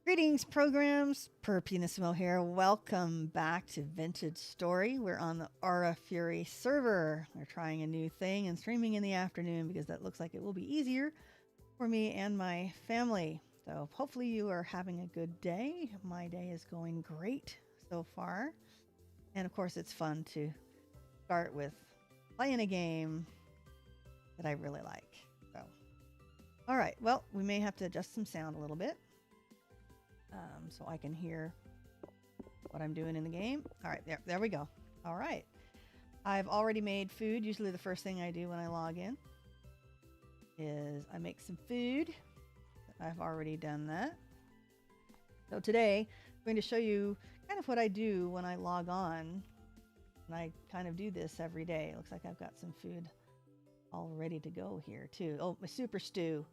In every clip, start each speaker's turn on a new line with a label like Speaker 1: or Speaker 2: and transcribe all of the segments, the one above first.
Speaker 1: Greetings, programs. Pyrrh here. Welcome back to Vintage Story. We're on the Aura Fury server. We're trying a new thing and streaming in the afternoon because that looks like it will be easier for me and my family. So hopefully you are having a good day. My day is going great so far. And of course, it's fun to start with playing a game that I really like. So, all right. Well, we may have to adjust some sound a little bit. So I can hear what I'm doing in the game. All right, there we go. All right. I've already made food. Usually the first thing I do when I log in is I make some food. I've already done that. So today I'm going to show you kind of what I do when I log on. And I kind of do this every day. It looks like I've got some food all ready to go here too. Oh, my super stew.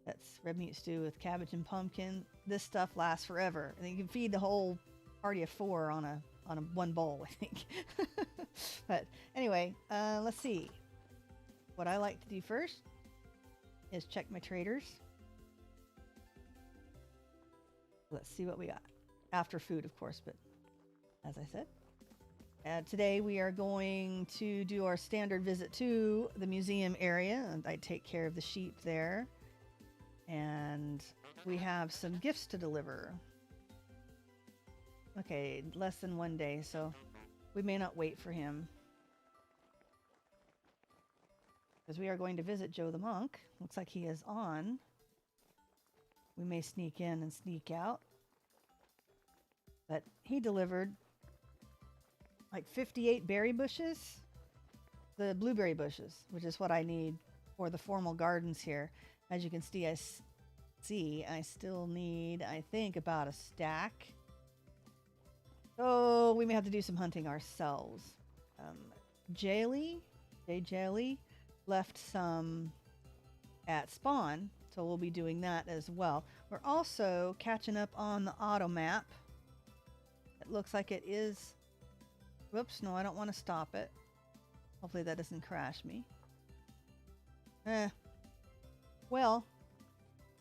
Speaker 1: That's red meat stew with cabbage and pumpkin. This stuff lasts forever, and you can feed the whole party of 4 on a one bowl, I think. But anyway, let's see. What I like to do first is check my traders. Let's see what we got after food, of course. But as I said, today we are going to do our standard visit to the museum area, and I take care of the sheep there. And we have some gifts to deliver. Okay, less than 1 day, so we may not wait for him. Because we are going to visit Joe the Monk. Looks like he is on. We may sneak in and sneak out. But he delivered like 58 berry bushes. The blueberry bushes, which is what I need for the formal gardens here. As you can see, I still need, I think, about a stack. So we may have to do some hunting ourselves. Jay Jelly left some at spawn, so we'll be doing that as well. We're also catching up on the auto map. It looks like it is. Whoops, no, I don't want to stop it. Hopefully that doesn't crash me. Well,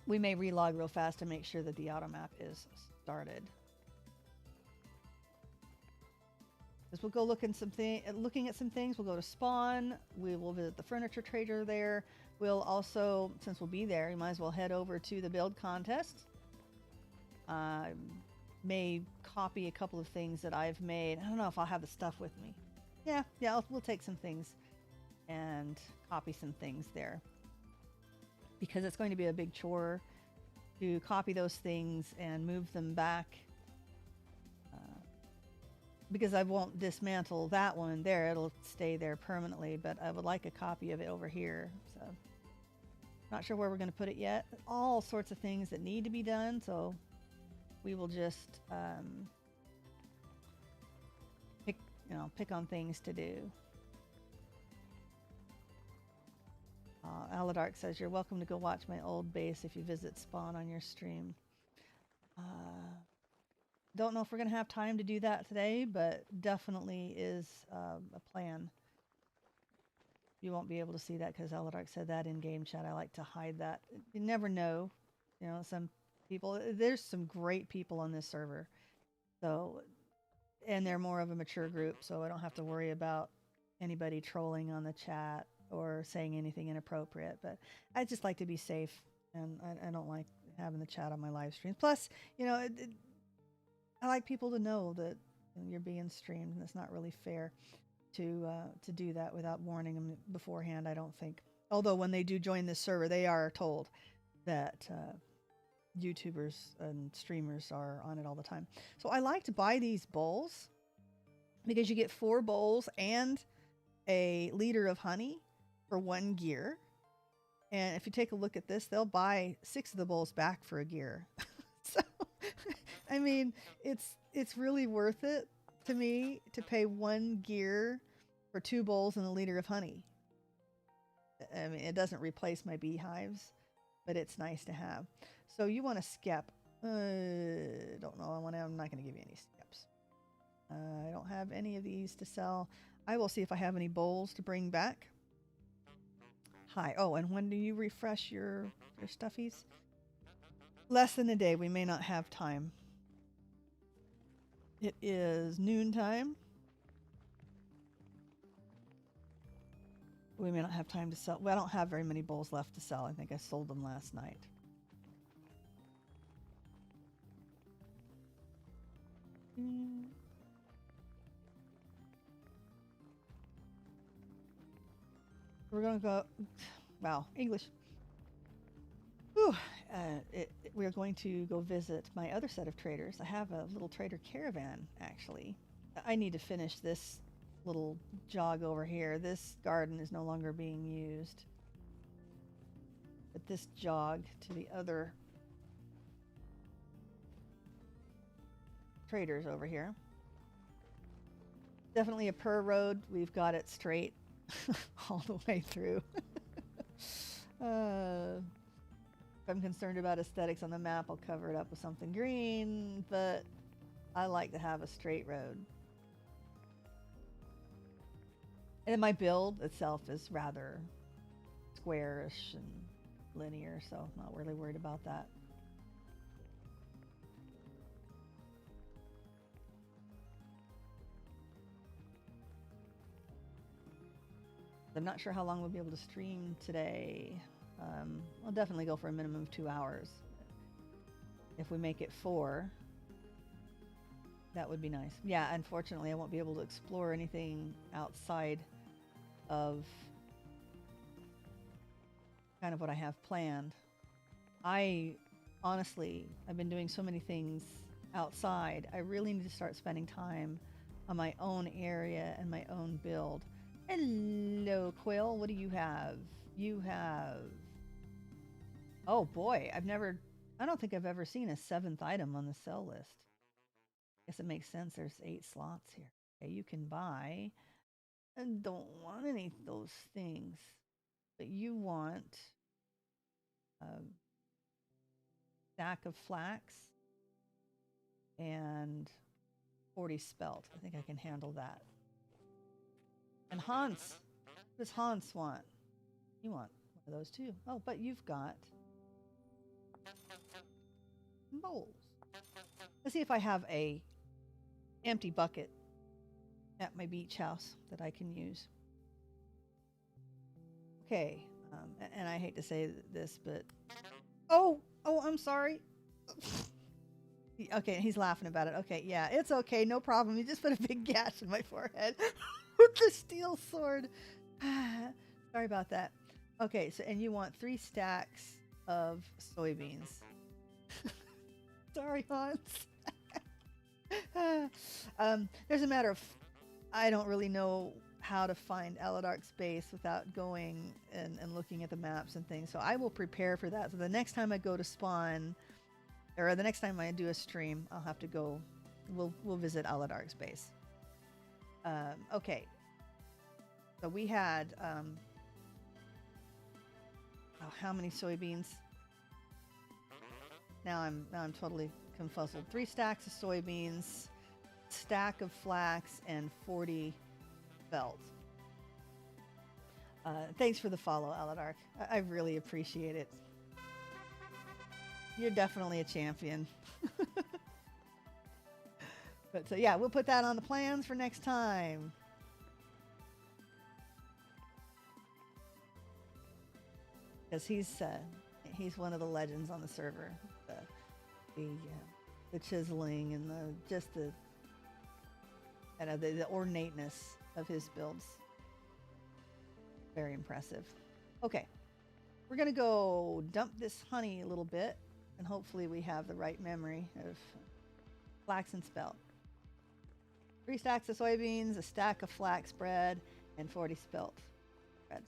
Speaker 1: we may relog real fast to make sure that the auto map is started. Because we'll go looking at some things. We'll go to spawn. We will visit the furniture trader there. We'll also, since we'll be there, you might as well head over to the build contest. May copy a couple of things that I've made. I don't know if I'll have the stuff with me. Yeah, we'll take some things and copy some things there. Because it's going to be a big chore to copy those things and move them back. Because I won't dismantle that one there. It'll stay there permanently, but I would like a copy of it over here. So, not sure where we're going to put it yet. All sorts of things that need to be done, so we will just pick on things to do. Aladark says, you're welcome to go watch my old base if you visit spawn on your stream. Don't know if we're going to have time to do that today, but definitely is a plan. You won't be able to see that because Aladark said that in game chat. I like to hide that. You never know. You know, some people, there's some great people on this server. So, and they're more of a mature group, so I don't have to worry about anybody trolling on the chat or saying anything inappropriate, but I just like to be safe, and I don't like having the chat on my live streams. Plus, you know, I like people to know that you're being streamed, and it's not really fair to do that without warning them beforehand, I don't think. Although when they do join this server, they are told that YouTubers and streamers are on it all the time. So I like to buy these bowls because you get 4 bowls and a liter of honey for 1 gear. And if you take a look at this, they'll buy 6 of the bowls back for a gear. So, I mean, it's really worth it to me to pay 1 gear for 2 bowls and a liter of honey. I mean, it doesn't replace my beehives, but it's nice to have. So you want to skep. Don't know. I'm not going to give you any skeps. I don't have any of these to sell. I will see if I have any bowls to bring back. Hi. Oh, and when do you refresh your stuffies? less than a day. We may not have time. It is noontime. We may not have time to sell. Well, I don't have very many bowls left to sell. I think I sold them last night. We're going to go... Wow, English. Whew. We're going to go visit my other set of traders. I have a little trader caravan, actually. I need to finish this little jog over here. This garden is no longer being used. But this jog to the other traders over here. Definitely a Pyrrh road. We've got it straight all the way through. If I'm concerned about aesthetics on the map, I'll cover it up with something green, but I like to have a straight road. And my build itself is rather squarish and linear, so I'm not really worried about that. I'm not sure how long we'll be able to stream today. I'll definitely go for a minimum of 2 hours. If we make it 4, that would be nice. Yeah, unfortunately, I won't be able to explore anything outside of kind of what I have planned. Honestly, I've been doing so many things outside. I really need to start spending time on my own area and my own build. Hello, Quill. What do you have? You have... Oh boy, I don't think I've ever seen a 7th item on the sell list. Guess it makes sense. There's 8 slots here. Okay, you can buy. I don't want any of those things. But you want a stack of flax and 40 spelt. I think I can handle that. And Hans. What does Hans want? You want one of those too. Oh, but you've got bowls. Let's see if I have a empty bucket at my beach house that I can use. Okay, and I hate to say this, but oh, I'm sorry. Okay, he's laughing about it. Okay, yeah, it's okay, no problem. You just put a big gash in my forehead with the steel sword. Sorry about that. Okay, so and you want 3 stacks of soybeans. Sorry, Hans. There's a matter of I don't really know how to find Aladark's base without going and looking at the maps and things. So I will prepare for that. So the next time I go to spawn, or the next time I do a stream, I'll have to go. We'll visit Aladark's base. Okay. So we had how many soybeans? Now I'm totally confuzzled. 3 stacks of soybeans, stack of flax, and 40 felt. Thanks for the follow, Aladark. I really appreciate it. You're definitely a champion. But so yeah, we'll put that on the plans for next time. Because he's one of the legends on the server. The chiseling and the ornateness of his builds. Very impressive. Okay, we're gonna go dump this honey a little bit, and hopefully we have the right memory of flax and spelt. 3 stacks of soybeans, a stack of flax bread, and 40 spelt bread.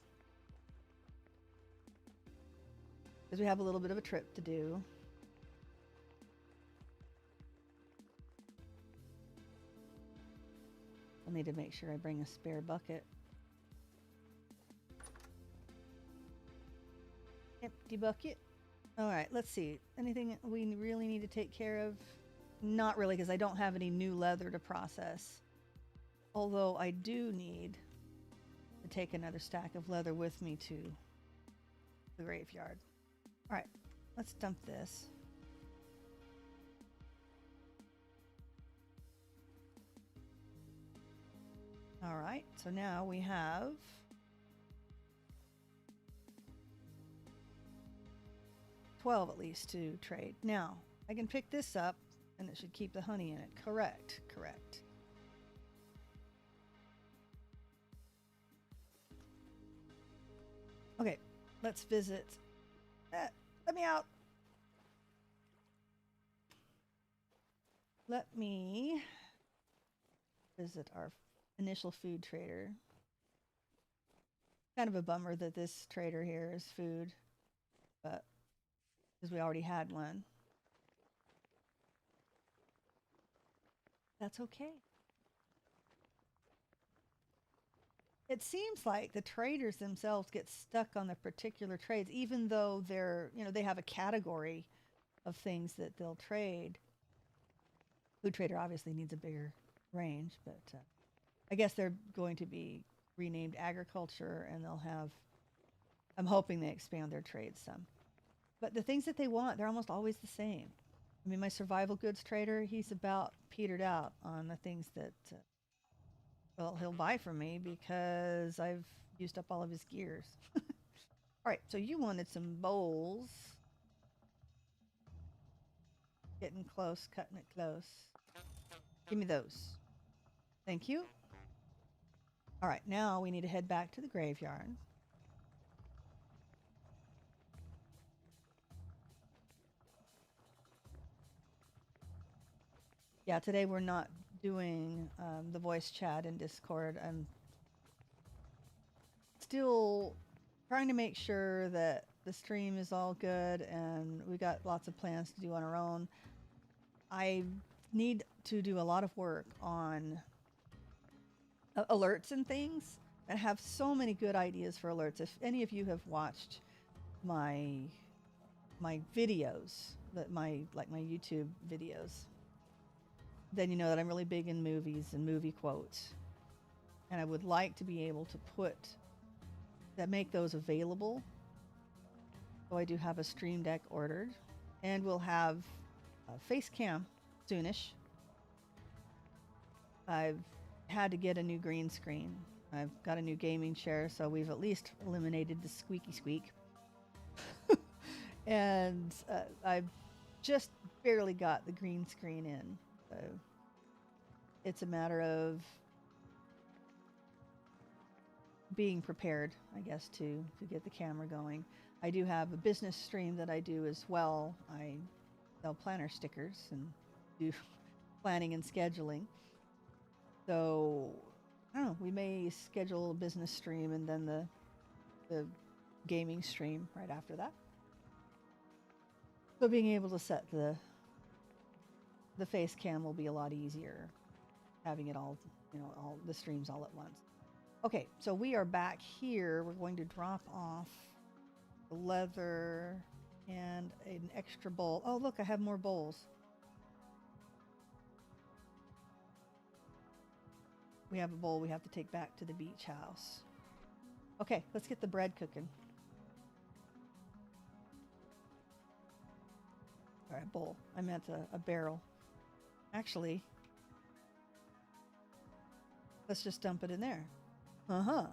Speaker 1: Because we have a little bit of a trip to do. I'll need to make sure I bring a spare bucket. Empty bucket. All right, let's see. Anything we really need to take care of? Not really, because I don't have any new leather to process. Although I do need to take another stack of leather with me to the graveyard. All right, let's dump this. All right, so now we have 12 at least to trade. Now, I can pick this up and it should keep the honey in it. Correct, correct. Okay, let's visit. Let me out. Let me visit our initial food trader. Kind of a bummer that this trader here is food, but because we already had one. That's okay. It seems like the traders themselves get stuck on the particular trades, even though they're, they have a category of things that they'll trade. Food trader obviously needs a bigger range, but I guess they're going to be renamed agriculture, and they'll have, I'm hoping they expand their trades some. But the things that they want, they're almost always the same. I mean, my survival goods trader, he's about petered out on the things that, well, he'll buy from me because I've used up all of his gears. All right, so you wanted some bowls. Getting close, cutting it close. Give me those. Thank you. All right, now we need to head back to the graveyard. Yeah, today we're not doing the voice chat in Discord. I'm still trying to make sure that the stream is all good, and we got lots of plans to do on our own. I need to do a lot of work on alerts and things, and have so many good ideas for alerts. If any of you have watched my videos, my YouTube videos, then you know that I'm really big in movies and movie quotes, and I would like to be able to make those available. So I do have a stream deck ordered, and we'll have a face cam soonish. I've had to get a new green screen. I've got a new gaming chair, so we've at least eliminated the squeaky squeak. And I've just barely got the green screen in. So it's a matter of being prepared, I guess, to get the camera going. I do have a business stream that I do as well. I sell planner stickers and do planning and scheduling. So I don't know, we may schedule a business stream and then the gaming stream right after that. So being able to set the face cam will be a lot easier, having it all, all the streams all at once. Okay, so we are back here. We're going to drop off the leather and an extra bowl. Oh, look, I have more bowls. We have a bowl we have to take back to the beach house. Okay, let's get the bread cooking. All right, bowl. I meant a barrel. Actually, let's just dump it in there. Uh-huh.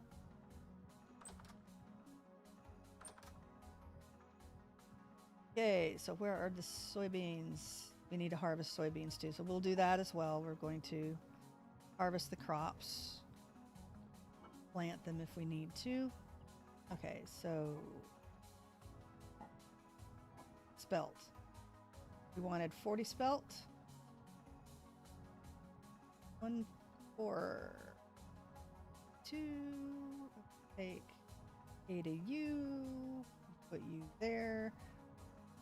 Speaker 1: Okay, so where are the soybeans? We need to harvest soybeans too, so we'll do that as well. We're going to harvest the crops, plant them if we need to. Okay, so spelt. We wanted 40 spelt. 1, 4, 2. Take 8 of you. Put you there.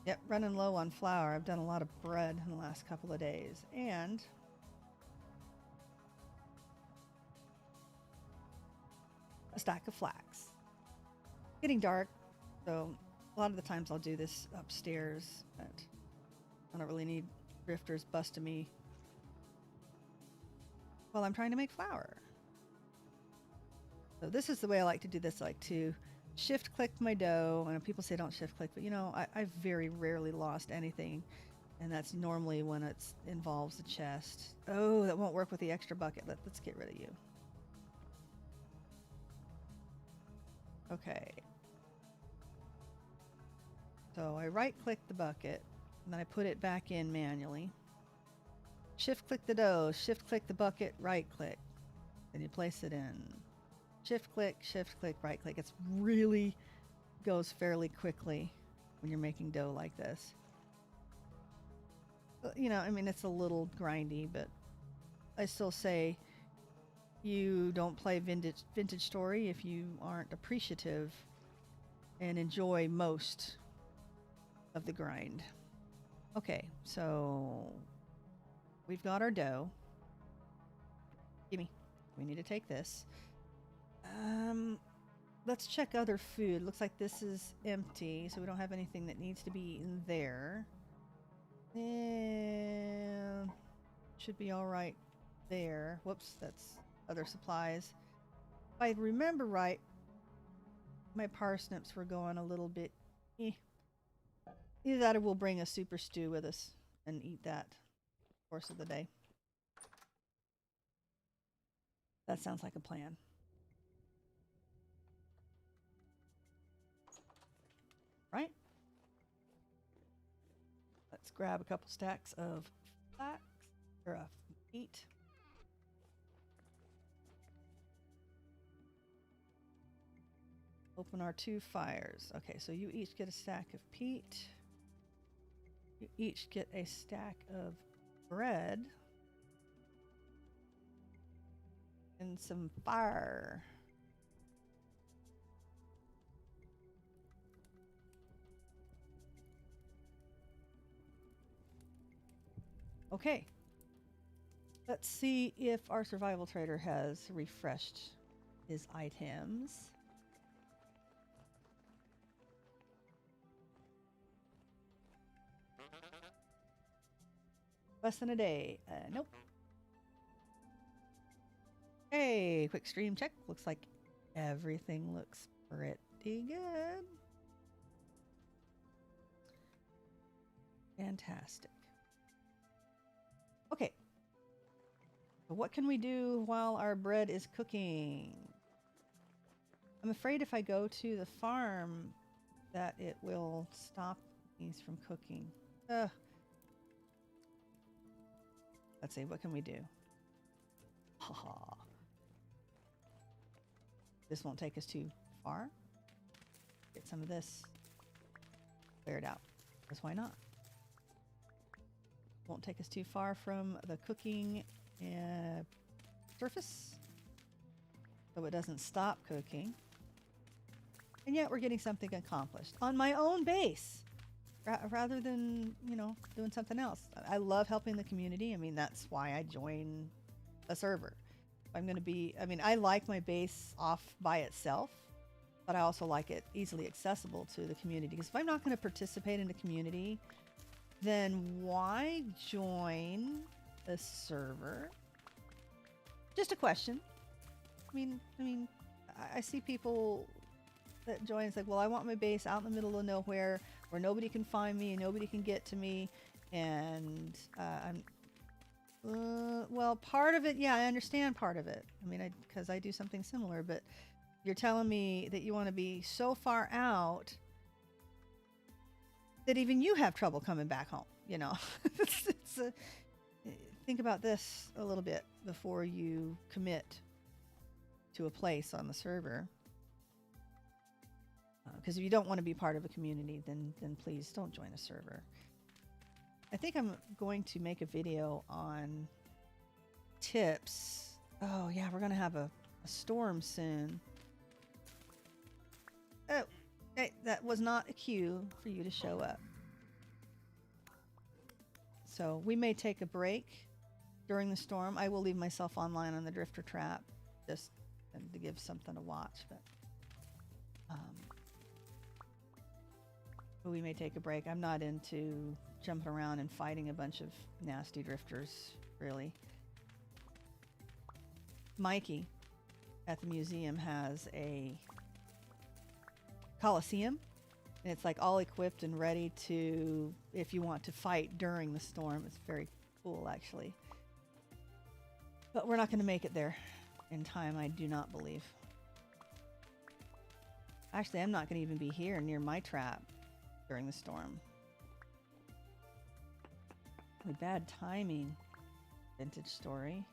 Speaker 1: Yep, running low on flour. I've done a lot of bread in the last couple of days. And a stack of flax. Getting dark, so a lot of the times I'll do this upstairs, but I don't really need drifters busting me while I'm trying to make flour. So this is the way I like to do this. I like to shift click my dough. I know people say don't shift click, but I've very rarely lost anything, and that's normally when it involves the chest. Oh, that won't work with the extra bucket. Let's get rid of you. Okay. So I right click the bucket and then I put it back in manually. Shift click the dough, shift click the bucket, right click. Then you place it in. Shift click, right click. It's really goes fairly quickly when you're making dough like this. You know, I mean, it's a little grindy, but I still say you don't play vintage story if you aren't appreciative and enjoy most of the grind. Okay, so we've got our dough. Gimme. We need to take this. Let's check other food. Looks like this is empty, so we don't have anything that needs to be in there. And should be all right there. Whoops, that's other supplies. If I remember right, my parsnips were going a little bit Either that or we'll bring a super stew with us and eat that course of the day. That sounds like a plan. Right? Let's grab a couple stacks of flax or peat. Open our 2 fires. Okay, so you each get a stack of peat. You each get a stack of bread. And some fire. Okay. Let's see if our survival trader has refreshed his items. Less than a day. Nope. Hey, quick stream check. Looks like everything looks pretty good. Fantastic. Okay. So what can we do while our bread is cooking? I'm afraid if I go to the farm that it will stop these from cooking. Let's see, what can we do? Haha. This won't take us too far. Get some of this cleared out. Because why not? Won't take us too far from the cooking surface. So it doesn't stop cooking. And yet we're getting something accomplished on my own base. Rather than, you know, doing something else. I love helping the community. I mean, that's why I join a server. I'm going to be, I mean, I like my base off by itself, but I also like it easily accessible to the community. Because if I'm not going to participate in the community, then why join a server? Just a question. I mean, I see people that join. It's like, well, I want my base out in the middle of nowhere where nobody can find me and nobody can get to me. And well, part of it, yeah, I understand part of it. I mean, because I do something similar, but you're telling me that you want to be so far out that even you have trouble coming back home, you know. Think about this a little bit before you commit to a place on the server. Because if you don't want to be part of a community, then please don't join a server. I think I'm going to make a video on tips. Oh yeah, we're going to have a storm soon. Oh, hey, that was not a cue for you to show up. So we may take a break during the storm. I will leave myself online on the drifter trap just to give something to watch, but we may take a break. I'm not into jumping around and fighting a bunch of nasty drifters, really. Mikey at the museum has a Coliseum, and it's like all equipped and ready to, if you want to fight during the storm. It's very cool, actually. But we're not going to make it there in time, I do not believe. Actually, I'm not going to even be here near my trap during the storm. Really bad timing. Vintage story.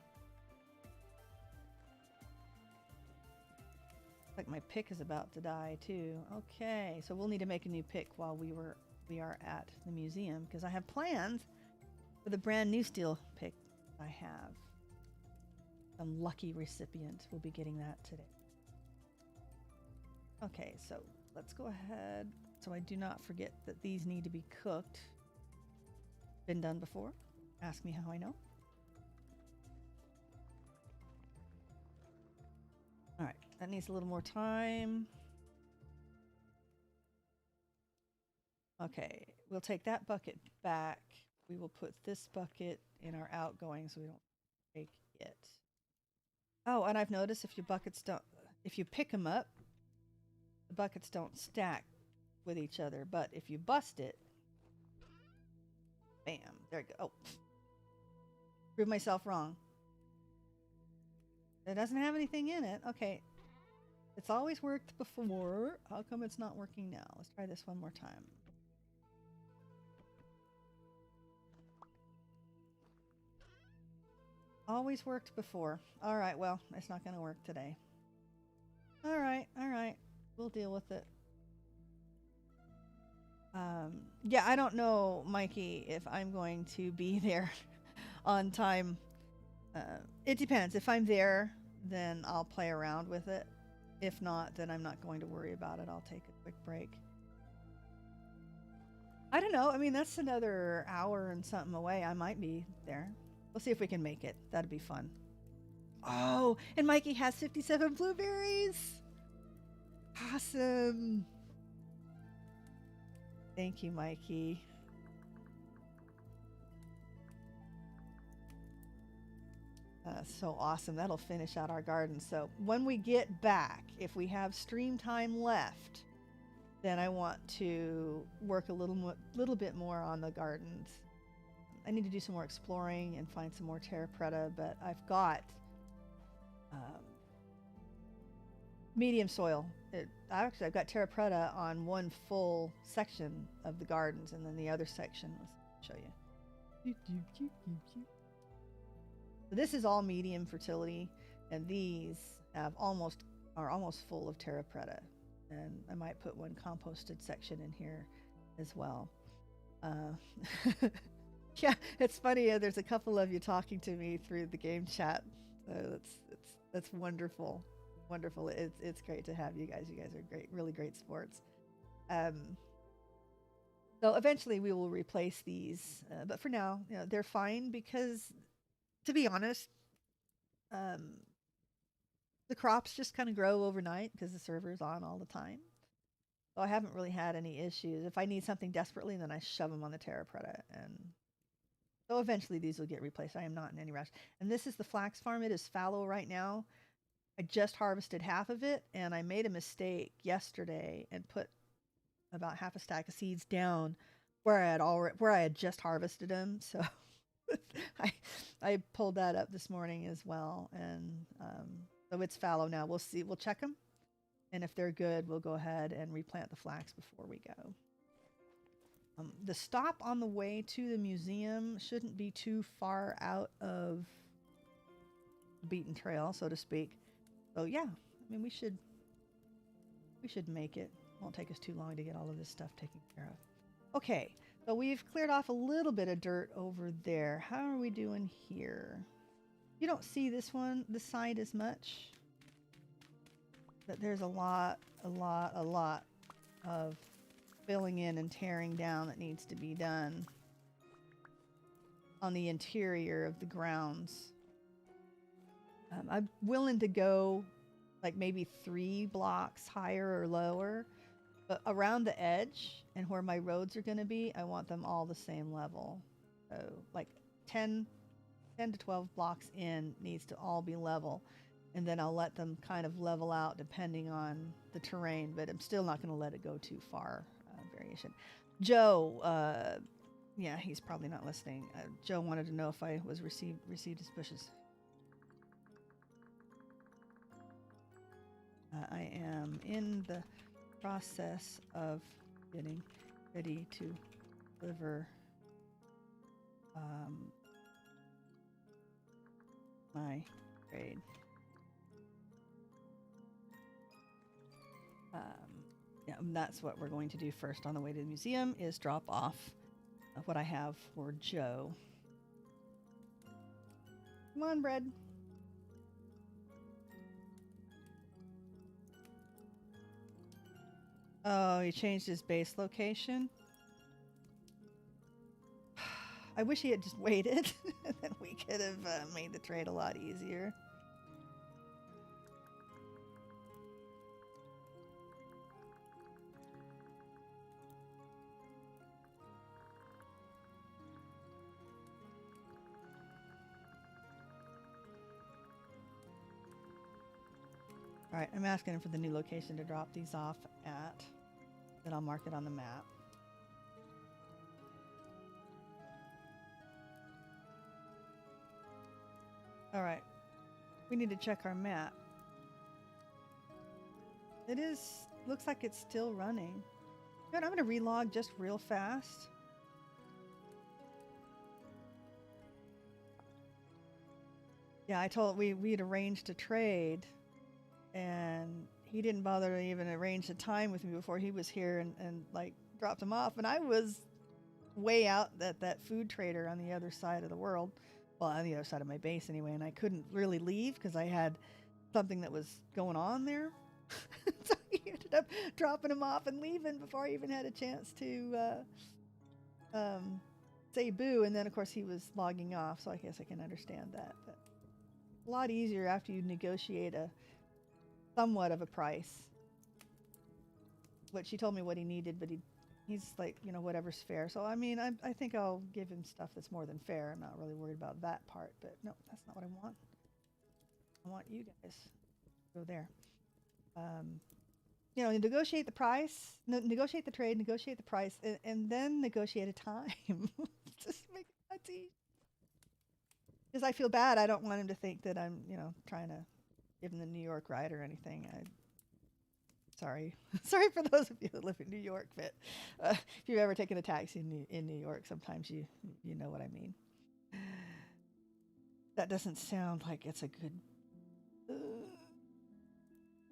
Speaker 1: Like my pick is about to die too. Okay, so we'll need to make a new pick while we are at the museum because I have plans for the brand new steel pick I have. Some lucky recipient will be getting that today. Okay, so let's go ahead so I do not forget that these need to be cooked. Been done before. Ask me how I know. All right, that needs a little more time. Okay, we'll take that bucket back. We will put this bucket in our outgoing so we don't break it. Oh, and I've noticed if you pick them up, the buckets don't stack with each other, but if you bust it, bam, there you go. Oh, prove myself wrong. It doesn't have anything in it. Okay. It's always worked before. How come it's not working now? Let's try this one more time. Always worked before. All right, well, it's not going to work today. All right. We'll deal with it. Yeah, I don't know, Mikey, if I'm going to be there on time. It depends. If I'm there, then I'll play around with it. If not, then I'm not going to worry about it. I'll take a quick break. I don't know. I mean, that's another hour and something away. I might be there. We'll see if we can make it. That'd be fun. Oh, and Mikey has 57 blueberries. Awesome. Thank you, Mikey. So awesome. That'll finish out our garden. So when we get back, if we have stream time left, then I want to work a little bit more on the gardens. I need to do some more exploring and find some more terrapreta, but I've got medium soil. I've got terrapreta on one full section of the gardens, and then the other section, let's show you. So this is all medium fertility, and these are almost full of terrapreta. And I might put one composted section in here as well. Yeah, it's funny. There's a couple of you talking to me through the game chat. So that's wonderful. Wonderful. It's great to have you guys. You guys are great, really great sports. So eventually we will replace these, but for now, you know, they're fine because, to be honest, the crops just kind of grow overnight because the server's on all the time. So I haven't really had any issues. If I need something desperately, then I shove them on the terrapreta, and so eventually these will get replaced. I am not in any rush. And this is the flax farm. It is fallow right now. I just harvested half of it, and I made a mistake yesterday and put about half a stack of seeds down where I had just harvested them. So I pulled that up this morning as well, and so it's fallow now. We'll see. We'll check them, and if they're good, we'll go ahead and replant the flax before we go. The stop on the way to the museum shouldn't be too far out of the beaten trail, so to speak. So yeah, I mean, we should make it. Won't take us too long to get all of this stuff taken care of. Okay, so we've cleared off a little bit of dirt over there. How are we doing here? You don't see this side as much, but there's a lot of filling in and tearing down that needs to be done on the interior of the grounds. I'm willing to go like maybe 3 blocks higher or lower, but around the edge and where my roads are going to be, I want them all the same level. So like 10 to 12 blocks in needs to all be level, and then I'll let them kind of level out depending on the terrain, but I'm still not going to let it go too far. Variation. Joe, yeah, he's probably not listening. Joe wanted to know if I was received his bushes. I am in the process of getting ready to deliver my trade. Yeah, and that's what we're going to do first on the way to the museum is drop off what I have for Joe. Come on, bread. Oh, he changed his base location. I wish he had just waited, and then we could have made the trade a lot easier. All right, I'm asking him for the new location to drop these off at. Then I'll mark it on the map. All right, we need to check our map. It looks like it's still running. Good, I'm gonna relog just real fast. Yeah, I told we had arranged a trade, and he didn't bother to even arrange the time with me before he was here and like dropped him off. And I was way out at that food trader on the other side of the world. Well, on the other side of my base anyway, and I couldn't really leave because I had something that was going on there. So he ended up dropping him off and leaving before I even had a chance to say boo. And then, of course, he was logging off, so I guess I can understand that. But a lot easier after you negotiate a somewhat of a price. But she told me what he needed, but he's like, you know, whatever's fair. So, I mean, I think I'll give him stuff that's more than fair. I'm not really worried about that part, but no, that's not what I want. I want you guys to go there. You know, negotiate the price, negotiate the trade, negotiate the price, and then negotiate a time. Just make it that easy. Because I feel bad. I don't want him to think that I'm, you know, trying to give him the New York ride or anything. Sorry. Sorry for those of you that live in New York, but if you've ever taken a taxi in New York, sometimes you know what I mean. That doesn't sound like it's a good...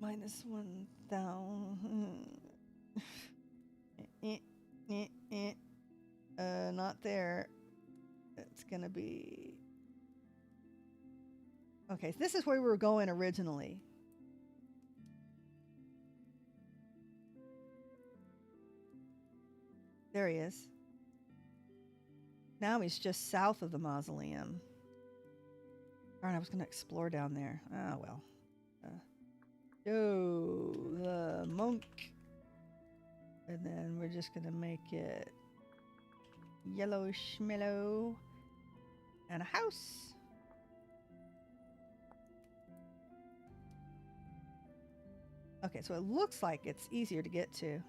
Speaker 1: minus 1,000. Not there. It's gonna be... Okay, so this is where we were going originally. There he is. Now he's just south of the mausoleum. Darn, I was gonna explore down there. Ah, well. Yo, the monk. And then we're just gonna make it yellow schmellow and a house. Okay, so it looks like it's easier to get to.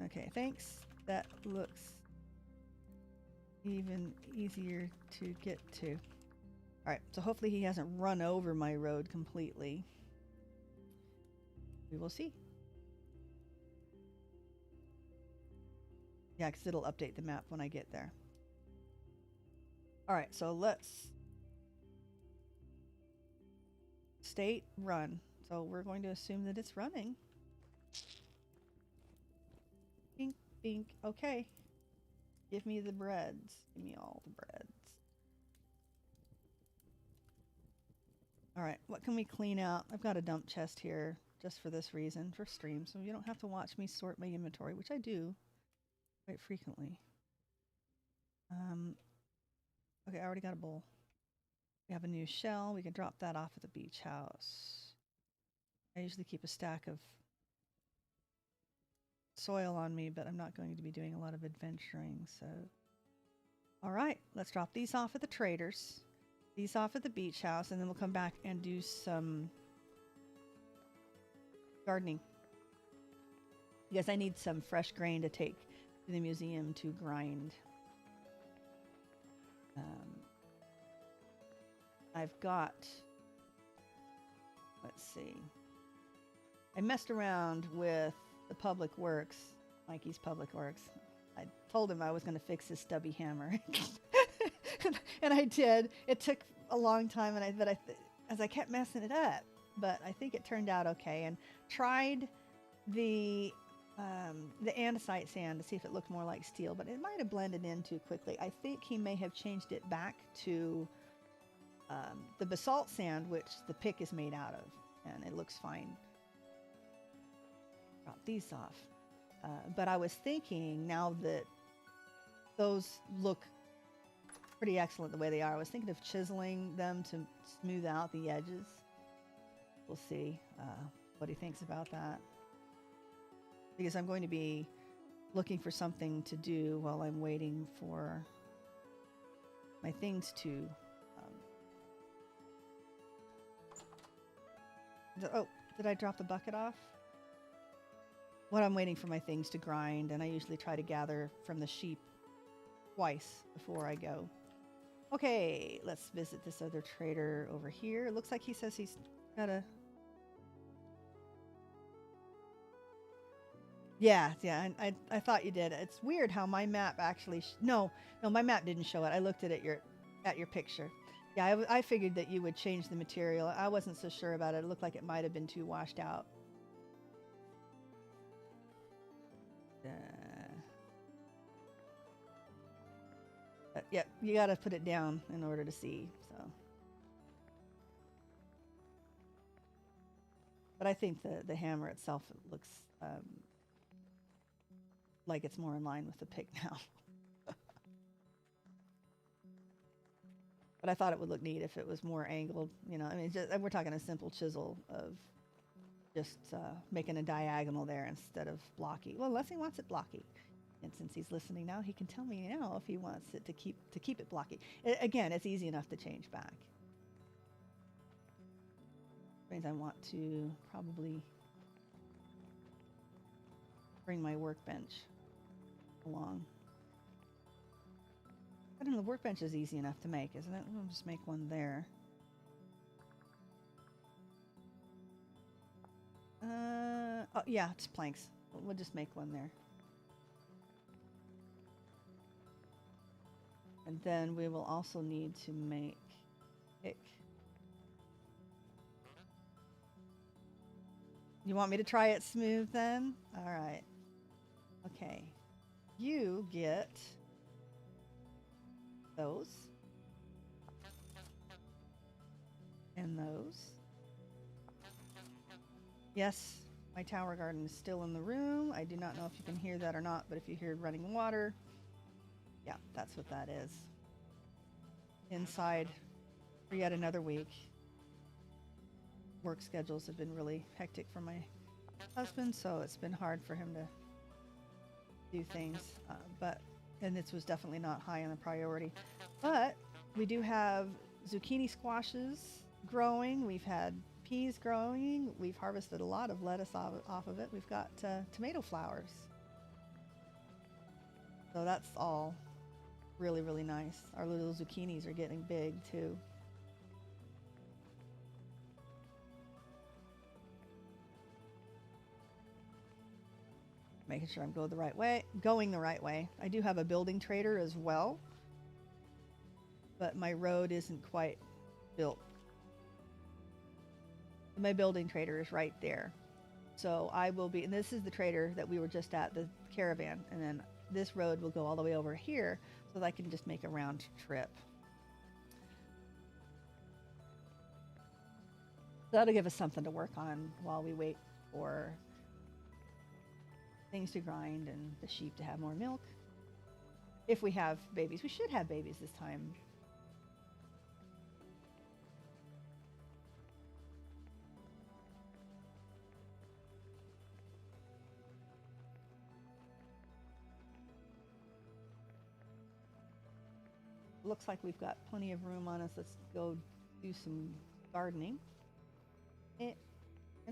Speaker 1: Okay, thanks. That looks even easier to get to. All right, so hopefully he hasn't run over my road completely. We will see. Yeah, because it'll update the map when I get there. All right, so let's state run. So we're going to assume that it's running. Bink, bink. Okay. Give me the breads. Give me all the breads. All right, what can we clean out? I've got a dump chest here just for this reason, for stream, so you don't have to watch me sort my inventory, which I do quite frequently. Okay, I already got a bowl. We have a new shell. We can drop that off at the beach house. I usually keep a stack of soil on me, but I'm not going to be doing a lot of adventuring, so... All right, let's drop these off at the traders, these off at the beach house, and then we'll come back and do some gardening. Because I need some fresh grain to take to the museum to grind. I've got let's see. I messed around with the Public Works, Mikey's Public Works. I told him I was going to fix his stubby hammer. And I did. It took a long time, as I kept messing it up, but I think it turned out okay. And tried the andesite sand to see if it looked more like steel, but it might have blended in too quickly. I think he may have changed it back to the basalt sand, which the pick is made out of, and it looks fine. Drop these off. But I was thinking, now that those look pretty excellent the way they are, I was thinking of chiseling them to smooth out the edges. We'll see what he thinks about that. Because I'm going to be looking for something to do while I'm waiting for my things to... oh, did I drop the bucket off? When I'm waiting for my things to grind, and I usually try to gather from the sheep twice before I go. Okay, let's visit this other trader over here. It looks like he says he's got a... Yeah, I thought you did. It's weird how my map actually... No, my map didn't show it. I looked at it at your picture. Yeah, I figured that you would change the material. I wasn't so sure about it. It looked like it might have been too washed out. Yep, you got to put it down in order to see. So, but I think the hammer itself looks like it's more in line with the pick now. But I thought it would look neat if it was more angled. You know, I mean, we're talking a simple chisel of just making a diagonal there instead of blocky. Well, unless he wants it blocky. And since he's listening now, he can tell me now if he wants it to keep it blocky. Again, it's easy enough to change back. Means I want to probably bring my workbench along. I don't know, the workbench is easy enough to make, isn't it? We'll just make one there. Oh yeah, it's planks. We'll just make one there. And then we will also need to make pick. You want me to try it smooth then? All right. Okay. You get those. And those. Yes, my tower garden is still in the room. I do not know if you can hear that or not, but if you hear running water, yeah, that's what that is. Inside for yet another week. Work schedules have been really hectic for my husband, so it's been hard for him to do things. And this was definitely not high on the priority. But we do have zucchini squashes growing. We've had peas growing. We've harvested a lot of lettuce off of it. We've got tomato flowers. So that's all really, really nice. Our little zucchinis are getting big too. Making sure I'm going the right way. I do have a building trader as well, but my road isn't quite built. My building trader is right there. So I will be, and this is the trader that we were just at, the caravan, and then this road will go all the way over here so that I can just make a round trip. That'll give us something to work on while we wait for things to grind and the sheep to have more milk. If we have babies. We should have babies this time. Looks like we've got plenty of room on us. Let's go do some gardening. And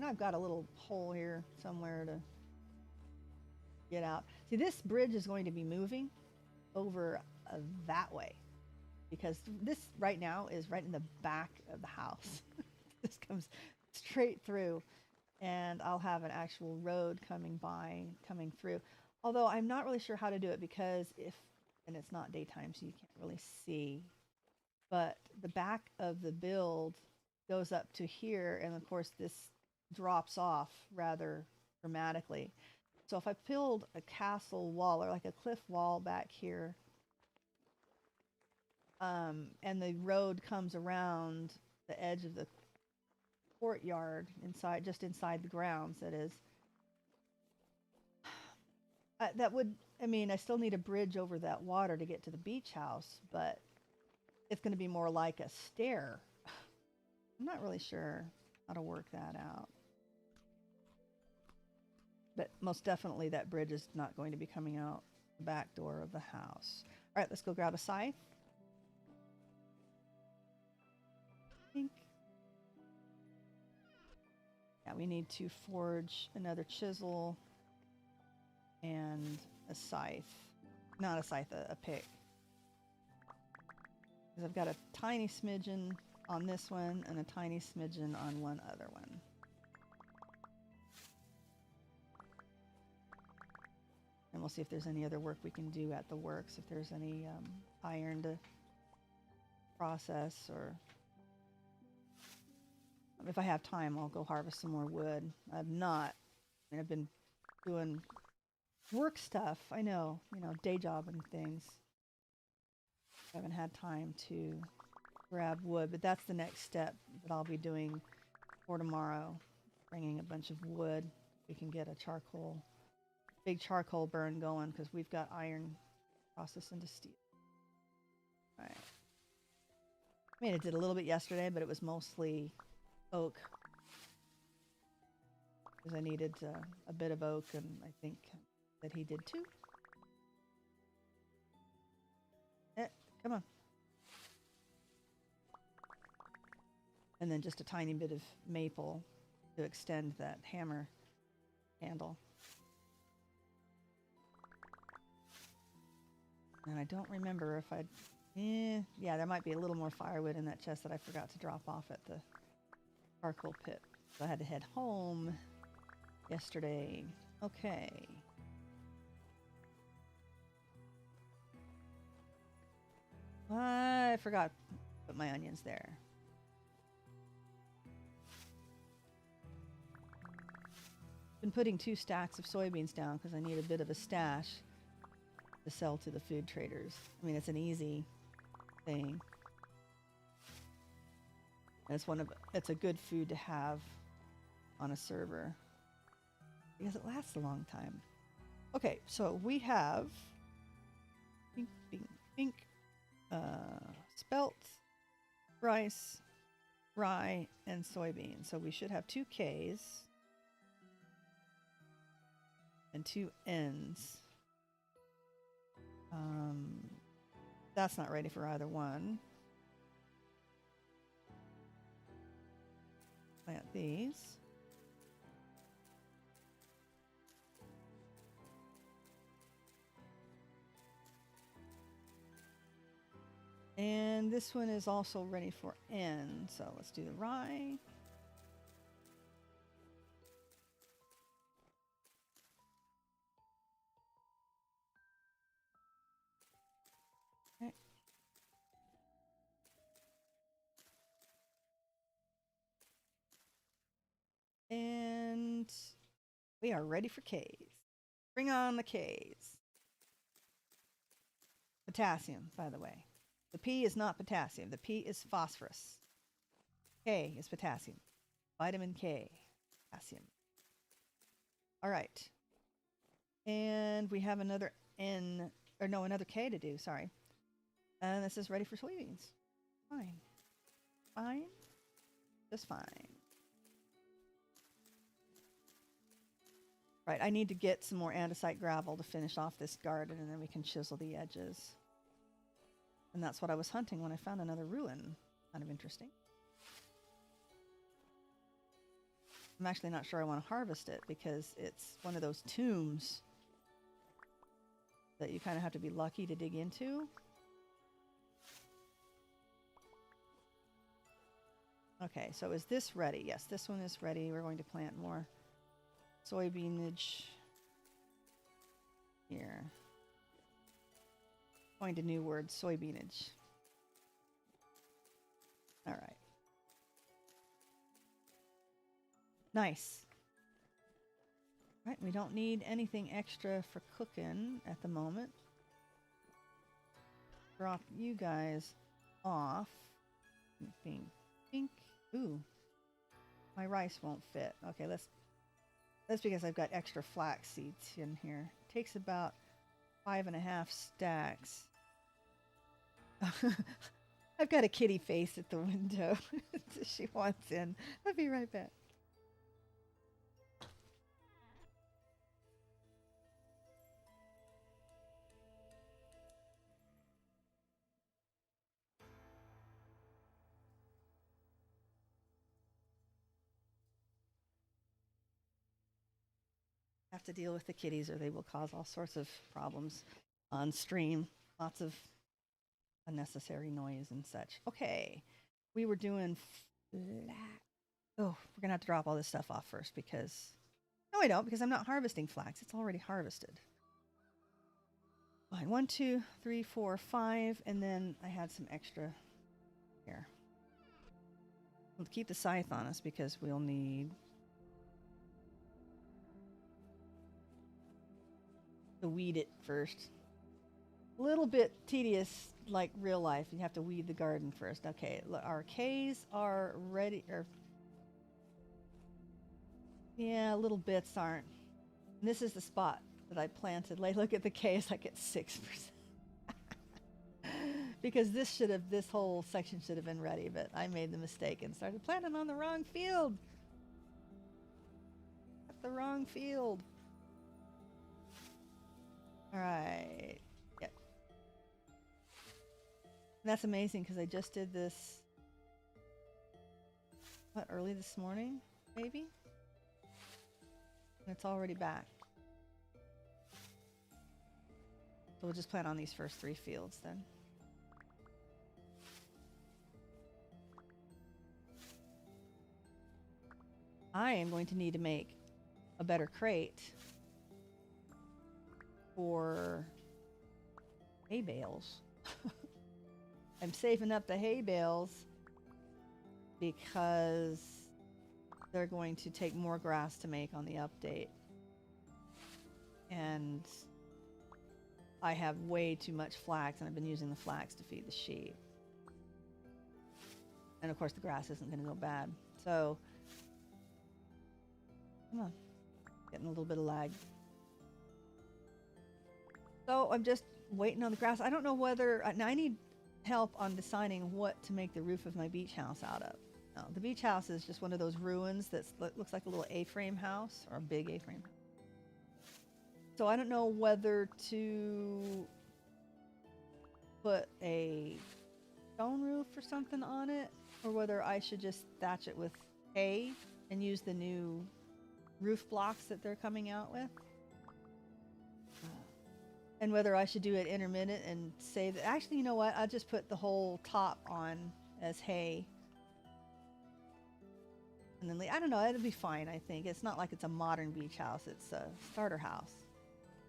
Speaker 1: I've got a little hole here somewhere to get out. See, this bridge is going to be moving over that way because this right now is right in the back of the house. This comes straight through, and I'll have an actual road coming through. Although I'm not really sure how to do it because and it's not daytime, so you can't really see, but the back of the build goes up to here, and of course this drops off rather dramatically. So if I build a castle wall or like a cliff wall back here, and the road comes around the edge of the courtyard just inside the grounds, that is, that would, I mean, I still need a bridge over that water to get to the beach house, but it's going to be more like a stair. I'm not really sure how to work that out. But most definitely that bridge is not going to be coming out the back door of the house. All right, let's go grab a scythe. I think. Yeah, we need to forge another chisel and a scythe. Not a scythe, a pick. Because I've got a tiny smidgen on this one and a tiny smidgen on one other one. And we'll see if there's any other work we can do at the works, if there's any iron to process, or if I have time, I'll go harvest some more wood. I've not. I mean, I've been doing work stuff. I know, day job and things. I haven't had time to grab wood, but that's the next step that I'll be doing for tomorrow. Bringing a bunch of wood. We can get a big charcoal burn going, because we've got iron processed into steel. All right. I mean, it did a little bit yesterday, but it was mostly oak, because I needed a bit of oak, and I think that he did too. Come on. And then just a tiny bit of maple to extend that hammer handle. And I don't remember if I'd... yeah, there might be a little more firewood in that chest that I forgot to drop off at the charcoal pit. So I had to head home yesterday. Okay. I forgot to put my onions there. Been putting 2 stacks of soybeans down because I need a bit of a stash to sell to the food traders. I mean, it's an easy thing. And it's a good food to have on a server because it lasts a long time. Okay, so we have spelt, rice, rye, and soybeans. So we should have 2 Ks and 2 Ns. That's not ready for either one. Plant these. And this one is also ready for N. So let's do the rye. Okay. And we are ready for Ks. Bring on the Ks. Potassium, by the way. The P is not potassium. The P is phosphorus. K is potassium. Vitamin K, potassium. All right. And we have another N, or no, another K to do, sorry. And this is ready for soybeans. Fine. Fine. Just fine. Right, I need to get some more andesite gravel to finish off this garden, and then we can chisel the edges. And that's what I was hunting when I found another ruin. Kind of interesting. I'm actually not sure I want to harvest it because it's one of those tombs that you kind of have to be lucky to dig into. Okay, so is this ready? Yes, this one is ready. We're going to plant more soybeanage here. Going to new word, soybeanage. All right. Nice. All right, we don't need anything extra for cooking at the moment. Drop you guys off. Bing, bink. Ooh, my rice won't fit. Okay, that's because I've got extra flax seeds in here. It takes about 5.5 stacks. I've got a kitty face at the window. She wants in. I'll be right back. Have to deal with the kitties or they will cause all sorts of problems on stream. Lots of unnecessary noise and such. Okay, we were doing flax. Oh, we're gonna have to drop all this stuff off first because no, I don't, because I'm not harvesting flax. It's already harvested. Fine. 1, 2, 3, 4, 5, and then I had some extra here. We'll keep the scythe on us because we'll need to weed it first. A little bit tedious, like real life. You have to weed the garden first. Okay, our K's are ready. Or yeah, little bits aren't. And this is the spot that I planted. Like, look at the K's. Like it's 6%. Because this whole section should have been ready, but I made the mistake and started planting on the wrong field. At the wrong field. All right. Yep. And that's amazing because I just did this, what, early this morning, maybe? And it's already back. So we'll just plant on these first 3 fields then. I am going to need to make a better crate for hay bales. I'm saving up the hay bales because they're going to take more grass to make on the update. And I have way too much flax, and I've been using the flax to feed the sheep. And of course the grass isn't going to go bad. So, come on, getting a little bit of lag. So I'm just waiting on the grass. I don't know whether, I need help on deciding what to make the roof of my beach house out of. No, the beach house is just one of those ruins that looks like a little A-frame house, or a big A-frame house. So I don't know whether to put a stone roof or something on it, or whether I should just thatch it with hay and use the new roof blocks that they're coming out with. And whether I should do it intermittent and say that, actually, you know what? I'll just put the whole top on as hay. And then, I don't know, it'll be fine, I think. It's not like it's a modern beach house. It's a starter house.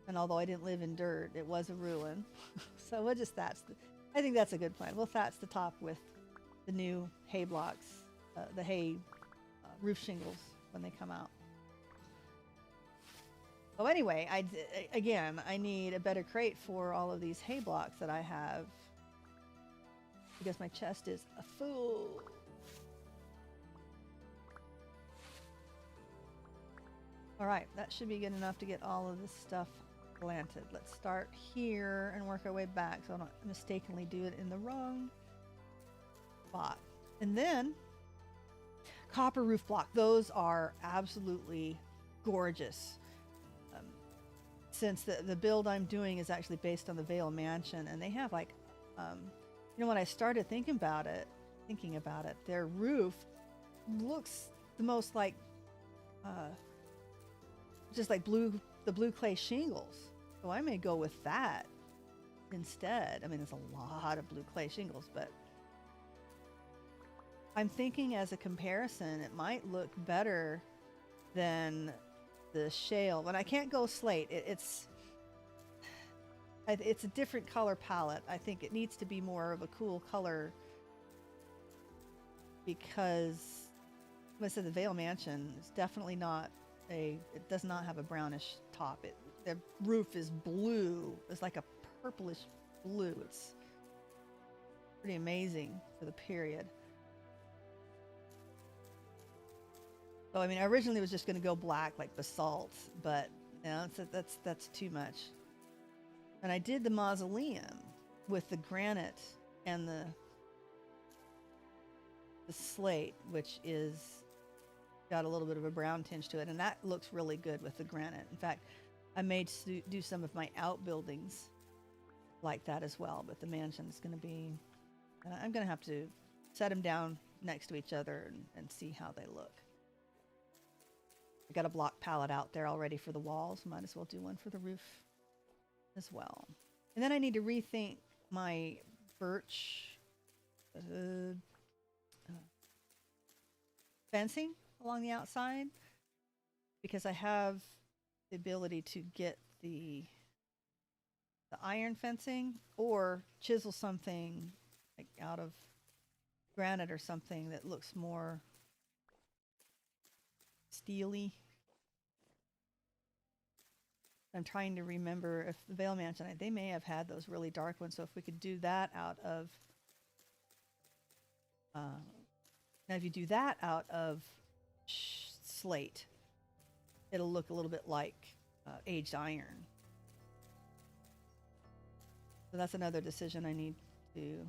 Speaker 1: And although I didn't live in dirt, it was a ruin. So we'll just thatch. I think that's a good plan. We'll thatch the top with the new hay blocks, the hay roof shingles when they come out. So anyway, I need a better crate for all of these hay blocks that I have because my chest is full. All right, that should be good enough to get all of this stuff planted. Let's start here and work our way back so I don't mistakenly do it in the wrong spot. And then copper roof block. Those are absolutely gorgeous. Since the build I'm doing is actually based on the Vale Mansion, and they have like, you know, when I started thinking about it, their roof looks the most like, just like the blue clay shingles. So I may go with that instead. I mean, there's a lot of blue clay shingles, but I'm thinking as a comparison, it might look better than the shale. But I can't go slate. It's a different color palette. I think it needs to be more of a cool color because, like I said, the Vale Mansion is definitely not it does not have a brownish top. The roof is blue. It's like a purplish blue. It's pretty amazing for the period. So, I mean, I originally was just going to go black like basalt, but you know, that's too much. And I did the mausoleum with the granite and the slate, which is got a little bit of a brown tinge to it, and that looks really good with the granite. In fact, I may do some of my outbuildings like that as well, but the mansion is going to be, I'm going to have to set them down next to each other and see how they look. I got a block palette out there already for the walls. Might as well do one for the roof as well. And then I need to rethink my birch fencing along the outside, because I have the ability to get the iron fencing or chisel something like out of granite or something that looks more steely. I'm trying to remember if the Vale Mansion, they may have had those really dark ones. So if we could do that out of, now if you do that out of slate, it'll look a little bit like aged iron. So that's another decision I need to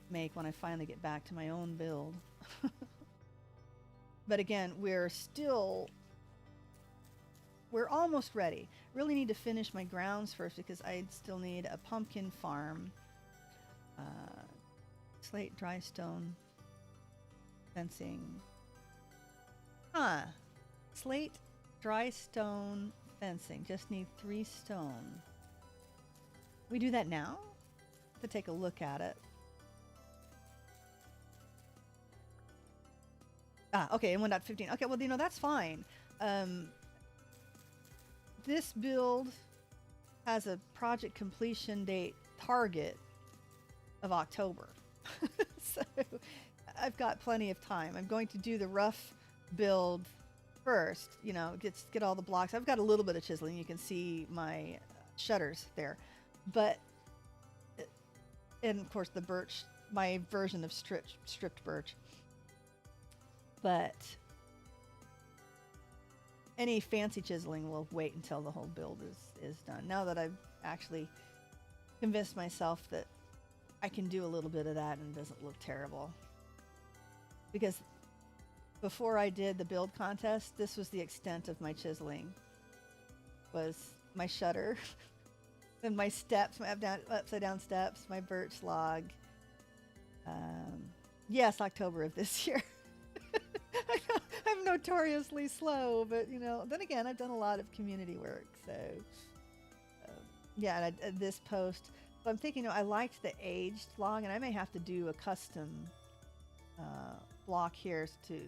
Speaker 1: make when I finally get back to my own build. But again, we're almost ready. Really need to finish my grounds first because I still need a pumpkin farm, slate, dry stone, fencing. Slate, dry stone, fencing. Just need 3 stone. We do that now to take a look at it. Okay, and 1.15. Okay, well, you know, that's fine. This build has a project completion date target of October. So I've got plenty of time. I'm going to do the rough build first, you know, get all the blocks. I've got a little bit of chiseling. You can see my shutters there. But, and of course the birch, my version of stripped birch. But any fancy chiseling will wait until the whole build is done. Now that I've actually convinced myself that I can do a little bit of that and it doesn't look terrible. Because before I did the build contest, this was the extent of my chiseling. Was my shutter and my steps, my upside down steps, my birch log. Yes, October of this year. I'm notoriously slow, but you know, then again, I've done a lot of community work, so yeah. And this post, so I'm thinking, you know, I liked the aged log, and I may have to do a custom block here to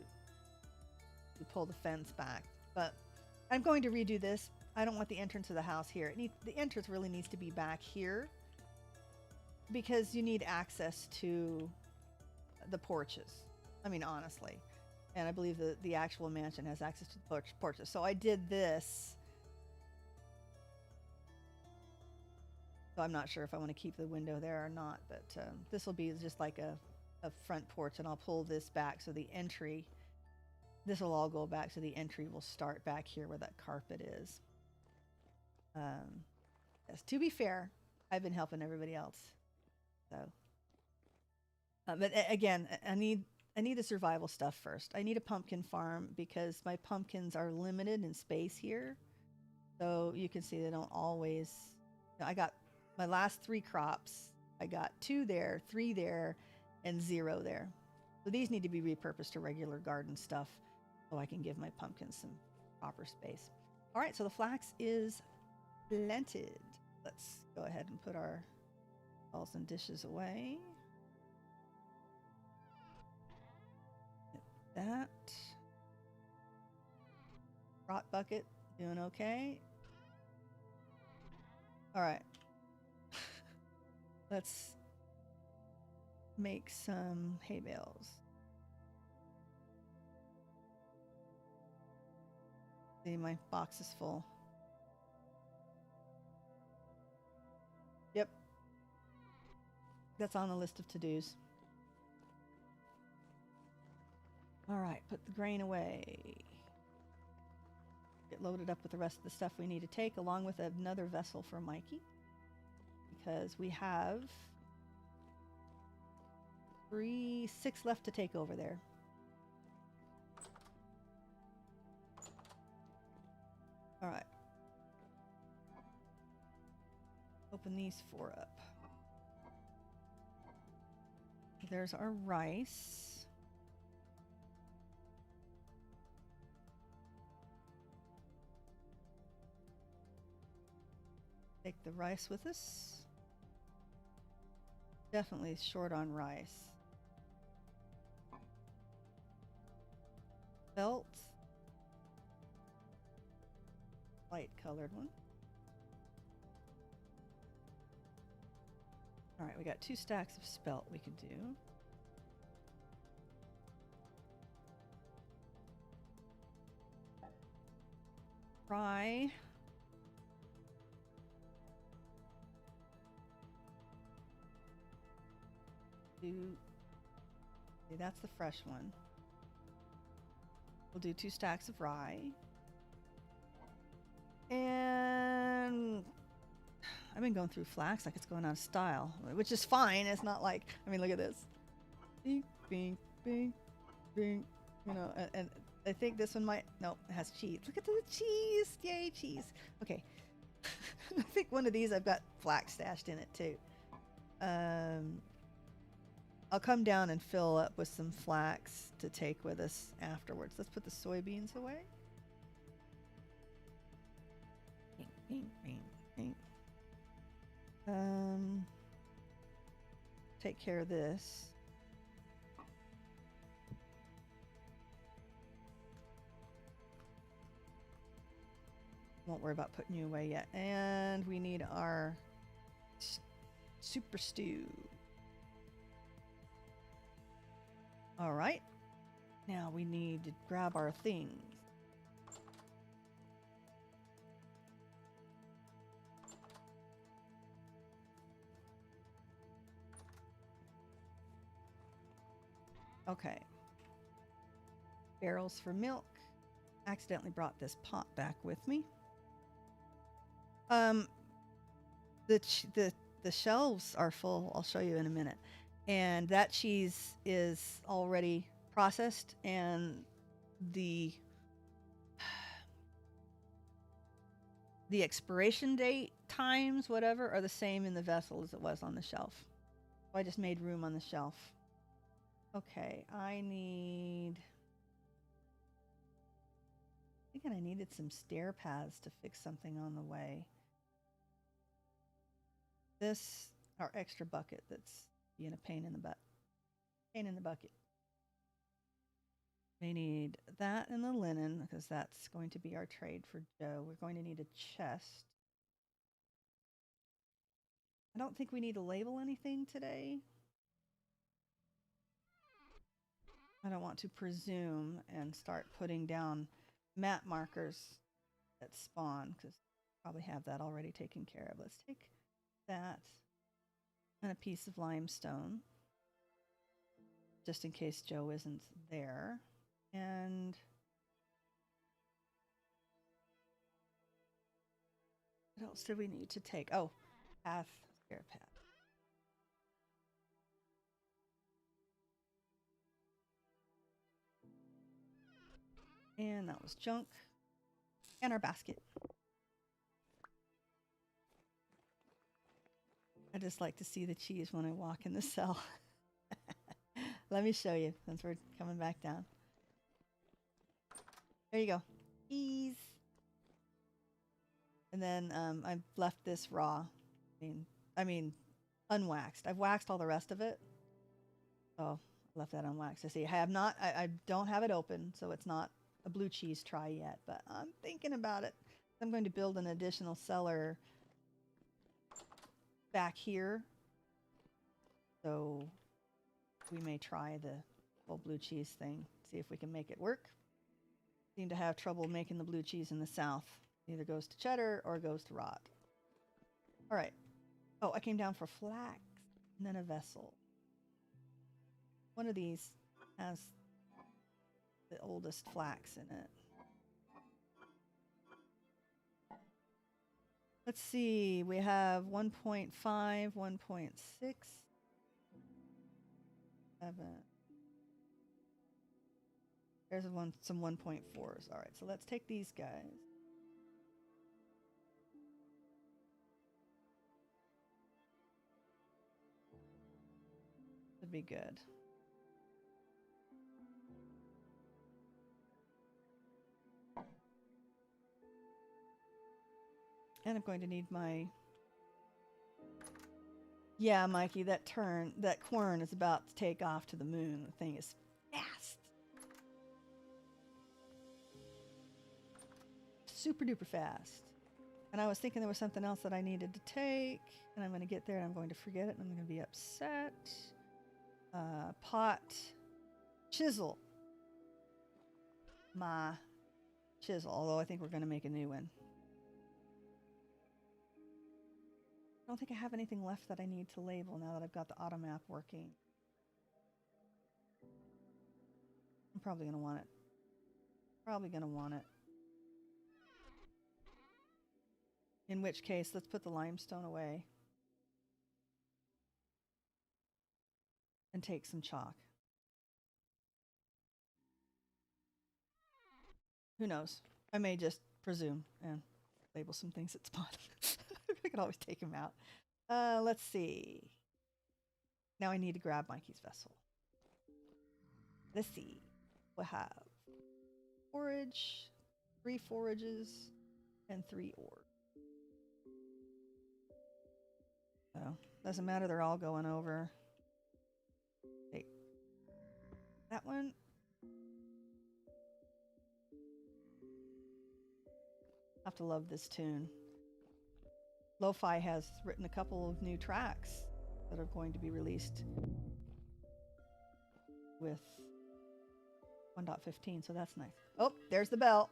Speaker 1: pull the fence back. But I'm going to redo this. I don't want the entrance of the house here. The entrance really needs to be back here because you need access to the porches. I mean, honestly. And I believe the actual mansion has access to the porches. So I did this. So I'm not sure if I want to keep the window there or not, but this will be just like a front porch, and I'll pull this back so the entry, this will all go back so the entry will start back here where that carpet is. Yes, to be fair, I've been helping everybody else. So, but again, I need the survival stuff first. I need a pumpkin farm because my pumpkins are limited in space here. So you can see they don't always, I got my last 3 crops. I got 2 there, 3 there, and 0 there. So these need to be repurposed to regular garden stuff so I can give my pumpkins some proper space. All right, so the flax is planted. Let's go ahead and put our bowls and dishes away. that. Rot bucket, doing okay. All right. Let's make some hay bales. See, my box is full. Yep. That's on the list of to-dos. All right, put the grain away. Get loaded up with the rest of the stuff we need to take, along with another vessel for Mikey. Because we have 6 left to take over there. All right. Open these 4 up. There's our rice. Take the rice with us. Definitely short on rice. Felt. Light colored one. All right, we got 2 stacks of spelt we could do. Rye. See, that's the fresh one. We'll do 2 stacks of rye. And I've been going through flax like it's going out of style, which is fine. It's not like, I mean, look at this. Bing, bing, bing, bing. You know, and I think this one might, no, it has cheese. Look at the cheese. Yay, cheese. Okay. I think one of these I've got flax stashed in it too. I'll come down and fill up with some flax to take with us afterwards. Let's put the soybeans away. Bing, bing, bing, bing. Take care of this. Won't worry about putting you away yet. And we need our super stew. All right. Now we need to grab our things. Okay. Barrels for milk. Accidentally brought this pot back with me. The shelves are full. I'll show you in a minute. And that cheese is already processed, and the expiration date times, whatever, are the same in the vessel as it was on the shelf. So I just made room on the shelf. Okay, I think I needed some stair paths to fix something on the way. This, our extra bucket that's being a pain in the butt. Pain in the bucket. We need that and the linen, because that's going to be our trade for Joe. We're going to need a chest. I don't think we need to label anything today. I don't want to presume and start putting down map markers that spawn, because probably have that already taken care of. Let's take that and a piece of limestone, just in case Joe isn't there. And what else did we need to take? Oh, path, stair path. And that was junk. And our basket. I just like to see the cheese when I walk in the cell. Let me show you, since we're coming back down. There you go. Cheese. And then I've left this raw. I mean, unwaxed. I've waxed all the rest of it. So Left that on wax. I see. I have not. I don't have it open, so it's not a blue cheese try yet. But I'm thinking about it. I'm going to build an additional cellar back here, so we may try the whole blue cheese thing. See if we can make it work. Seem to have trouble making the blue cheese in the south. Either goes to cheddar or goes to rot. All right. Oh, I came down for flax and then a vessel. One of these has the oldest flax in it. Let's see. We have 1.5, 1.6, 7. There's some 1.4s. All right, so let's take these guys. Should be good. And I'm going to need my... Yeah, Mikey, that corn is about to take off to the moon. The thing is fast. Super duper fast. And I was thinking there was something else that I needed to take, and I'm going to get there and I'm going to forget it and I'm going to be upset. Pot. Chisel. My chisel, although I think we're going to make a new one. I don't think I have anything left that I need to label now that I've got the auto map working. I'm probably going to want it. Probably going to want it. In which case, let's put the limestone away. And take some chalk. Who knows? I may just presume and label some things at spot. I can always take them out. Let's see. Now I need to grab Mikey's vessel. Let's see. We'll have forage, 3 forages, and 3 ore. So, doesn't matter, they're all going over. Take that one. I have to love this tune. Lo-Fi has written a couple of new tracks that are going to be released with 1.15, so that's nice. Oh, there's the bell.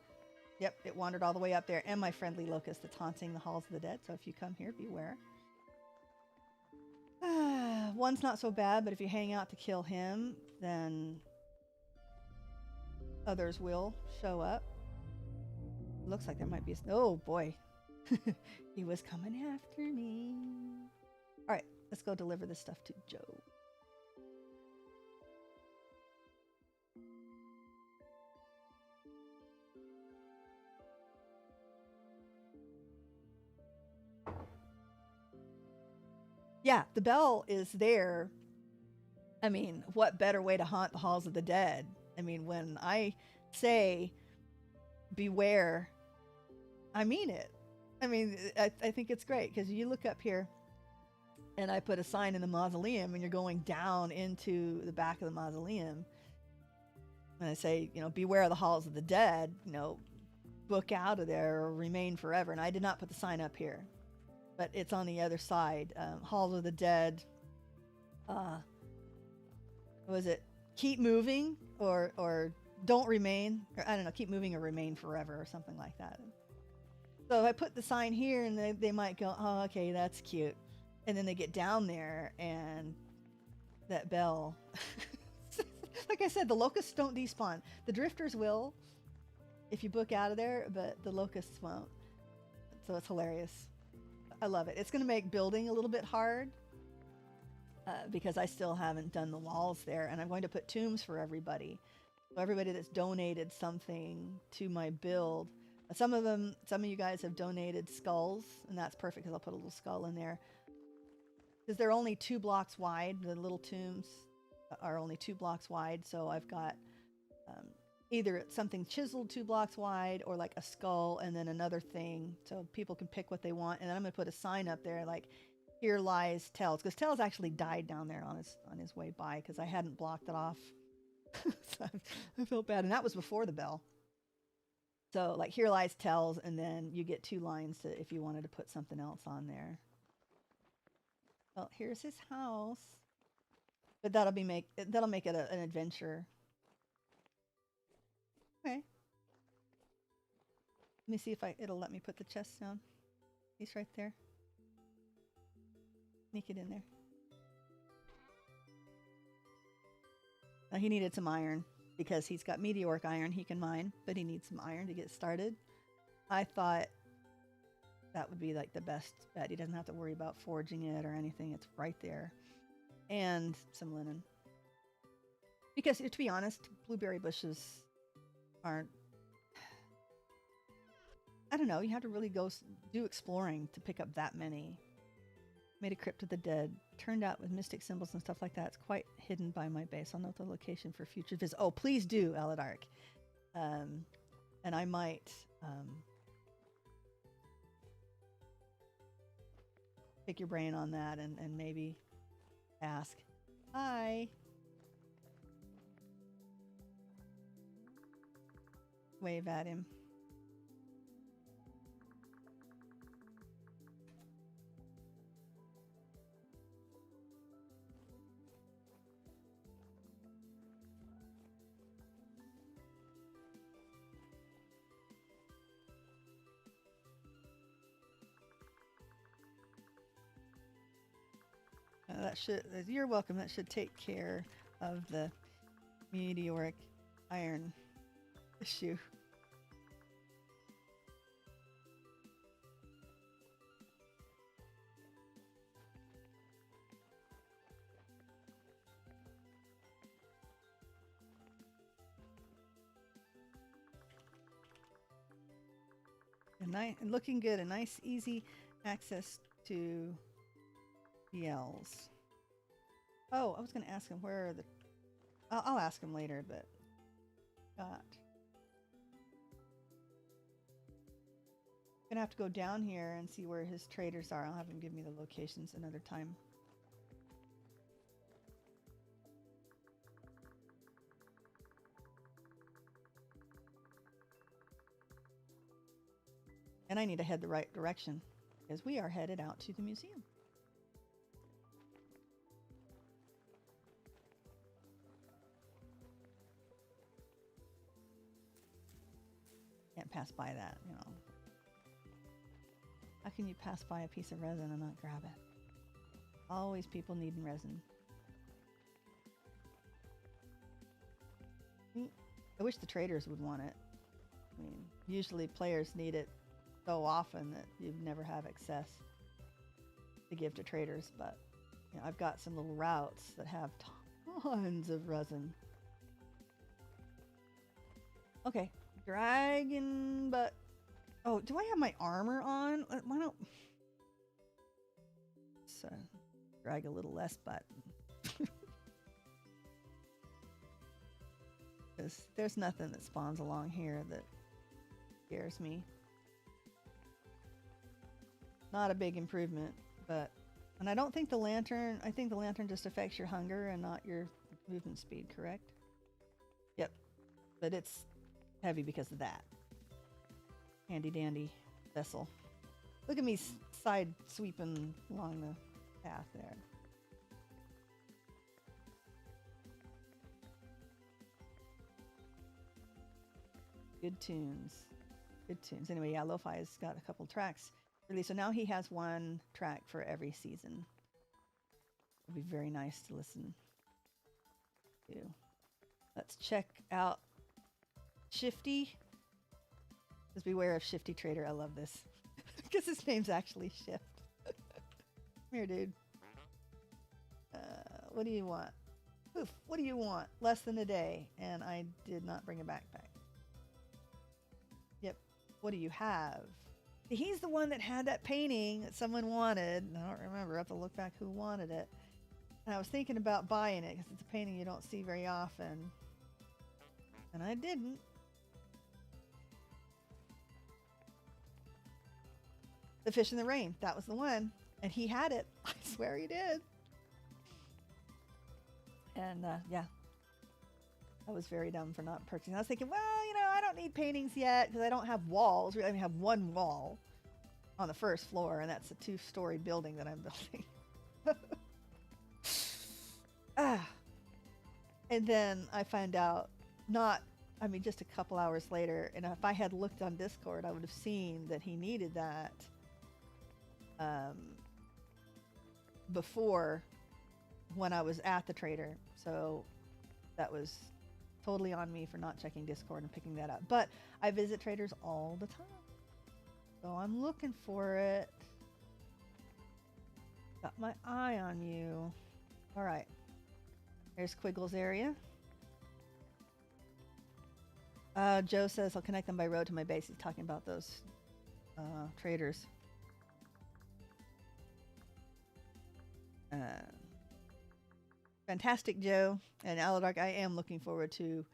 Speaker 1: Yep, it wandered all the way up there. And my friendly locust that's haunting the halls of the dead, so if you come here, beware. One's not so bad, but if you hang out to kill him, then others will show up. Looks like there might be a... Oh, boy. He was coming after me. All right, let's go deliver this stuff to Joe. Yeah, the bell is there. I mean, what better way to haunt the halls of the dead? I mean, when I say beware, I mean it. I mean, I think it's great because you look up here and I put a sign in the mausoleum and you're going down into the back of the mausoleum. And I say, you know, beware of the halls of the dead, you know, book out of there or remain forever. And I did not put the sign up here, but it's on the other side. Halls of the dead. Was it keep moving or don't remain? Or I don't know, keep moving or remain forever or something like that. So if I put the sign here and they might go, oh, okay, that's cute. And then they get down there and that bell. Like I said, the locusts don't despawn. The drifters will if you book out of there, but the locusts won't. So it's hilarious. I love it. It's going to make building a little bit hard because I still haven't done the walls there. And I'm going to put tombs for everybody. So everybody that's donated something to my build. Some of you guys have donated skulls, and that's perfect because I'll put a little skull in there. Because they're only 2 blocks wide. The little tombs are only 2 blocks wide. So I've got either something chiseled 2 blocks wide or like a skull and then another thing. So people can pick what they want. And then I'm going to put a sign up there like, here lies Tails, because Tails actually died down there on his way by because I hadn't blocked it off. So I felt bad, and that was before the bell. So like here lies Tails, and then you get 2 lines to, if you wanted to put something else on there. Well, here's his house, but that'll make it an adventure. Okay. Let me see if it'll let me put the chest down. He's right there. Sneak it in there. Now he needed some iron because he's got meteoric iron he can mine, but he needs some iron to get started. I thought that would be like the best bet. He doesn't have to worry about forging it or anything. It's right there. And some linen. Because to be honest, blueberry bushes aren't, I don't know, you have to really go do exploring to pick up that many. Made a crypt of the dead. Turned out with mystic symbols and stuff like that. It's quite hidden by my base. I'll note the location for future visits. Oh, please do, Aladark. And I might pick your brain on that and maybe ask. Hi. Wave at him. That should, you're welcome. That should take care of the meteoric iron issue. And looking good. A nice, easy access to yells. Oh, I was going to ask him where are the... I'll ask him later, but... Gonna have to go down here and see where his traders are. I'll have him give me the locations another time. And I need to head the right direction because we are headed out to the museum. Can't pass by that, you know. How can you pass by a piece of resin and not grab it? Always people needing resin. I wish the traders would want it. I mean, usually players need it so often that you never have excess to give to traders, but you know, I've got some little routes that have tons of resin. Okay, dragon, but oh, do I have my armor on? Why don't let's drag a little less butt. Because there's nothing that spawns along here that scares me. Not a big improvement, but... And I don't think the lantern... I think the lantern just affects your hunger and not your movement speed, correct? Yep. But it's heavy because of that. Handy dandy vessel. Look at me side sweeping along the path there. Good tunes. Good tunes. Anyway, yeah, Lo-Fi's got a couple tracks released. So now he has one track for every season. It'll be very nice to listen to. Let's check out Shifty. Just beware of Shifty Trader. I love this. Because his name's actually Shift. Come here, dude. What do you want? Oof, what do you want? Less than a day. And I did not bring a backpack. Yep. What do you have? He's the one that had that painting that someone wanted. I don't remember. I have to look back who wanted it. And I was thinking about buying it because it's a painting you don't see very often. And I didn't. The Fish in the Rain. That was the one. And he had it. I swear he did. And yeah, I was very dumb for not purchasing. I was thinking, well, you know, I don't need paintings yet because I don't have walls. I have one wall on the first floor, and that's a 2-story building that I'm building. And then I find out just a couple hours later, and if I had looked on Discord, I would have seen that he needed that before when I was at the trader. So that was totally on me for not checking Discord and picking that up. But I visit traders all the time, so I'm looking for it. Got my eye on you. All right. There's Quiggle's area. Joe says I'll connect them by road to my base. He's talking about those traders. Fantastic, Joe. And Aladark, I am looking forward to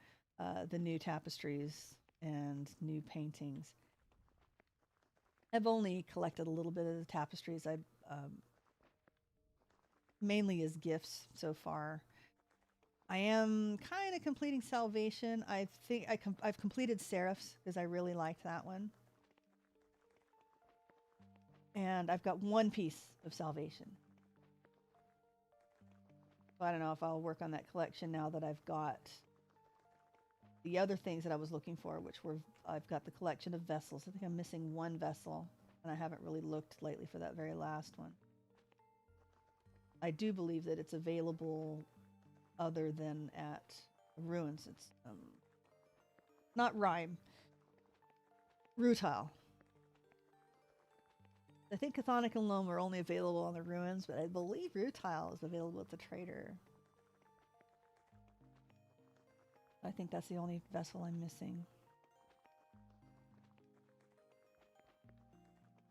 Speaker 1: the new tapestries and new paintings. I've only collected a little bit of the tapestries. I mainly as gifts so far. I am kind of completing Salvation. I think I've completed Seraphs because I really liked that one. And I've got one piece of Salvation. So I don't know if I'll work on that collection now that I've got the other things that I was looking for, which were, I've got the collection of vessels. I think I'm missing one vessel, and I haven't really looked lately for that very last one. I do believe that it's available other than at Ruins. It's not Rhyme. Rutile. I think Chthonic and Loam are only available on the Ruins, but I believe Rutile is available at the trader. I think that's the only vessel I'm missing.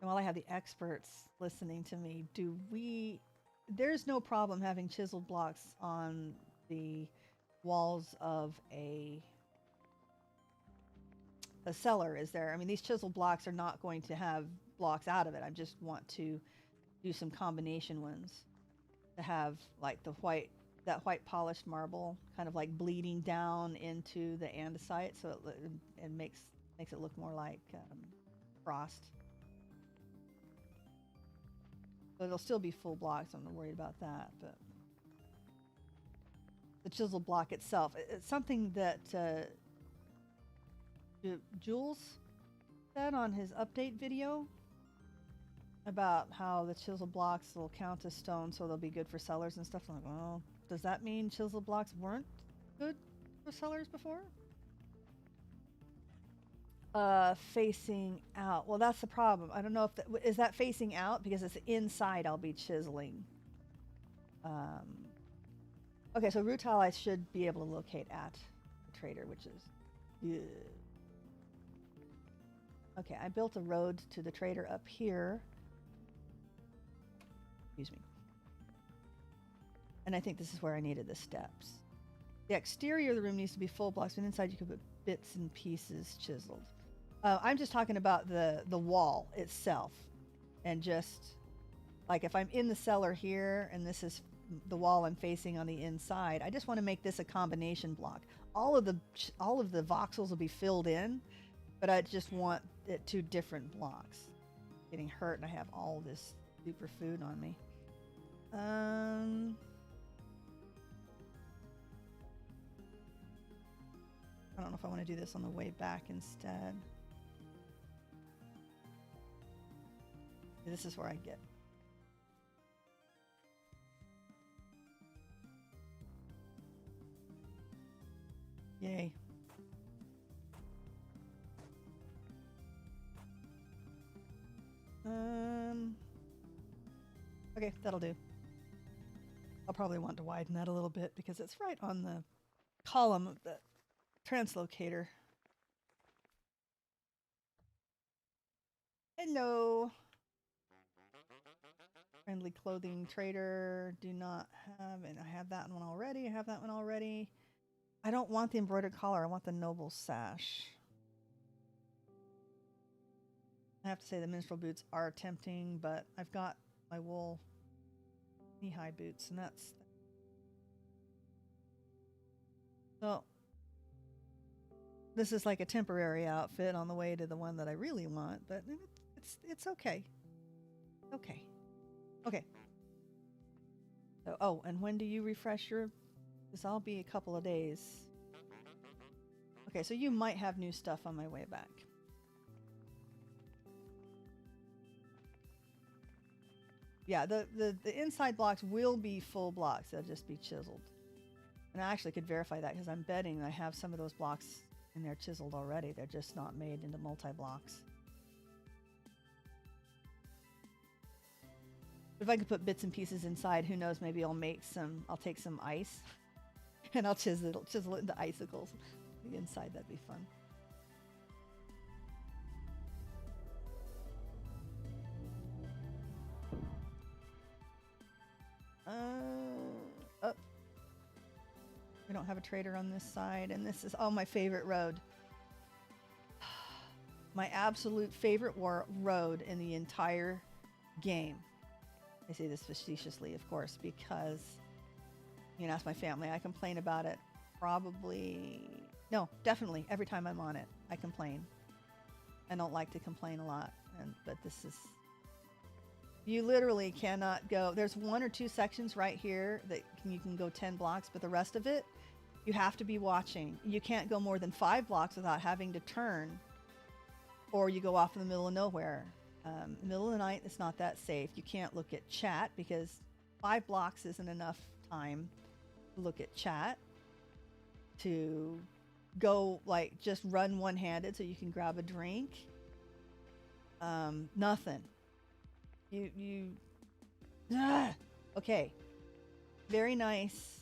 Speaker 1: And while I have the experts listening to me, there's no problem having chiseled blocks on the walls of a cellar, is there? I mean, these chiseled blocks are not going to have blocks out of it. I just want to do some combination ones to have like that white polished marble kind of like bleeding down into the andesite, so it makes it look more like frost. But it'll still be full blocks. I'm not worried about that. But the chisel block itself, it's something that Jules said on his update video about how the chisel blocks will count as stone, so they'll be good for cellars and stuff. I'm like, well, does that mean chisel blocks weren't good for cellars before? Facing out. Well, that's the problem. I don't know if is that facing out, because it's inside I'll be chiseling. Okay, so Rutile I should be able to locate at the trader, which is good. Okay, I built a road to the trader up here. Excuse me. And I think this is where I needed the steps. The exterior of the room needs to be full blocks, but inside you can put bits and pieces chiseled. I'm just talking about the wall itself, and just like if I'm in the cellar here and this is the wall I'm facing on the inside, I just want to make this a combination block. All of the voxels will be filled in, but I just want it 2 different blocks. Getting hurt, and I have all this super food on me. I don't know if I want to do this on the way back instead. This is where I get. Yay. Okay, that'll do. I'll probably want to widen that a little bit because it's right on the column of the translocator. Hello. Friendly clothing trader. Do not have, and I have that one already. I don't want the embroidered collar. I want the noble sash. I have to say the minstrel boots are tempting, but I've got my wool knee-high boots, and that's so. This is like a temporary outfit on the way to the one that I really want, but it's okay. Okay. Okay. So, oh, and when do you refresh your? This I'll be a couple of days. Okay, so you might have new stuff on my way back. Yeah, the inside blocks will be full blocks. They'll just be chiseled. And I actually could verify that because I'm betting I have some of those blocks in there chiseled already. They're just not made into multi-blocks. If I could put bits and pieces inside, who knows, maybe I'll take some ice and I'll chisel it into icicles. The inside, that'd be fun. Oh, we don't have a trader on this side, and this is my favorite road. My absolute favorite road in the entire game. I say this facetiously, of course, because you can ask my family. I complain about it definitely every time I'm on it. I complain. I don't like to complain a lot, but this is. You literally cannot go. There's 1 or 2 sections right here that you can go 10 blocks, but the rest of it, you have to be watching. You can't go more than 5 blocks without having to turn, or you go off in the middle of nowhere. Middle of the night, it's not that safe. You can't look at chat because 5 blocks isn't enough time to look at chat. To go just run one-handed so you can grab a drink. Nothing. Okay. Very nice,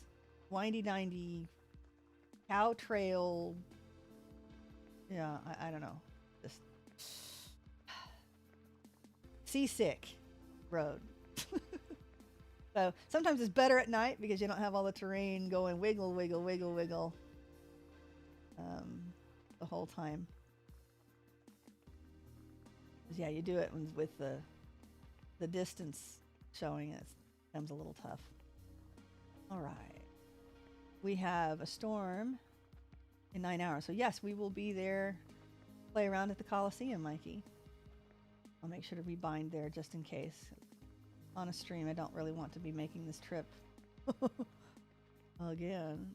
Speaker 1: windy-dindy, cow trail. Yeah, I don't know. Just seasick road. So sometimes it's better at night because you don't have all the terrain going wiggle, wiggle, wiggle, wiggle the whole time. Yeah, you do it with the distance showing. It becomes a little tough. All right. We have a storm in 9 hours. So yes, we will be there, play around at the Coliseum, Mikey. I'll make sure to rebind there just in case. On a stream, I don't really want to be making this trip again.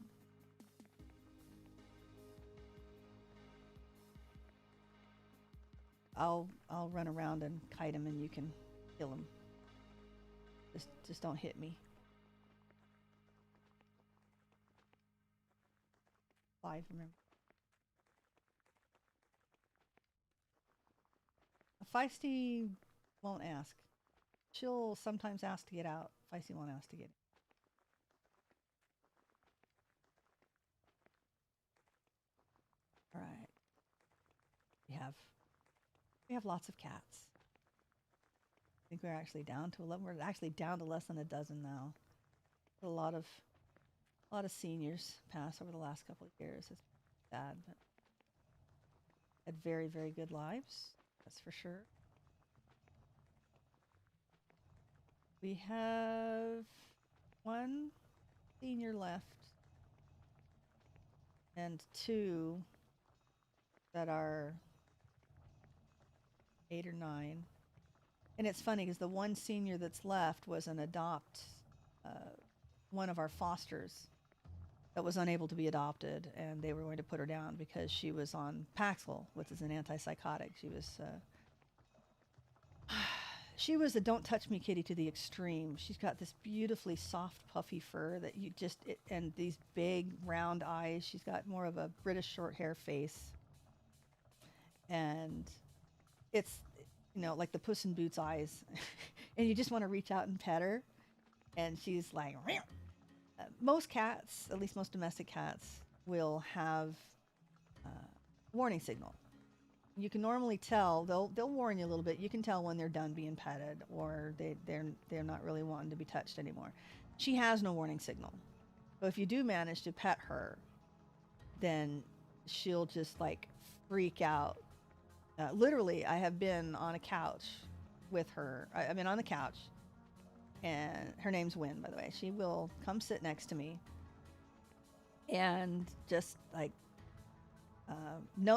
Speaker 1: I'll run around and kite him, and you can kill him. Just don't hit me. 5, remember. Feisty won't ask. She'll sometimes ask to get out. Feisty won't ask to get in. All right. We have lots of cats. I think we're actually down to 11. We're actually down to less than a dozen now. A lot of seniors passed over the last couple of years. It's sad, but had very, very good lives. That's for sure. We have 1 senior left and 2 that are 8 or 9. And it's funny because the 1 senior that's left was an one of our fosters that was unable to be adopted, and they were going to put her down because she was on Paxil, which is an antipsychotic. She was a don't touch me kitty to the extreme. She's got this beautifully soft, puffy fur that and these big round eyes. She's got more of a British short hair face. And it's, like the Puss in Boots eyes. And you just want to reach out and pet her. And she's like, most cats, at least most domestic cats, will have warning signal. You can normally tell, they'll warn you a little bit. You can tell when they're done being petted or they're not really wanting to be touched anymore. She has no warning signal. But if you do manage to pet her, then she'll just freak out. Literally, I have been on a couch with her. I've been on the couch and her name's Wynn, by the way. She will come sit next to me and just like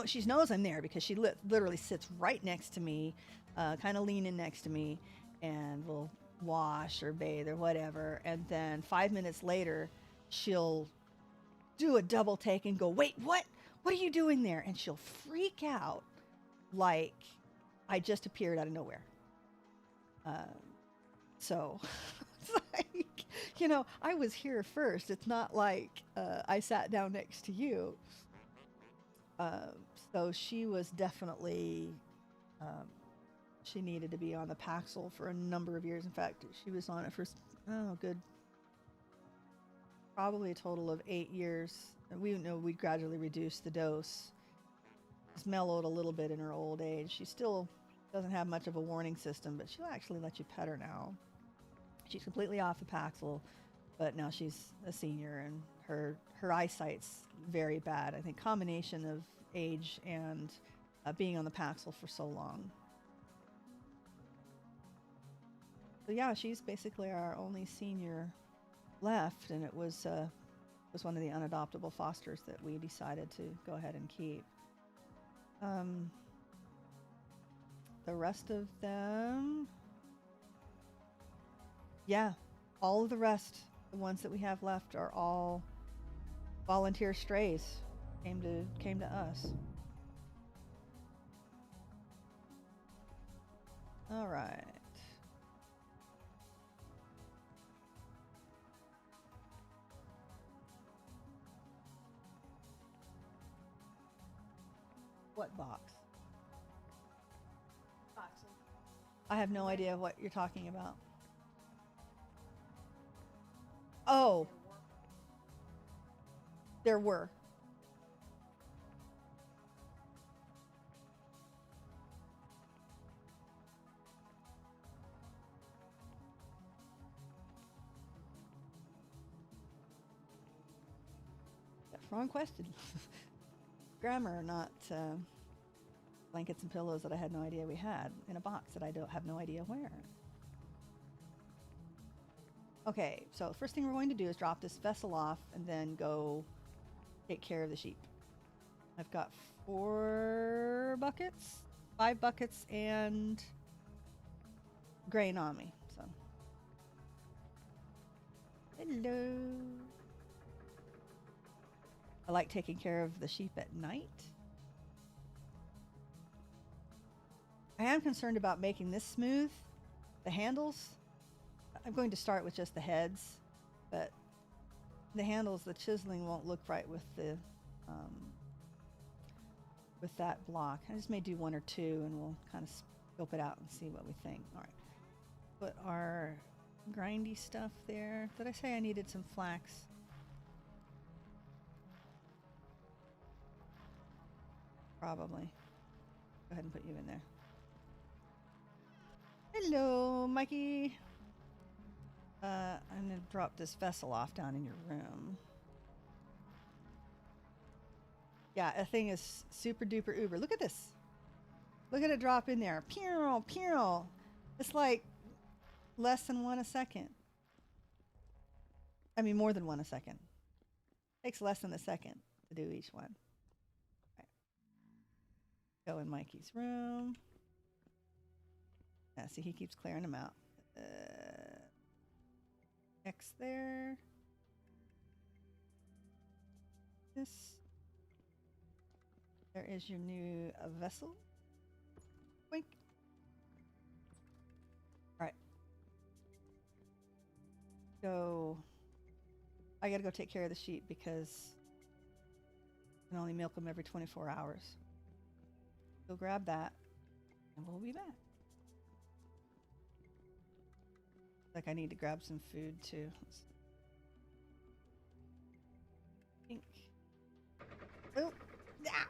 Speaker 1: she knows I'm there because she literally sits right next to me, kind of leaning next to me, and will wash or bathe or whatever. And then 5 minutes later, she'll do a double take and go, "Wait, what? What are you doing there?" And she'll freak out like I just appeared out of nowhere. So it's like, you know, I was here first. It's not like I sat down next to you. So she was definitely, she needed to be on the Paxil for a number of years. In fact, she was on it for, probably a total of 8 years. And we know we gradually reduced the dose. She's mellowed a little bit in her old age. She still doesn't have much of a warning system, but she'll actually let you pet her now. She's completely off the Paxil, but now she's a senior and her eyesight's very bad. I think combination of age and being on the Paxil for so long. So yeah, she's basically our only senior left, and it was one of the unadoptable fosters that we decided to go ahead and keep. The rest of them, yeah, all of the rest, the ones that we have left, are all volunteer strays. Came to us. All right. What box? I have no idea what you're talking about. Oh. There were. Wrong question. Grammar, not blankets and pillows that I had no idea we had in a box that I don't have no idea where. Okay, so the first thing we're going to do is drop this vessel off and then go take care of the sheep. I've got 5 buckets and grain on me, so. Hello. I like taking care of the sheep at night. I am concerned about making this smooth. The handles, I'm going to start with just the heads, but the handles, the chiseling won't look right with the with that block. I just may do 1 or 2 and we'll kind of scope it out and see what we think. All right, put our grindy stuff there. Did I say I needed some flax? Probably. Go ahead and put you in there. Hello, Mikey. I'm gonna drop this vessel off down in your room. Yeah, a thing is super duper uber. Look at this. Look at it drop in there. Pyrrh, Pyrrh. It's like less than 1 a second. I mean, more than 1 a second. Takes less than a second to do each one. Right. Go in Mikey's room. Yeah, see, he keeps clearing them out. X there. This. There is your new vessel. Wink. All right. So I gotta go take care of the sheep because I can only milk them every 24 hours. Go grab that and we'll be back. Like I need to grab some food too. Pink. Oh, ah.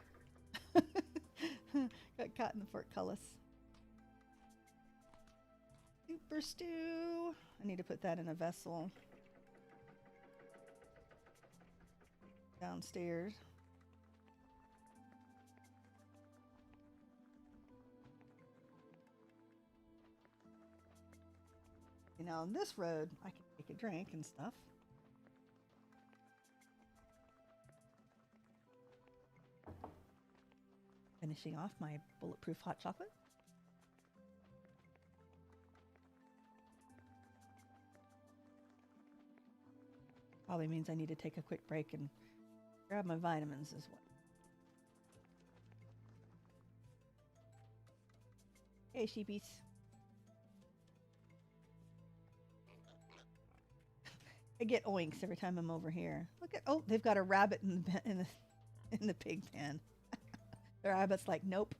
Speaker 1: Got caught in the portcullis. Super stew. I need to put that in a vessel downstairs. Now on this road, I can take a drink and stuff. Finishing off my bulletproof hot chocolate. Probably means I need to take a quick break and grab my vitamins as well. Hey, sheepies. I get oinks every time I'm over here. Look at, oh, they've got a rabbit in the pig pen. The rabbit's like, nope.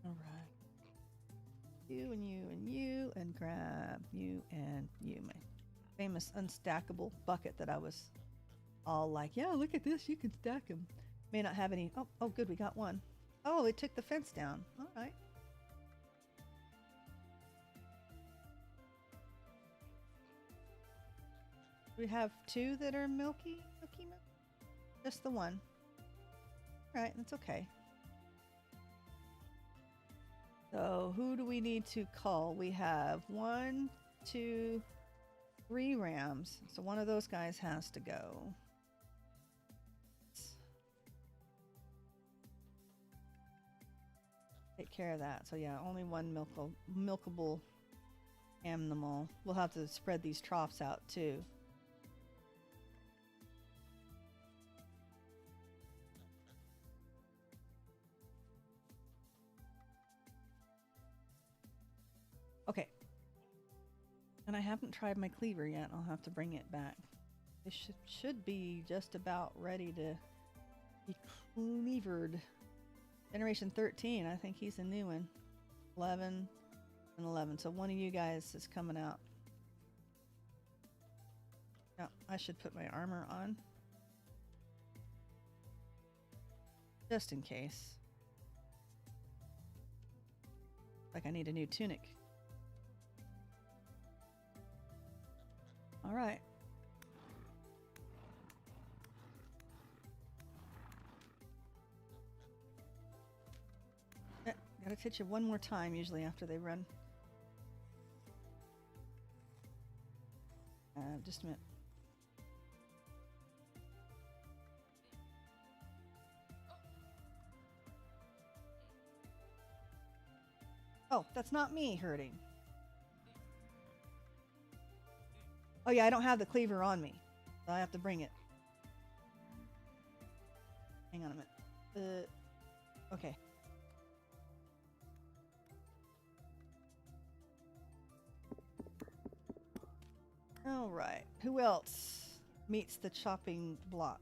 Speaker 1: All right. You and you and you, and grab you and you. My famous unstackable bucket that I was all like, yeah, look at this, you can stack them. May not have any. Oh, good, we got one. Oh, it took the fence down. All right. We have two that are milky. Just the one. All right, that's okay. So who do we need to call? We have 1, 2, 3 rams. So one of those guys has to go. Take care of that. So yeah, only one milkable animal. We'll have to spread these troughs out too. Okay. And I haven't tried my cleaver yet. I'll have to bring it back. This should be just about ready to be cleavered. Generation 13, I think he's a new one. 11 and 11. So one of you guys is coming out. Now, I should put my armor on. Just in case. Like I need a new tunic. All right. Gotta touch you one more time usually after they run. Just a minute. Oh, that's not me hurting. Oh yeah, I don't have the cleaver on me, so I have to bring it. Hang on a minute. Okay. All right. Who else meets the chopping block?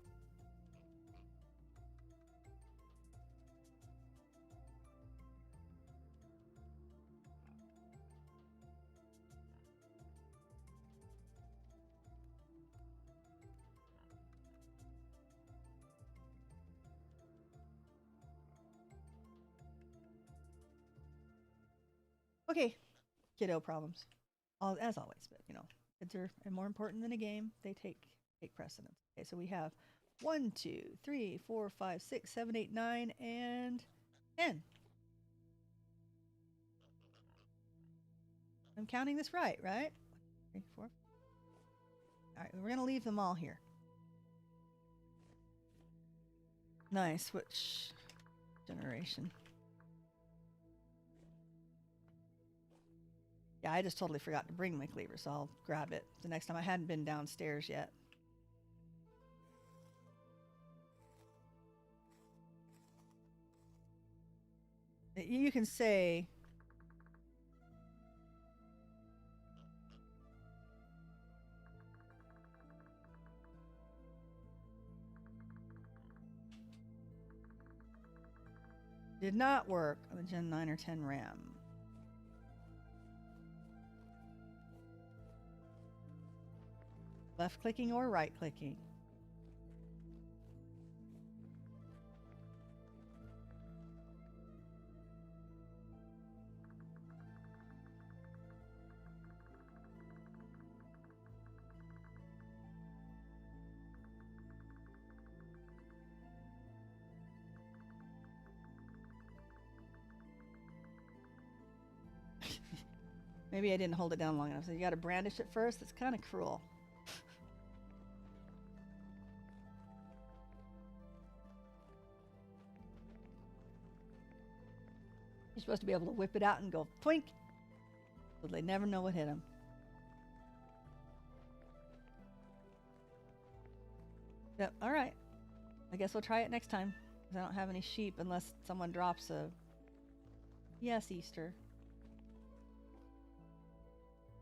Speaker 1: Okay, kiddo problems, as always, but you know, kids are more important than a game. They take precedence. Okay, so we have 1, 2, 3, 4, 5, 6, 7, 8, 9, and 10. I'm counting this right? 3, 4. All right, we're gonna leave them all here. Nice. Which generation? Yeah, I just totally forgot to bring my cleaver, so I'll grab it the next time. I hadn't been downstairs yet. You can say... Did not work on the Gen 9 or 10 RAM. Left clicking or right clicking? Maybe I didn't hold it down long enough. So you got to brandish it first. It's kind of cruel. You're supposed to be able to whip it out and go twink, so they never know what hit them. Yep. All right. I guess we'll try it next time. Because I don't have any sheep unless someone drops a... Yes, Easter.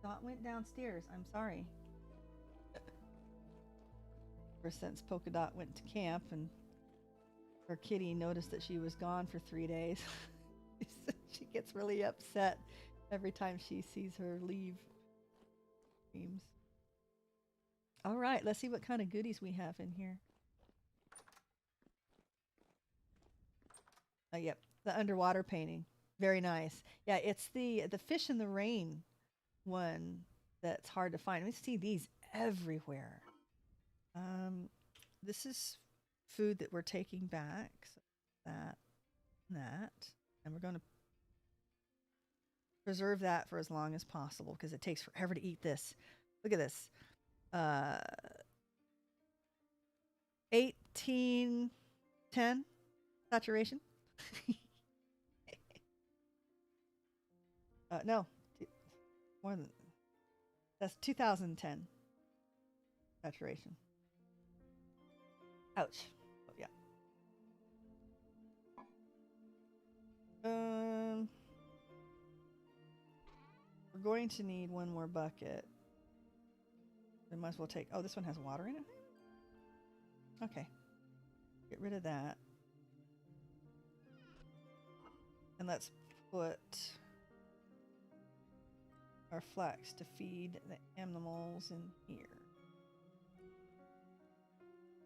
Speaker 1: Dot went downstairs. I'm sorry. Ever since Polka Dot went to camp and her kitty noticed that she was gone for 3 days. She gets really upset every time she sees her leave. All right, let's see what kind of goodies we have in here. Oh, yep, the underwater painting. Very nice. Yeah, it's the fish in the rain one that's hard to find. We see these everywhere. This is food that we're taking back. So that, and we're going to preserve that for as long as possible because it takes forever to eat this. Look at this. 1810 saturation. No, more than that's 2010 saturation. Ouch. Oh, yeah. We're going to need one more bucket. We might as well take... Oh, this one has water in it? Okay. Get rid of that. And let's put our flax to feed the animals in here.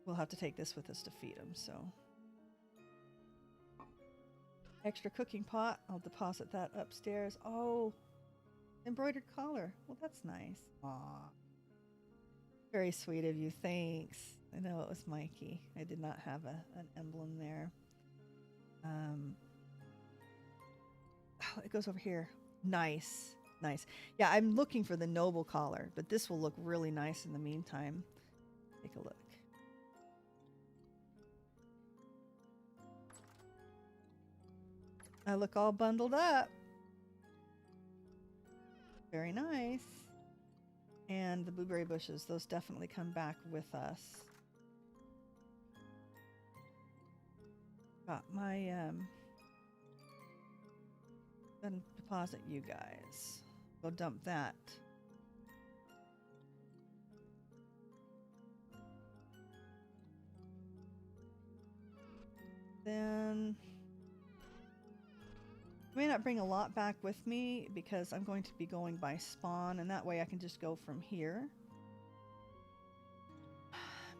Speaker 1: We'll have to take this with us to feed them, so... Extra cooking pot. I'll deposit that upstairs. Oh, embroidered collar. Well, that's nice. Aw. Very sweet of you. Thanks. I know it was Mikey. I did not have an emblem there. Oh, it goes over here. Nice. Nice. Yeah, I'm looking for the noble collar, but this will look really nice in the meantime. Take a look. I look all bundled up. Very nice. And the blueberry bushes, those definitely come back with us. Got my, then deposit you guys. Go dump that. Then... I may not bring a lot back with me because I'm going to be going by spawn, and that way I can just go from here.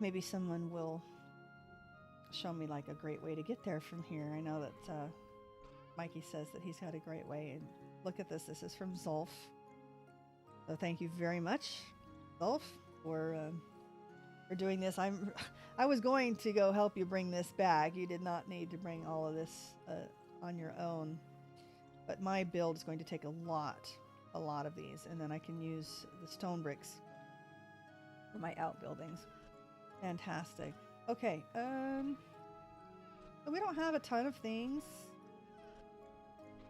Speaker 1: Maybe someone will show me like a great way to get there from here. I know that Mikey says that he's got a great way. And look at this. This is from Zolf. So thank you very much, Zolf, for doing this. I was going to go help you bring this bag. You did not need to bring all of this on your own. But my build is going to take a lot of these, and then I can use the stone bricks for my outbuildings. Fantastic. Okay, we don't have a ton of things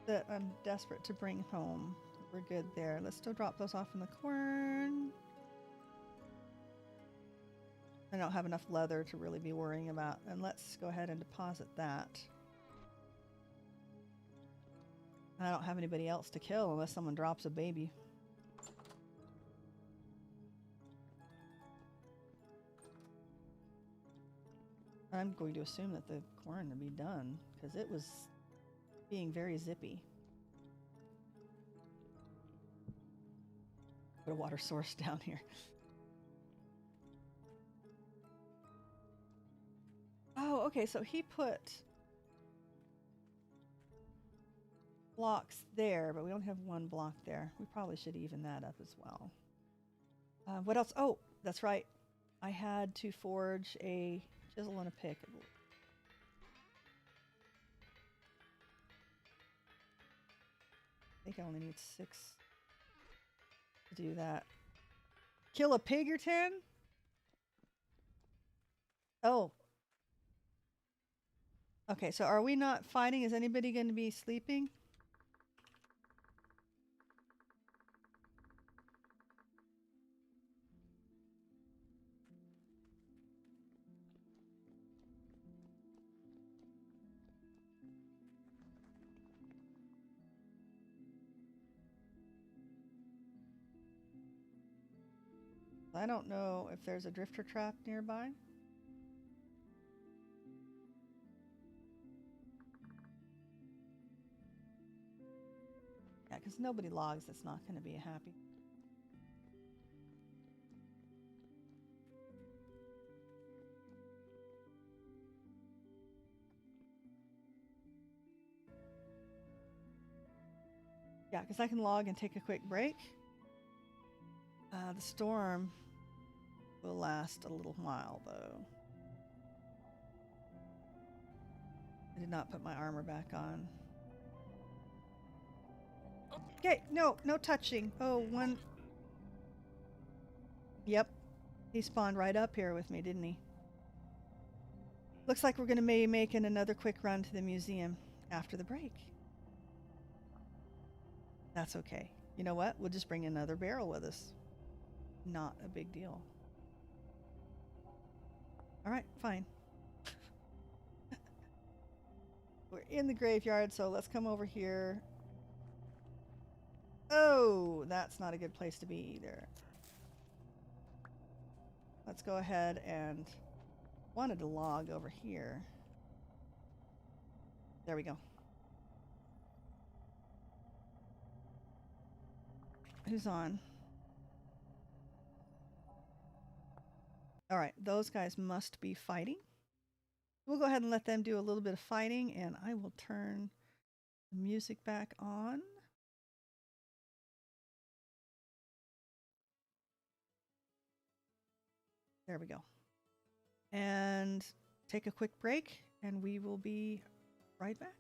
Speaker 1: that I'm desperate to bring home. We're good there. Let's still drop those off in the corn. I don't have enough leather to really be worrying about, and let's go ahead and deposit that. I don't have anybody else to kill unless someone drops a baby. I'm going to assume that the corn will be done because it was being very zippy. Put a water source down here. Oh, okay, so he put blocks there, but we only have one block there. We probably should even that up as well. What else? Oh, that's right. I had to forge a chisel and a pick. I think I only need 6 do that. Kill a pig or 10? Oh. Okay, so are we not fighting? Is anybody going to be sleeping? I don't know if there's a drifter trap nearby. Yeah, because nobody logs, that's not going to be happy. Yeah, because I can log and take a quick break. The storm will last a little while, though. I did not put my armor back on. Okay, no touching. Oh, one. Yep, he spawned right up here with me, didn't he? Looks like we're going to be making another quick run to the museum after the break. That's okay. You know what? We'll just bring another barrel with us. Not a big deal. All right, fine. We're in the graveyard, so let's come over here. Oh, that's not a good place to be either. Let's go ahead and wanted to log over here. There we go. Who's on? All right, those guys must be fighting. We'll go ahead and let them do a little bit of fighting, and I will turn the music back on. There we go. And take a quick break, and we will be right back.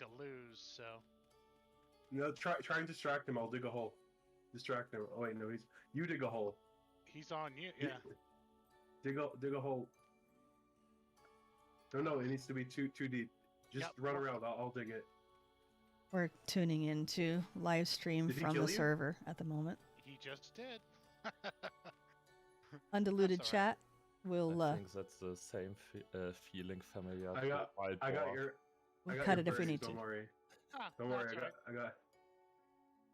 Speaker 2: to lose, so.
Speaker 3: No, try and distract him. I'll dig a hole. Distract him. Oh wait, no, you dig a hole.
Speaker 2: He's on you, yeah.
Speaker 3: Dig a hole. No, it needs to be too deep. Just run around. I'll dig it.
Speaker 1: We're tuning into live stream from the server at the moment.
Speaker 2: He just did.
Speaker 1: Undiluted chat will.
Speaker 4: I think that's the same feeling familiar.
Speaker 3: I got your.
Speaker 1: We'll cut it if we need to.
Speaker 3: Don't worry. Don't
Speaker 2: no,
Speaker 3: worry.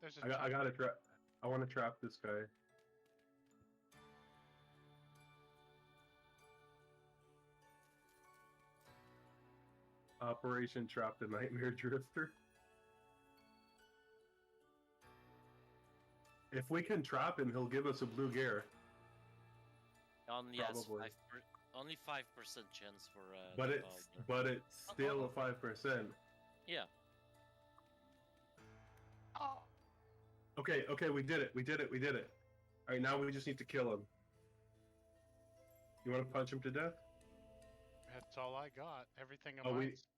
Speaker 2: There's
Speaker 3: I got a trap. I want to trap this guy. Operation Trap the Nightmare Drifter. If we can trap him, he'll give us a blue gear.
Speaker 5: Only 5% chance for.
Speaker 3: But it's still a 5%.
Speaker 5: Yeah.
Speaker 2: Oh.
Speaker 3: Okay, we did it. All right, now we just need to kill him. You want to punch him to death?
Speaker 2: That's all I got. Everything of mine's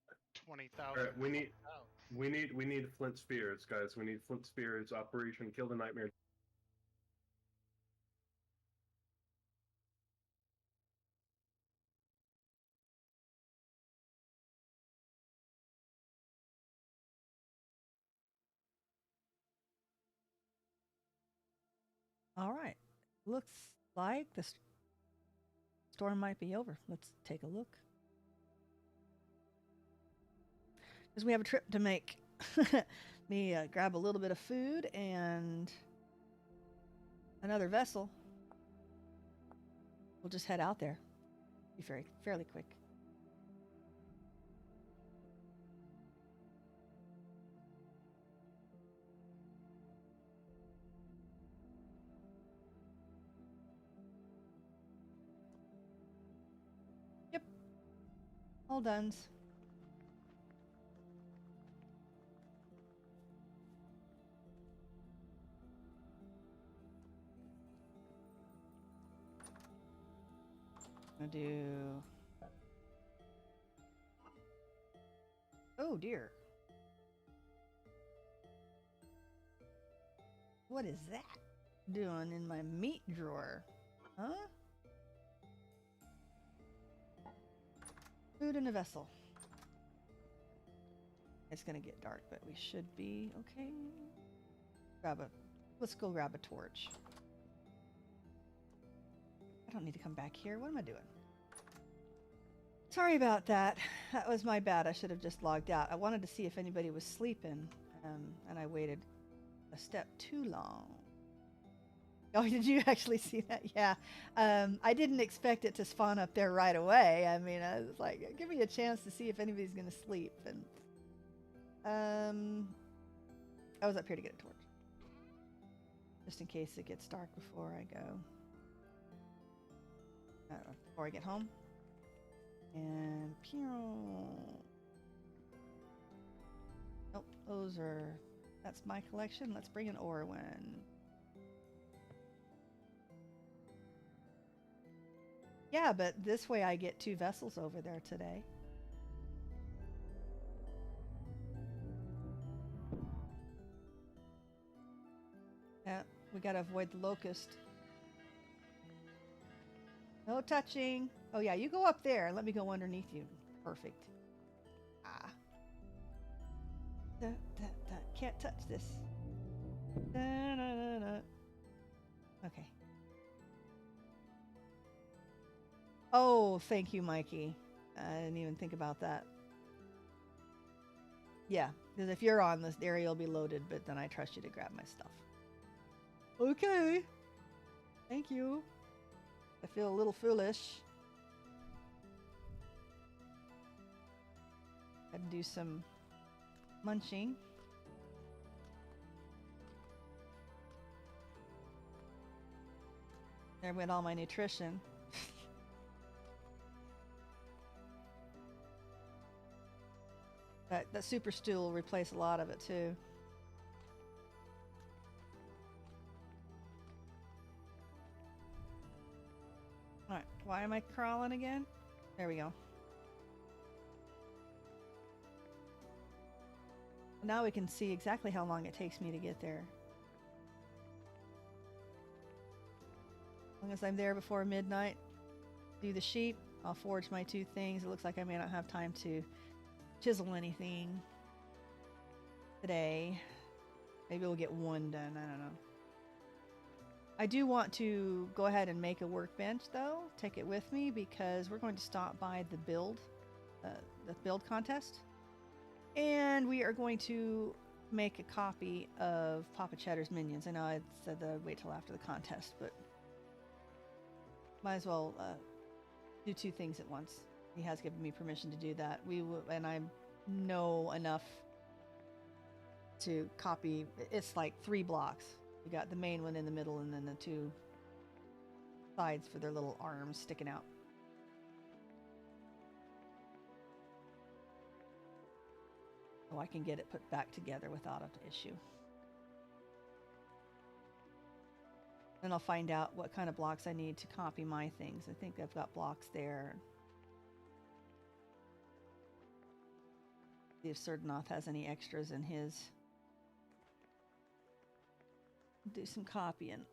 Speaker 2: 20,000.
Speaker 3: All right, we need flint spirits, guys. We need flint spirits. Operation Kill the Nightmare.
Speaker 1: All right. Looks like the storm might be over. Let's take a look. Because we have a trip to make. Me grab a little bit of food and another vessel. We'll just head out there. Be fairly quick. Yep. All done. Gonna do. Oh dear. What is that doing in my meat drawer? Huh? Food in a vessel. It's gonna get dark, but we should be okay. Let's go grab a torch. I don't need to come back here. What am I doing? Sorry about that. That was my bad. I should have just logged out. I wanted to see if anybody was sleeping, and I waited a step too long. Oh, did you actually see that? Yeah. I didn't expect it to spawn up there right away. I mean, I was like, give me a chance to see if anybody's going to sleep. And I was up here to get a torch. Just in case it gets dark before I go. Before I get home. And nope, that's my collection. Let's bring an Orwin. Yeah, but this way I get 2 vessels over there today. Yeah, we gotta avoid the locust. No touching. Oh yeah, you go up there and let me go underneath you. Perfect. Can't touch this. Okay. Oh, thank you, Mikey. I didn't even think about that. Yeah, because if you're on this area, you'll be loaded, but then I trust you to grab my stuff. Okay. Thank you. I feel a little foolish. Gotta do some munching. There went all my nutrition. That super stew will replace a lot of it too. Alright, why am I crawling again? There we go. Now we can see exactly how long it takes me to get there. As long as I'm there before midnight, do the sheep, I'll forge my 2 things. It looks like I may not have time to chisel anything today. Maybe we'll get 1 done, I don't know. I do want to go ahead and make a workbench though, take it with me because we're going to stop by the build contest. And we are going to make a copy of Papa Cheddar's minions. I know I said that I'd wait till after the contest, but might as well do 2 things at once. He has given me permission to do that. And I know enough to copy. It's like 3 blocks. You got the main one in the middle, and then the 2 sides for their little arms sticking out. So I can get it put back together without an issue. Then I'll find out what kind of blocks I need to copy my things. I think I've got blocks there. See if Surdanoth has any extras in his. Do some copying.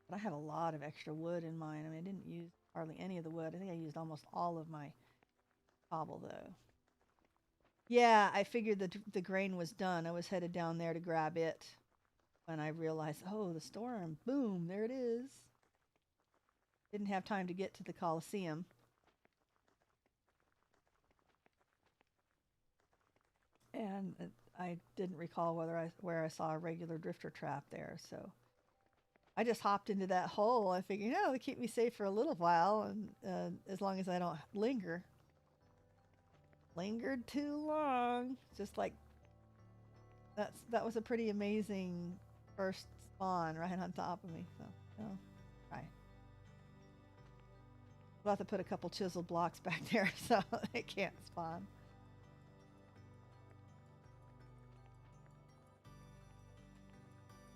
Speaker 1: But I have a lot of extra wood in mine. I mean, I didn't use hardly any of the wood. I think I used almost all of my cobble, though. Yeah, I figured the grain was done. I was headed down there to grab it when I realized, oh, the storm. Boom, there it is. Didn't have time to get to the Coliseum. And I didn't recall where I saw a regular drifter trap there, so I just hopped into that hole. I figured, it'll keep me safe for a little while, and as long as I don't linger. Lingered too long. Just like that was a pretty amazing first spawn right on top of me. So, try. We'll have to put a couple chiseled blocks back there so it can't spawn.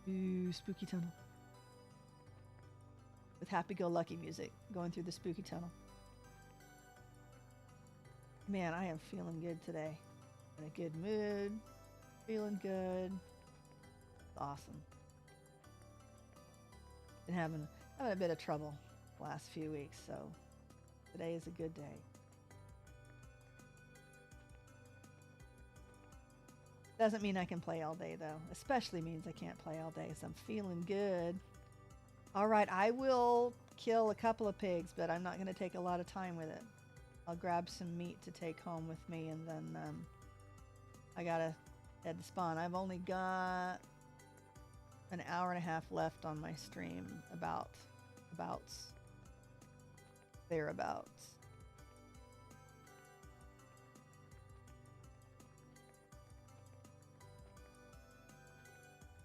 Speaker 1: Ooh, spooky tunnel. With happy-go-lucky music going through the spooky tunnel. Man, I am feeling good today. In a good mood. Feeling good. It's awesome. Been having a bit of trouble the last few weeks, so today is a good day. Doesn't mean I can play all day, though. Especially means I can't play all day, so I'm feeling good. All right, I will kill a couple of pigs, but I'm not going to take a lot of time with it. I'll grab some meat to take home with me, and then I gotta head to spawn. I've only got an hour and a half left on my stream, thereabouts.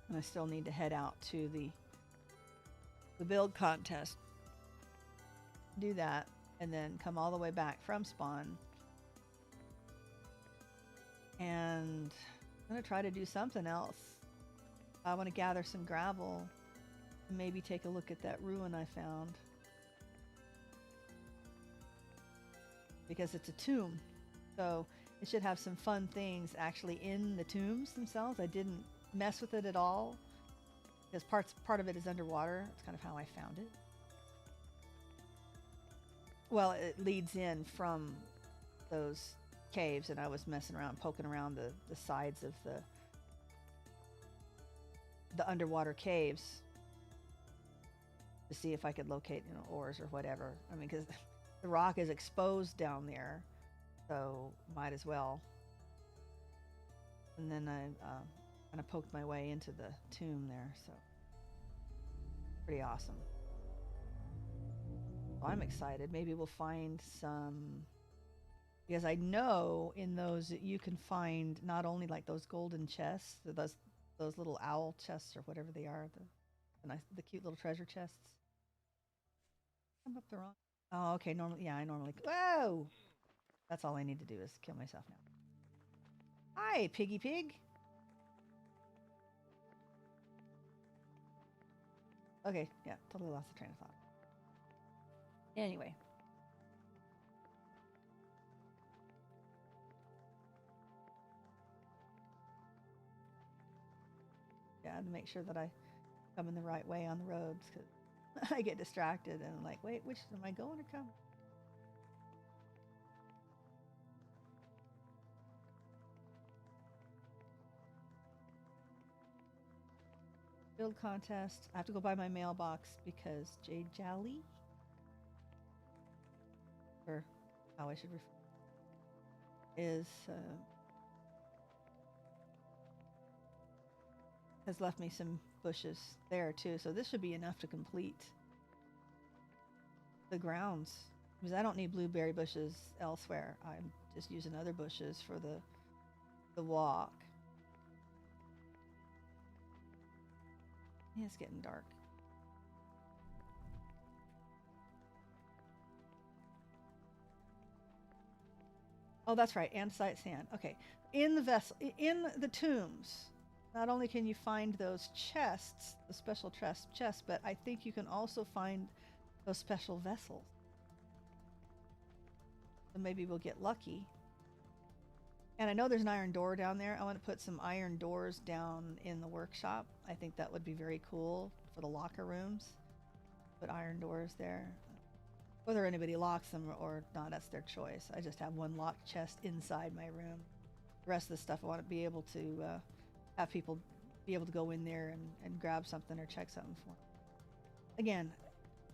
Speaker 1: And I still need to head out to the build contest. Do that, and then come all the way back from spawn. And I'm going to try to do something else. I want to gather some gravel and maybe take a look at that ruin I found. Because it's a tomb. So it should have some fun things actually in the tombs themselves. I didn't mess with it at all because part of it is underwater. That's kind of how I found it. Well, it leads in from those caves, and I was messing around, poking around the sides of the underwater caves to see if I could locate, ores or whatever. I mean, because the rock is exposed down there, so might as well. And then I kind of poked my way into the tomb there, so pretty awesome. Well, I'm excited. Maybe we'll find some, because I know in those that you can find not only like those golden chests, those little owl chests or whatever they are, the cute little treasure chests. I'm up the wrong. Oh, okay. I normally. Whoa! That's all I need to do is kill myself now. Hi, piggy pig. Okay, yeah, totally lost the train of thought. Anyway. Yeah, to make sure that I come in the right way on the roads, because I get distracted and I'm like, wait, which am I going or come? Build contest. I have to go by my mailbox because Jade Jolly, or how I should refer, is has left me some bushes there too. So this should be enough to complete the grounds, because I don't need blueberry bushes elsewhere. I'm just using other bushes for the walk. Yeah, it's getting dark. Oh, that's right, andesite sand. Okay, in the vessel, in the tombs, not only can you find those chests, the special chests, but I think you can also find those special vessels. So maybe we'll get lucky. And I know there's an iron door down there. I want to put some iron doors down in the workshop. I think that would be very cool for the locker rooms. Put iron doors there. Whether anybody locks them or not, that's their choice. I just have one locked chest inside my room. The rest of the stuff I want to be able to have people be able to go in there and grab something or check something for. Again,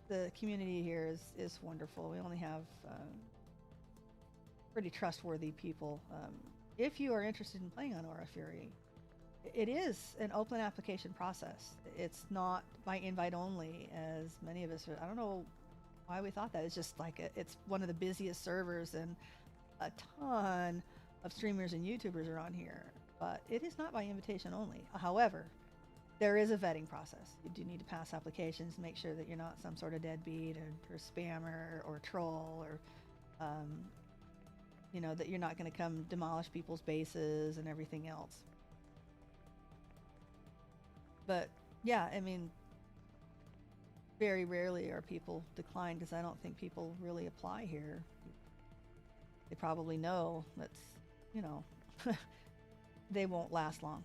Speaker 1: the community here is wonderful. We only have pretty trustworthy people. If you are interested in playing on Aura Fury, it is an open application process. It's not by invite only, as many of us are. I don't know why we thought that. It's just like it's one of the busiest servers, and a ton of streamers and YouTubers are on here. But it is not by invitation only. However, there is a vetting process. You do need to pass applications, make sure that you're not some sort of deadbeat or spammer or troll, or you know, that you're not going to come demolish people's bases and everything else. But yeah, I mean, very rarely are people declined, because I don't think people really apply here. They probably know that's, you know, they won't last long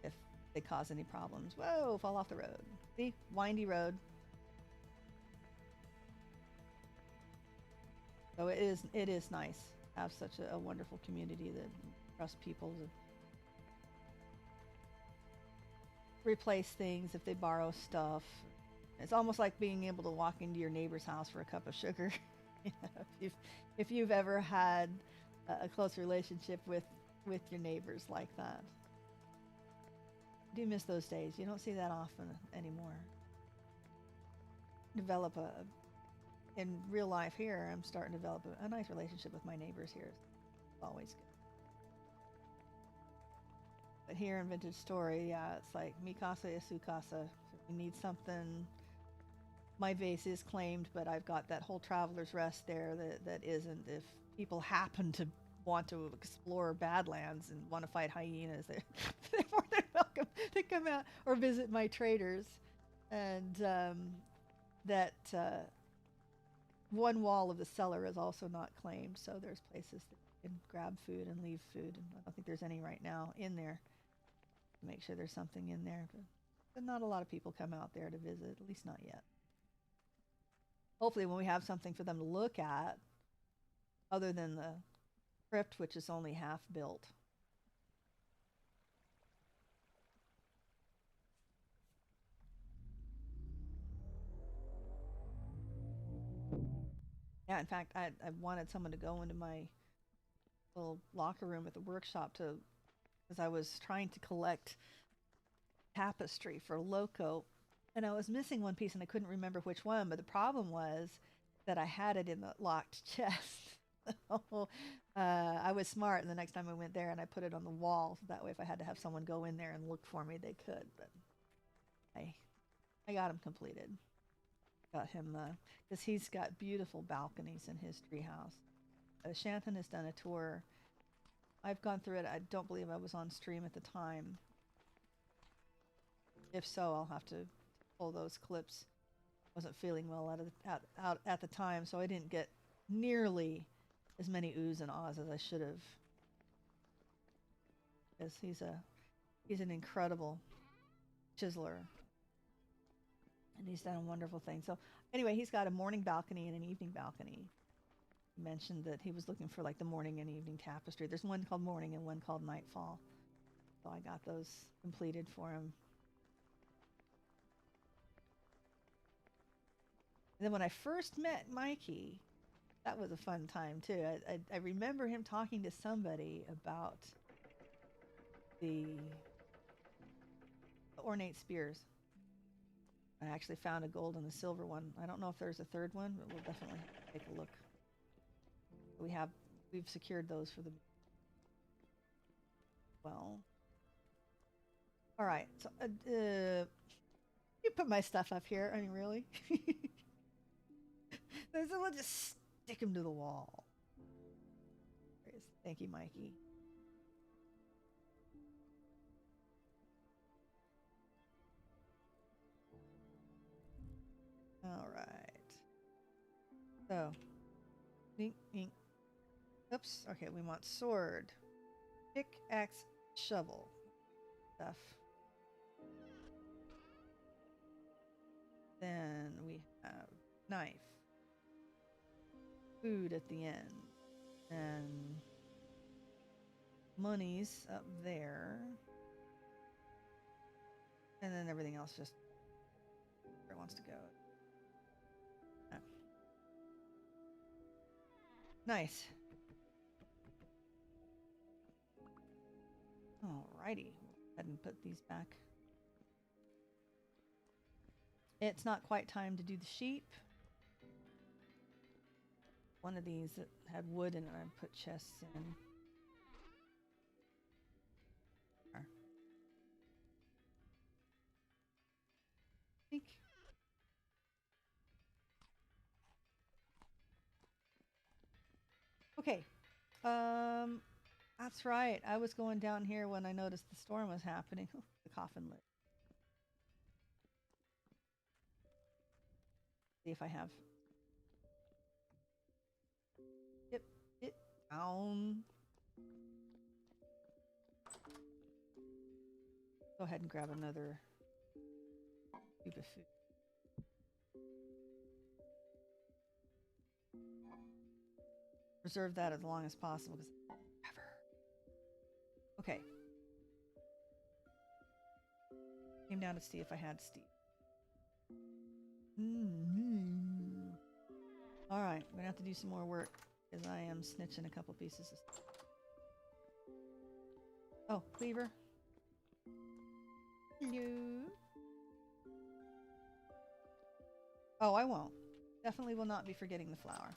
Speaker 1: if they cause any problems. Whoa, fall off the road. See, windy road. So it is nice to have such a wonderful community that trusts people to replace things if they borrow stuff. It's almost like being able to walk into your neighbor's house for a cup of sugar. You know, if you've ever had a close relationship with your neighbors like that. I do miss those days. You don't see that often anymore. Develop in real life here, I'm starting to develop a nice relationship with my neighbors here. It's always good. But here in Vintage Story, yeah, it's like mi casa es su casa. If you need something, my base is claimed, but I've got that whole Traveler's Rest there that isn't. If people happen to want to explore Badlands and want to fight hyenas, they're more than welcome to come out or visit my traders. And that one wall of the cellar is also not claimed, so there's places that you can grab food and leave food. And I don't think there's any right now in there. Make sure there's something in there, but not a lot of people come out there to visit, at least not yet. Hopefully when we have something for them to look at, other than the crypt, which is only half built. Yeah, in fact, I wanted someone to go into my little locker room at the workshop because I was trying to collect tapestry for Loco, and I was missing one piece and I couldn't remember which one, but the problem was that I had it in the locked chest. So, I was smart, and the next time I went there and I put it on the wall, so that way if I had to have someone go in there and look for me, they could. But I got him completed. Got him, because he's got beautiful balconies in his treehouse. Shanton has done a tour. I've gone through it. I don't believe I was on stream at the time. If so, I'll have to pull those clips wasn't feeling well out at the time, so I didn't get nearly as many oohs and ahs as I should have. Because he's an incredible chiseler, and he's done a wonderful thing. So anyway, he's got a morning balcony and an evening balcony. He mentioned that he was looking for like the morning and evening tapestry. There's one called morning and one called nightfall. So I got those completed for him. And then when I first met Mikey, that was a fun time too. I remember him talking to somebody about the ornate spears. I actually found a gold and a silver one. I don't know if there's a third one, but we'll definitely take a look. We've secured those for the well. All right, so you put my stuff up here. I mean, really? So we'll just stick them to the wall. Thank you, Mikey. All right. So, ink. Oops. Okay, we want sword, pickaxe, shovel, stuff. Then we have knife, food at the end, and money's up there, and then everything else just where it wants to go. Oh. Nice. Alrighty, go ahead and put these back. It's not quite time to do the sheep. One of these that had wood in it, I put chests in. Think. Okay. That's right. I was going down here when I noticed the storm was happening. Oh, the coffin lid. See if I have. Get it down. Go ahead and grab another cube of food. Preserve that as long as possible because forever. Okay. Came down to see if I had Steve. All right, I'm gonna have to do some more work because I am snitching a couple pieces of stuff. Oh, cleaver. Hello. Oh, I won't. Definitely will not be forgetting the flour.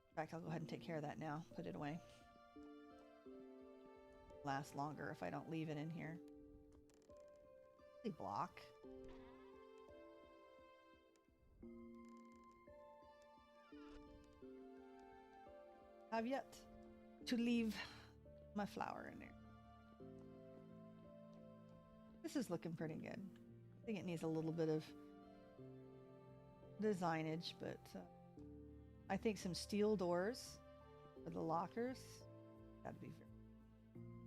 Speaker 1: In fact, I'll go ahead and take care of that now. Put it away. Last longer if I don't leave it in here. Block. I've yet to leave my flour in there. This is looking pretty good. I think it needs a little bit of designage, but I think some steel doors for the lockers. That'd be very.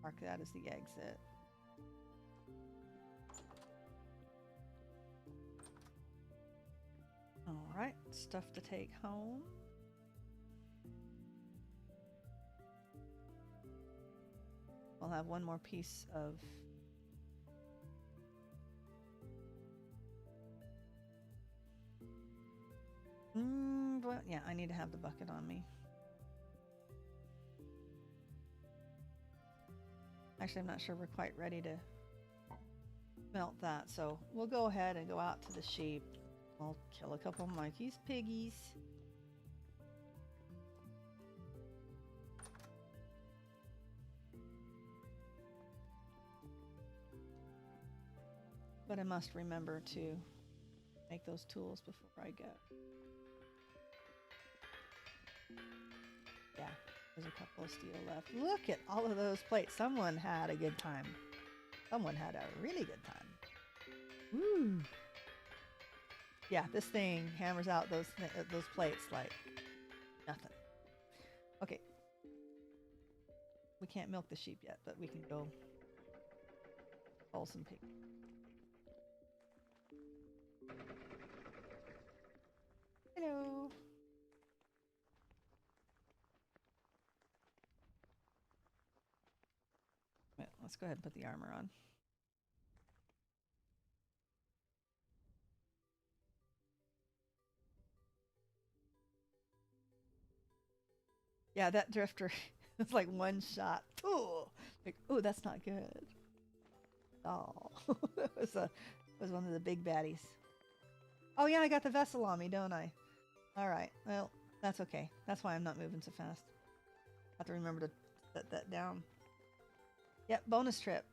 Speaker 1: Mark that as the exit. All right, stuff to take home. We'll have one more piece of well, yeah, I need to have the bucket on me. Actually, I'm not sure we're quite ready to melt that, so we'll go ahead and go out to the sheep. I'll kill a couple of Mikey's piggies. But I must remember to make those tools before I go. Yeah, there's a couple of steel left. Look at all of those plates. Someone had a good time. Someone had a really good time. Woo! Yeah, this thing hammers out those plates like nothing. Okay. We can't milk the sheep yet, but we can go pull some pig. Hello. Well, let's go ahead and put the armor on. Yeah, that drifter is like one shot. Oh, like, oh, that's not good. Oh, that was one of the big baddies. Oh yeah, I got the vessel on me, don't I? All right. Well, that's okay. That's why I'm not moving so fast. I have to remember to set that down. Yep, bonus trip.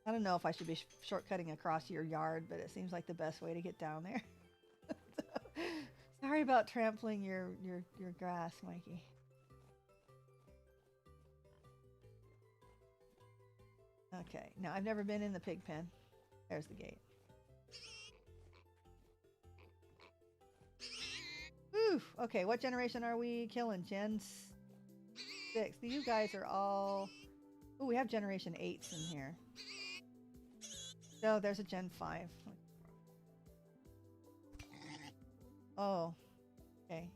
Speaker 1: I don't know if I should be shortcutting across your yard, but it seems like the best way to get down there. Sorry about trampling your grass, Mikey. Okay, now I've never been in the pig pen. There's the gate. Whew. Okay, what generation are we killing? Gen 6. You guys are all... Oh, we have generation 8s in here. No, there's a Gen 5. Oh, okay.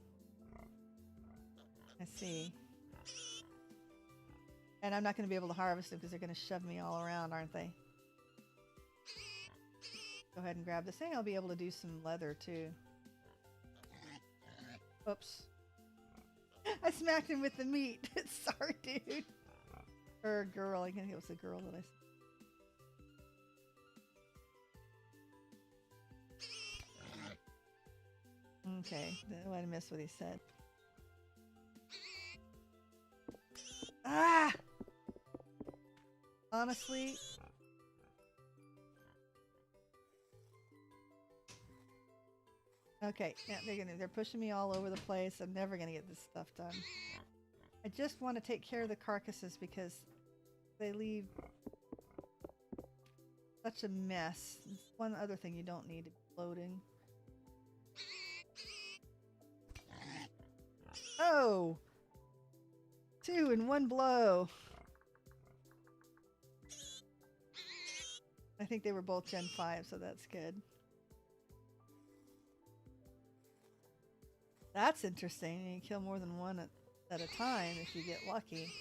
Speaker 1: I see. And I'm not going to be able to harvest them because they're going to shove me all around, aren't they? Go ahead and grab this thing. I'll be able to do some leather too. Oops. I smacked him with the meat. Sorry, dude. Or girl. I think it was a girl that I said. Okay, I might have missed what he said. Ah! Honestly, okay, yeah, they're pushing me all over the place. I'm never gonna get this stuff done. I just want to take care of the carcasses because they leave such a mess. It's one other thing you don't need to be loading. Oh! 2 in one blow. I think they were both Gen 5, so that's good. That's interesting. You kill more than one at a time if you get lucky.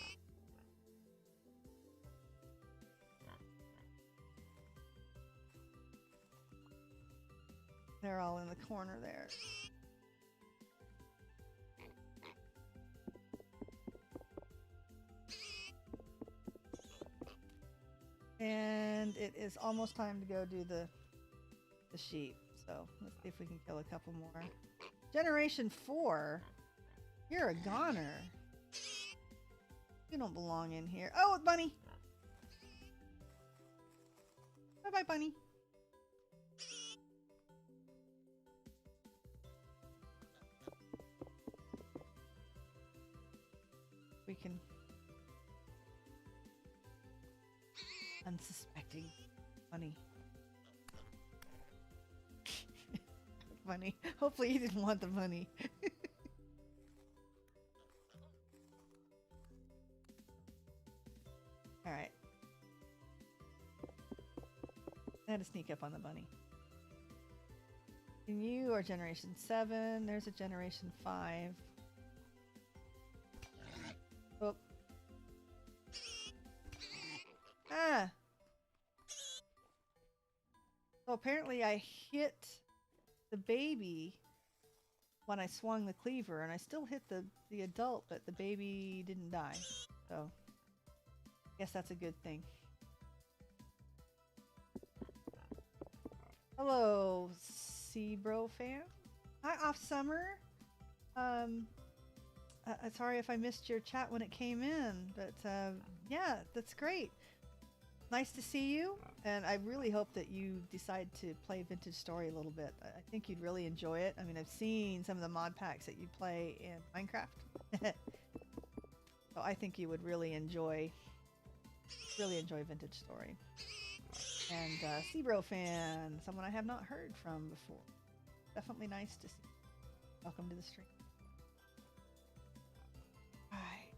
Speaker 1: They're all in the corner there. And it is almost time to go do the sheep. So let's see if we can kill a couple more. Generation 4? You're a goner. You don't belong in here. Oh, bunny! Bye-bye, bunny. We can... Unsuspecting bunny. Bunny. Hopefully he didn't want the money. Alright. I had to sneak up on the bunny. And you are generation 7. There's a generation 5. Oh. Ah! So apparently I hit the baby when I swung the cleaver, and I still hit the adult, but the baby didn't die. So I guess that's a good thing. Hello, Seabro fan. Hi, Off Summer. Sorry if I missed your chat when it came in, but yeah, that's great. nice to see you, and I really hope that you decide to play Vintage Story a little bit. I think you'd really enjoy it. I mean, I've seen some of the mod packs that you play in Minecraft. So I think you would really enjoy Vintage Story. And Sebro fan, someone I have not heard from before. Definitely nice to see. Welcome to the stream. Alright.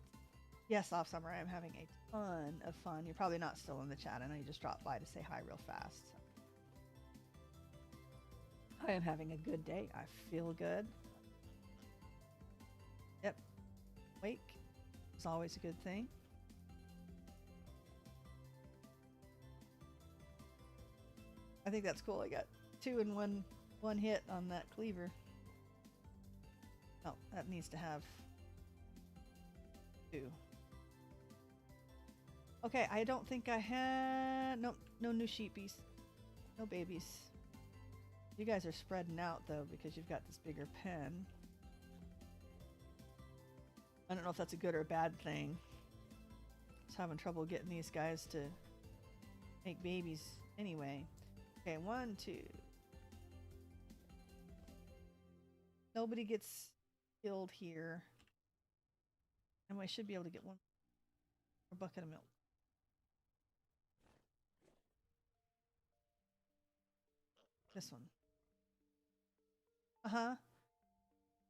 Speaker 1: Yes, off summer I am having a ton of fun. You're probably not still in the chat. I know you just dropped by to say hi real fast. So. I am having a good day. I feel good. Yep. Wake is always a good thing. I think that's cool. I got 2 in one hit on that cleaver. Oh, that needs to have 2. Okay, I don't think I had... Nope, no new sheepies. No babies. You guys are spreading out, though, because you've got this bigger pen. I don't know if that's a good or a bad thing. Just having trouble getting these guys to make babies anyway. Okay, 1, 2. Nobody gets killed here. And I should be able to get 1 more bucket of milk. This one. Uh-huh.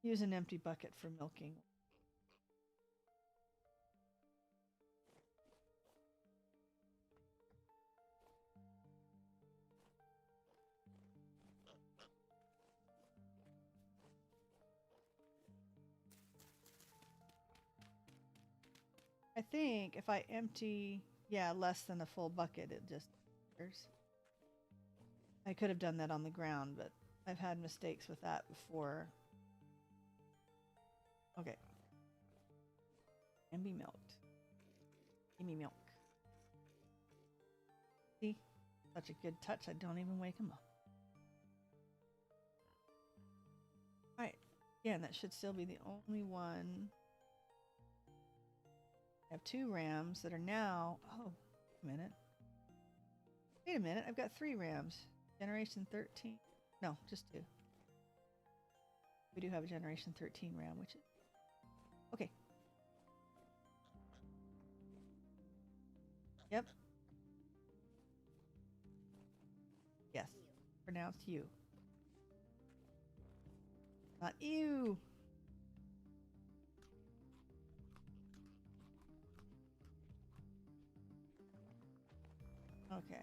Speaker 1: Use an empty bucket for milking. I think if I empty, yeah, less than a full bucket, it just appears. I could have done that on the ground, but I've had mistakes with that before. Okay. And be milked. Give me milk. See? Such a good touch, I don't even wake him up. Alright. Yeah, and that should still be the only one. I have 2 rams that are now... Oh, wait a minute. Wait a minute, I've got 3 rams. Generation 13. No, just 2. We do have a Generation 13 ram, which is... Okay. Yep. Yes. Pronounced you. Not you. Okay.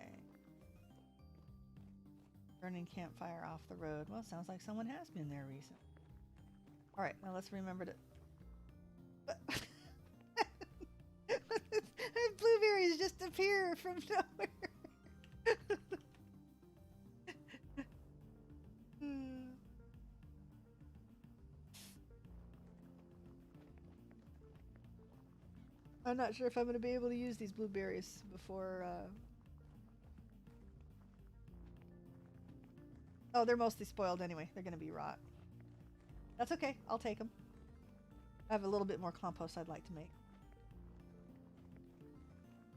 Speaker 1: Burning campfire off the road. Well, sounds like someone has been there recently. All right, now let's remember to... Blueberries just appear from nowhere. I'm not sure if I'm going to be able to use these blueberries before... Oh, they're mostly spoiled anyway. They're going to be rot. That's okay. I'll take them. I have a little bit more compost I'd like to make.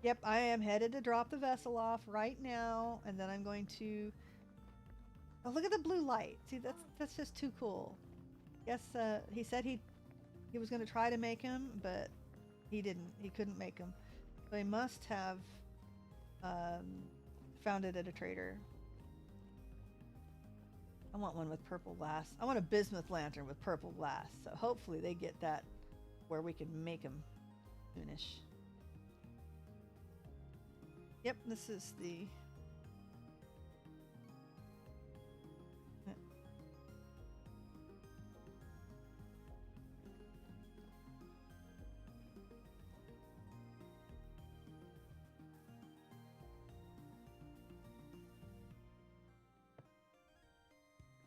Speaker 1: Yep, I am headed to drop the vessel off right now, and then I'm going to... Oh, look at the blue light. See, that's just too cool. Yes, he said he was going to try to make him, but he didn't. He couldn't make him. So he must have found it at a trader. I want one with purple glass. I want a bismuth lantern with purple glass. So hopefully they get that where we can make them soonish. Yep, this is the...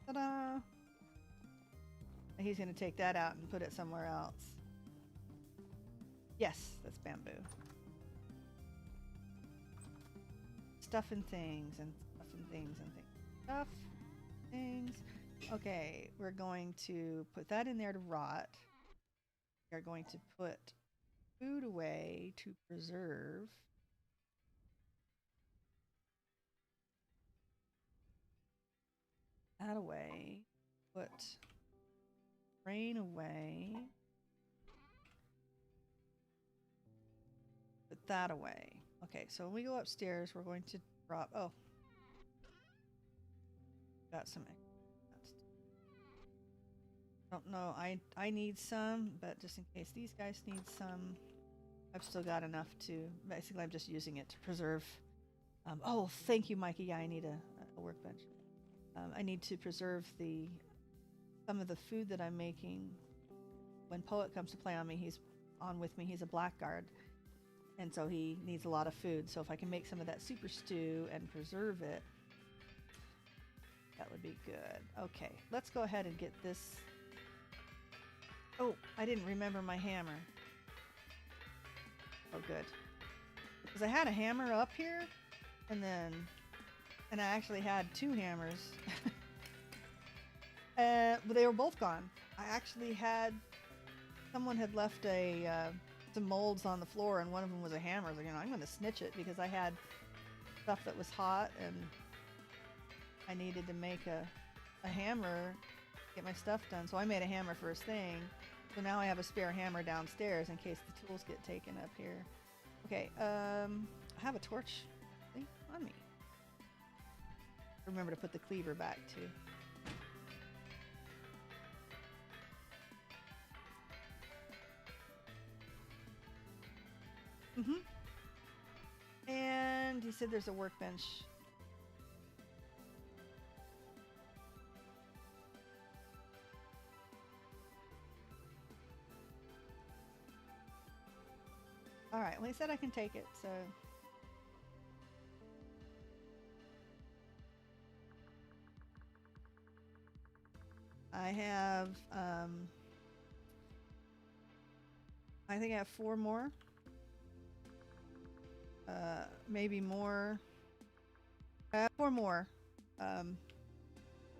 Speaker 1: Ta-da! He's going to take that out and put it somewhere else. Yes, that's bamboo. Stuff and things and stuff and things and things. Stuff, things. Okay, we're going to put that in there to rot. We're going to put food away to preserve. that away. Put rain away. Put that away. Okay, so when we go upstairs, we're going to drop. Oh, got some. Don't know. I need some, but just in case these guys need some, I've still got enough to. Basically, I'm just using it to preserve. Oh, thank you, Mikey. Yeah, I need a workbench. I need to preserve some of the food that I'm making. When Poet comes to play on me, he's on with me. He's a blackguard, and so he needs a lot of food. So if I can make some of that super stew and preserve it, that would be good. Okay, let's go ahead and get this. Oh, I didn't remember my hammer. Oh, good. Because I had a hammer up here, and I actually had 2 hammers. But they were both gone. I actually had, someone had left some molds on the floor, and one of them was a hammer. I was like, I'm going to snitch it because I had stuff that was hot, and I needed to make a hammer, get my stuff done. So I made a hammer first thing. So now I have a spare hammer downstairs in case the tools get taken up here. Okay, I have a torch thing on me. Remember to put the cleaver back too. And he said there's a workbench. All right, well, he said I can take it, so. I have, I think I have 4 more. Maybe more. I have 4 more.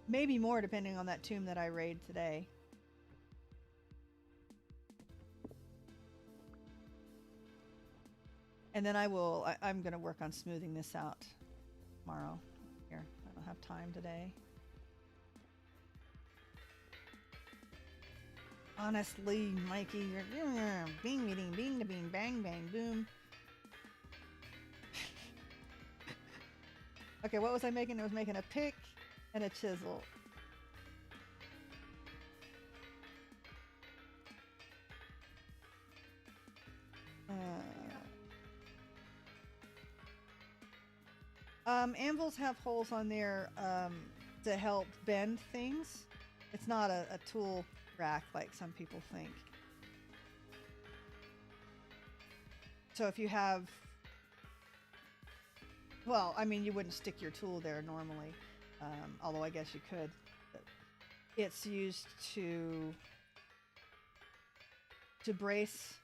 Speaker 1: Maybe more depending on that tomb that I raid today. And then I'm going to work on smoothing this out tomorrow. Here, I don't have time today. Honestly, Mikey, you're bing, bing, bing, bing, bang, bang, boom. Okay, what was I making? I was making a pick and a chisel. Anvils have holes on there to help bend things. It's not a tool rack like some people think. So if you have, well, I mean, you wouldn't stick your tool there normally, although I guess you could. But it's used to brace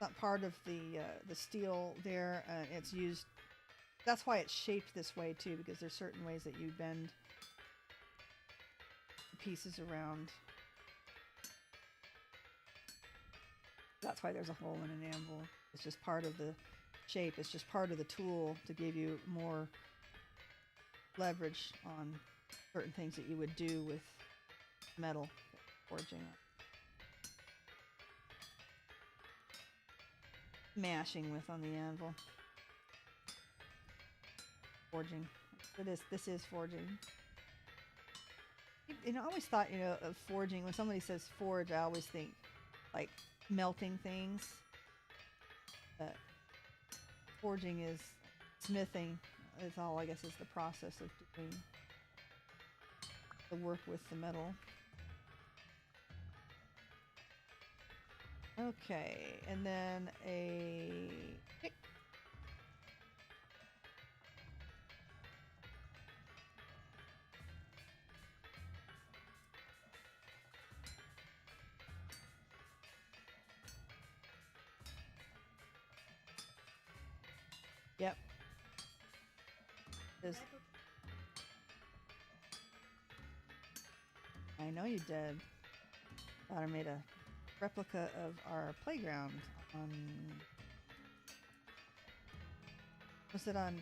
Speaker 1: that part of the steel there. It's used. That's why it's shaped this way too, because there's certain ways that you bend the pieces around. That's why there's a hole in an anvil. It's just part of the shape. It's just part of the tool to give you more leverage on certain things that you would do with metal forging. Mashing with on the anvil. Forging. This is forging. You know, I always thought, of forging, when somebody says forge, I always think like melting things. But forging is smithing. It's all, I guess, is the process of doing the work with the metal. Okay, and then a pick. Yep. I know you did. Thought I made a replica of our playground on. Was it on?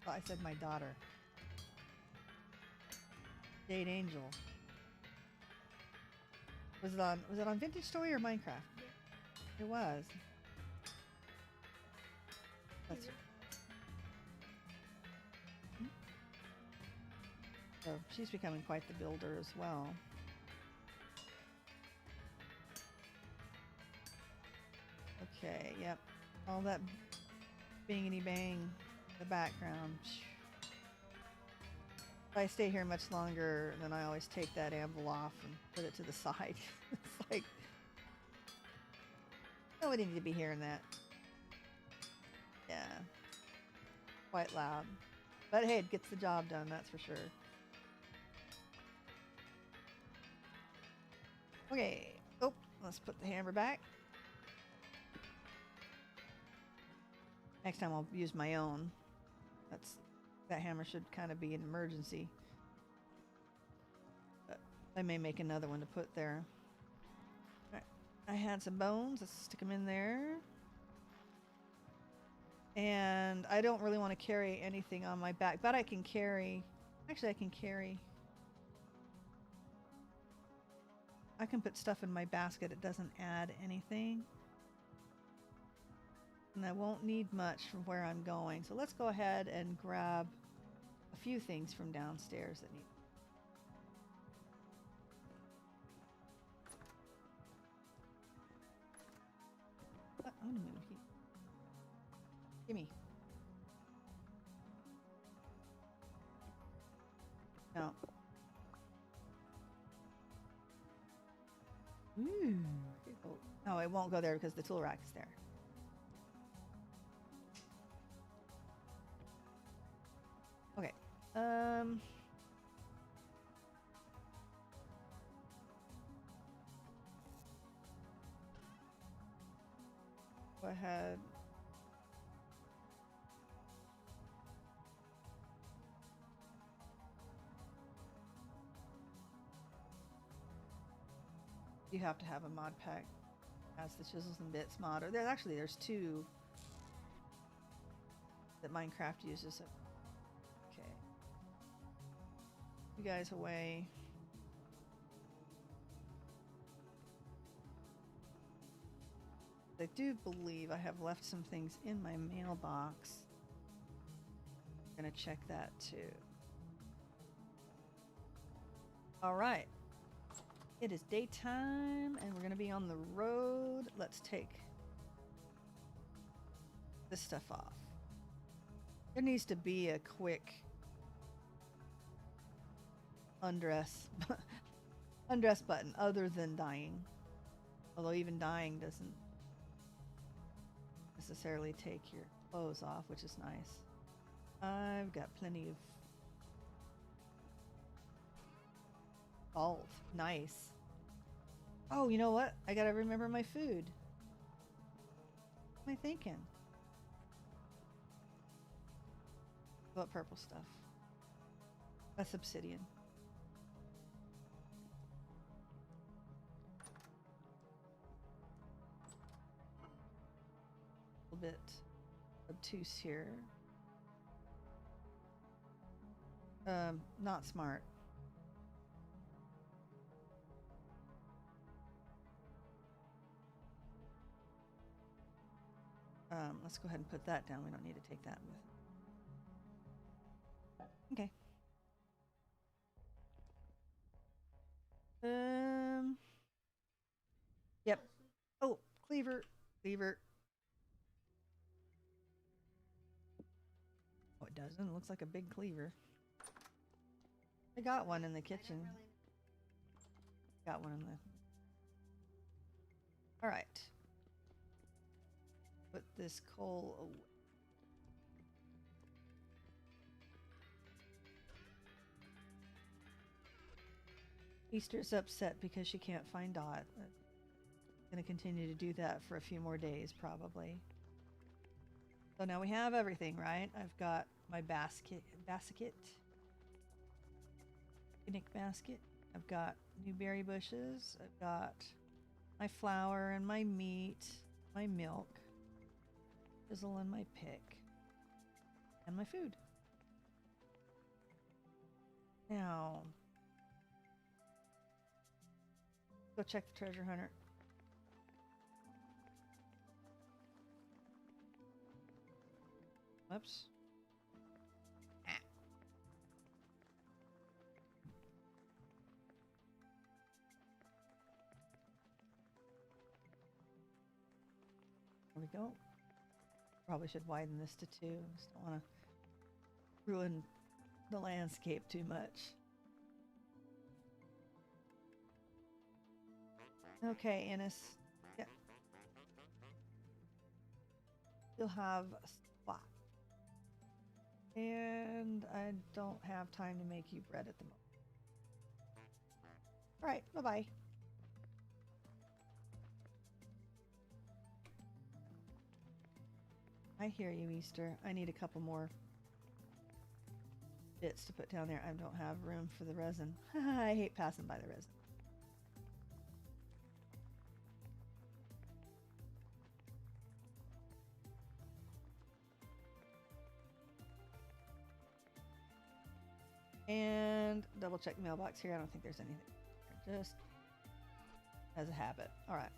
Speaker 1: I said my daughter. Jade Angel. Was it on Vintage Story or Minecraft? It was. Let's see. So she's becoming quite the builder as well. Okay, yep. All that bangity bang in the background. If I stay here much longer, then I always take that anvil off and put it to the side. It's like, nobody need to be hearing that. Yeah. Quite loud. But hey, it gets the job done, that's for sure. Okay. Oh, let's put the hammer back. Next time I'll use my own. That hammer should kind of be an emergency. But I may make another one to put there. Alright. I had some bones. Let's stick them in there. And I don't really want to carry anything on my back, but I can carry... Actually, I can carry... I can put stuff in my basket. It doesn't add anything. And I won't need much from where I'm going. So let's go ahead and grab a few things from downstairs that need. What? Oh, no, gimme. No. Ooh. Oh, it won't go there because the tool rack is there. Okay. Go ahead. You have to have a mod pack as the Chisels and Bits mod. Or there's two that Minecraft uses. Okay. You guys away. I do believe I have left some things in my mailbox. I'm gonna check that too. All right. It is daytime and we're gonna be on the road. Let's take this stuff off. There needs to be a quick undress button other than dying. Although even dying doesn't necessarily take your clothes off, which is nice. I've got plenty of salt. Nice. Oh, you know what? I gotta remember my food. What am I thinking? What purple stuff? That's obsidian. A little bit obtuse here. Not smart. Let's go ahead and put that down. We don't need to take that with. Okay. Yep. Oh, cleaver. Oh, it doesn't. It looks like a big cleaver. I got one in the kitchen. Got one in the... All right. Put this coal away. Easter's upset because she can't find Dot. I'm gonna continue to do that for a few more days, probably. So now we have everything, right? I've got my basket, picnic basket. I've got new berry bushes. I've got my flour and my meat, my milk, chisel and my pick, and my food. Now, Go check the treasure hunter. Whoops. There we go. Probably should widen this to 2. Just don't want to ruin the landscape too much. Okay, Ennis. Yeah. You'll have a spot. And I don't have time to make you bread at the moment. Alright, bye-bye. I hear you, Easter. I need a couple more bits to put down there. I don't have room for the resin. I hate passing by the resin. And double check the mailbox here. I don't think there's anything. Just as a habit. All right.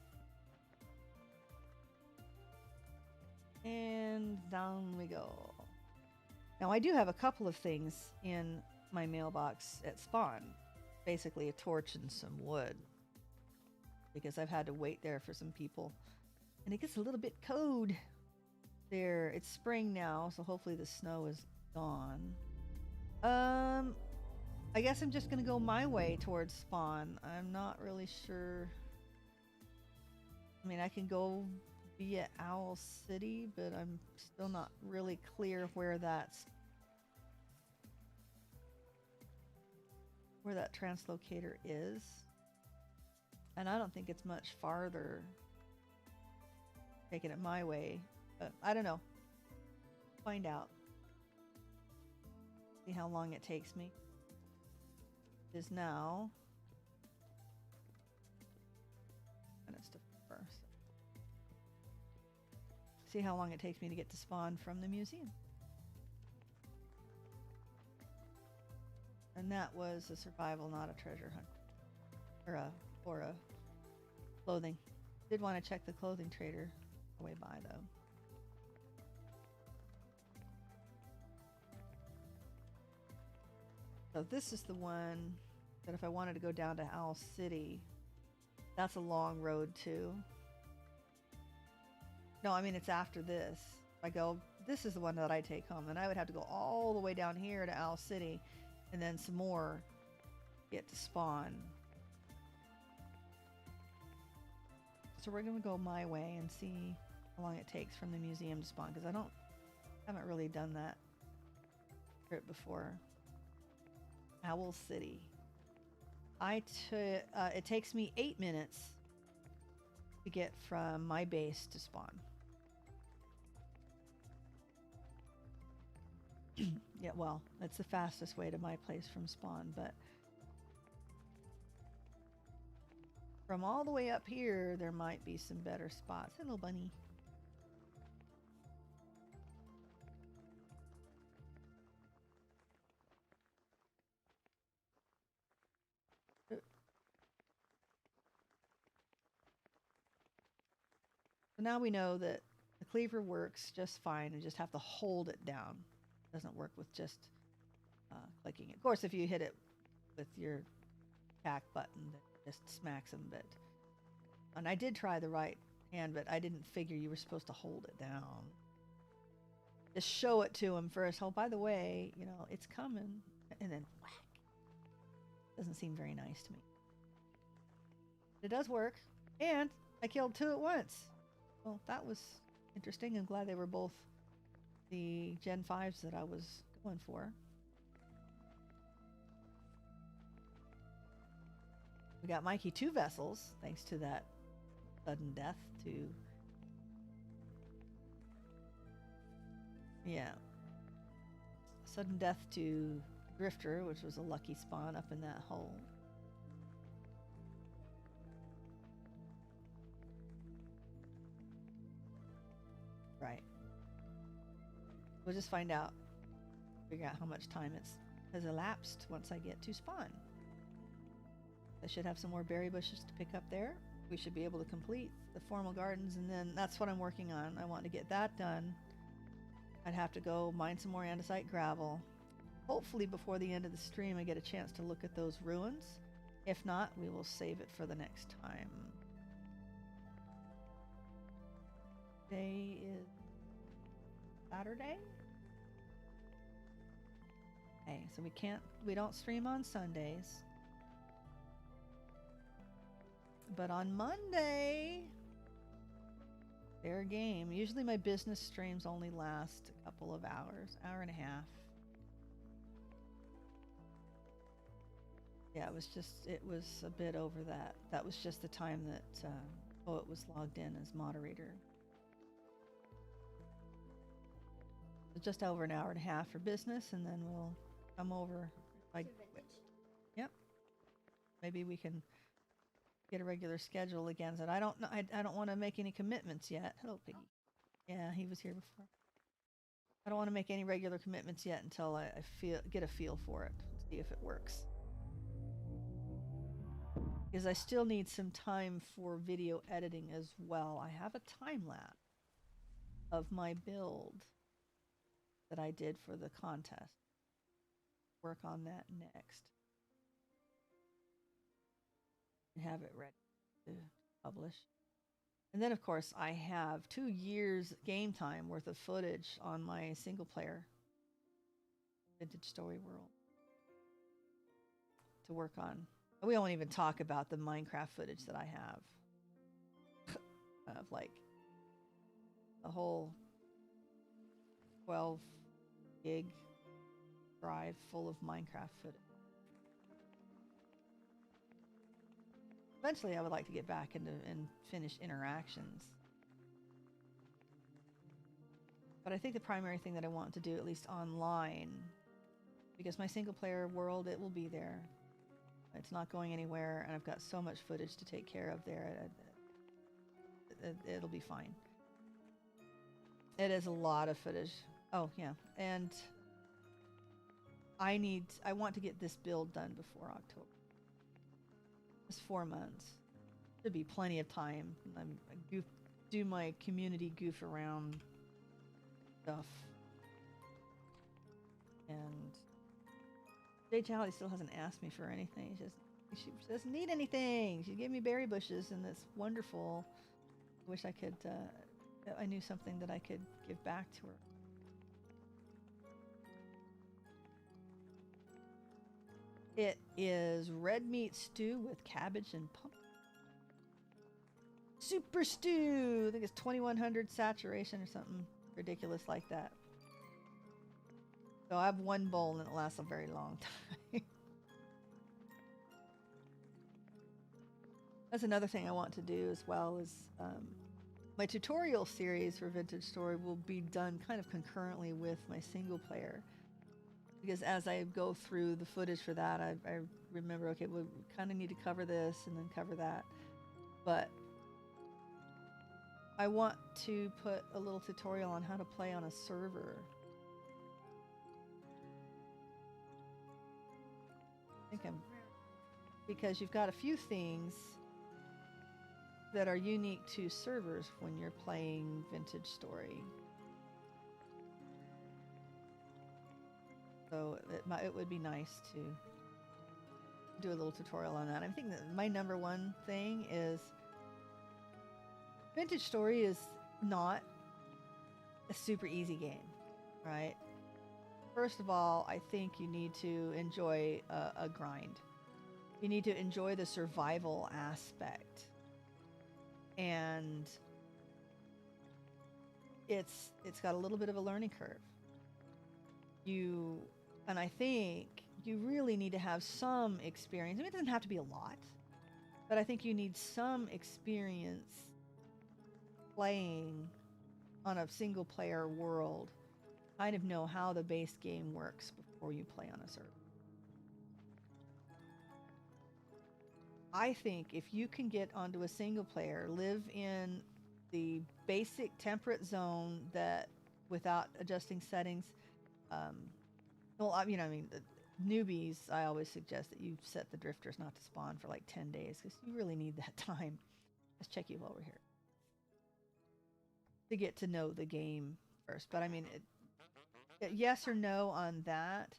Speaker 1: And down we go. Now I do have a couple of things in my mailbox at spawn. Basically a torch and some wood. Because I've had to wait there for some people. And it gets a little bit cold there. It's spring now, so hopefully the snow is gone. I guess I'm just gonna go my way towards spawn. I'm not really sure. I mean, I can go via Owl City, but I'm still not really clear where that translocator is. And I don't think it's much farther taking it my way, but I don't know. Find out. See how long it takes me. It is now minutes to first. See how long it takes me to get to spawn from the museum. And that was a survival, not a treasure hunt. Or a clothing. Did want to check the clothing trader on the way by though. So this is the one that if I wanted to go down to Owl City, that's a long road too. No, I mean it's after this. I go, this is the one that I take home, and I would have to go all the way down here to Owl City, and then some more to get to spawn. So we're gonna go my way and see how long it takes from the museum to spawn, because haven't really done that trip before. Owl City. It takes me 8 minutes to get from my base to spawn. Yeah, well, that's the fastest way to my place from spawn, but from all the way up here, there might be some better spots. Hello, bunny. So now we know that the cleaver works just fine and just have to hold it down. It doesn't work with just clicking it. Of course, if you hit it with your attack button, it just smacks them. But and I did try the right hand, but I didn't figure you were supposed to hold it down. Just show it to him first. Oh, by the way, you know, it's coming. And then whack. Doesn't seem very nice to me. It does work. And I killed 2 at once. Well, that was interesting. I'm glad they were both the Gen 5s that I was going for. We got Mikey 2 vessels, thanks to that sudden death to... Yeah. Sudden death to Drifter, which was a lucky spawn up in that hole. Right. We'll just find out, figure out how much time has elapsed once I get to spawn. I should have some more berry bushes to pick up there. We should be able to complete the formal gardens, and then that's what I'm working on. I want to get that done. I'd have to go mine some more andesite gravel. Hopefully before the end of the stream I get a chance to look at those ruins. If not, we will save it for the next time. Today is Saturday. Okay, so we don't stream on Sundays. But on Monday, fair game. Usually my business streams only last a couple of hours, hour and a half. Yeah, it was a bit over that. That was just the time that Poet was logged in as moderator. So just over an hour and a half for business, and then we'll come over. Yep. Maybe we can get a regular schedule again. So I don't know. I don't want to make any commitments yet. Hello, Piggy. Yeah, he was here before. I don't want to make any regular commitments yet until I get a feel for it, see if it works. Because I still need some time for video editing as well. I have a time lapse of my build that I did for the contest. Work on that next. And have it ready to publish. And then of course I have 2 years game time worth of footage on my single player Vintage Story World to work on. We won't even talk about the Minecraft footage that I have of like a whole 12 gig drive full of Minecraft footage. Eventually I would like to get back into and finish interactions. But I think the primary thing that I want to do, at least online, because my single player world, it will be there. It's not going anywhere, and I've got so much footage to take care of there. It'll be fine. It is a lot of footage. Oh, yeah. And I want to get this build done before October. It's 4 months. There'll be plenty of time. I do my community goof around stuff. And Jay Charlie still hasn't asked me for anything. She doesn't need anything. She gave me berry bushes, and it's wonderful. I wish I could. I knew something that I could give back to her. It is red meat stew with cabbage and pumpkin. Super stew. I think it's 2100 saturation or something ridiculous like that. So I have one bowl and it lasts a very long time. That's another thing I want to do as well is my tutorial series for Vintage Story will be done kind of concurrently with my single player. Because as I go through the footage for that, I remember, okay, we kind of need to cover this and then cover that. But I want to put a little tutorial on how to play on a server. Because you've got a few things that are unique to servers when you're playing Vintage Story. So it would be nice to do a little tutorial on that. I think that my number one thing is Vintage Story is not a super easy game, right? First of all, I think you need to enjoy a grind. You need to enjoy the survival aspect. And it's got a little bit of a learning curve. And I think you really need to have some experience. I mean, it doesn't have to be a lot, but I think you need some experience playing on a single player world, kind of know how the base game works before you play on a server. I think if you can get onto a single player, live in the basic temperate zone that without adjusting settings, well, you know, I mean, newbies, I always suggest that you set the drifters not to spawn for like 10 days because you really need that time. Let's check you while we're here. To get to know the game first. But I mean, yes or no on that.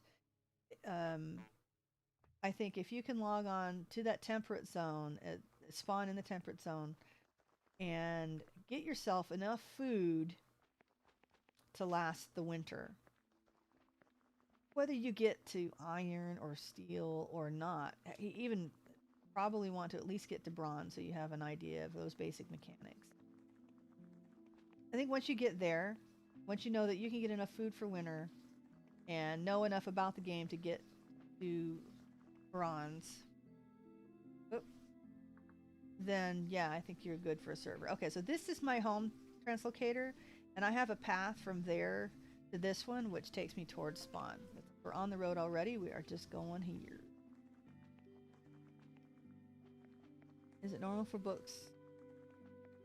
Speaker 1: I think if you can log on to that temperate zone, spawn in the temperate zone, and get yourself enough food to last the winter. Whether you get to iron or steel or not, you even probably want to at least get to bronze so you have an idea of those basic mechanics. I think once you get there, once you know that you can get enough food for winter and know enough about the game to get to bronze, then yeah, I think you're good for a server. Okay, so this is my home translocator, and I have a path from there to this one, which takes me towards spawn. We're on the road already. We are just going here. Is it normal for books?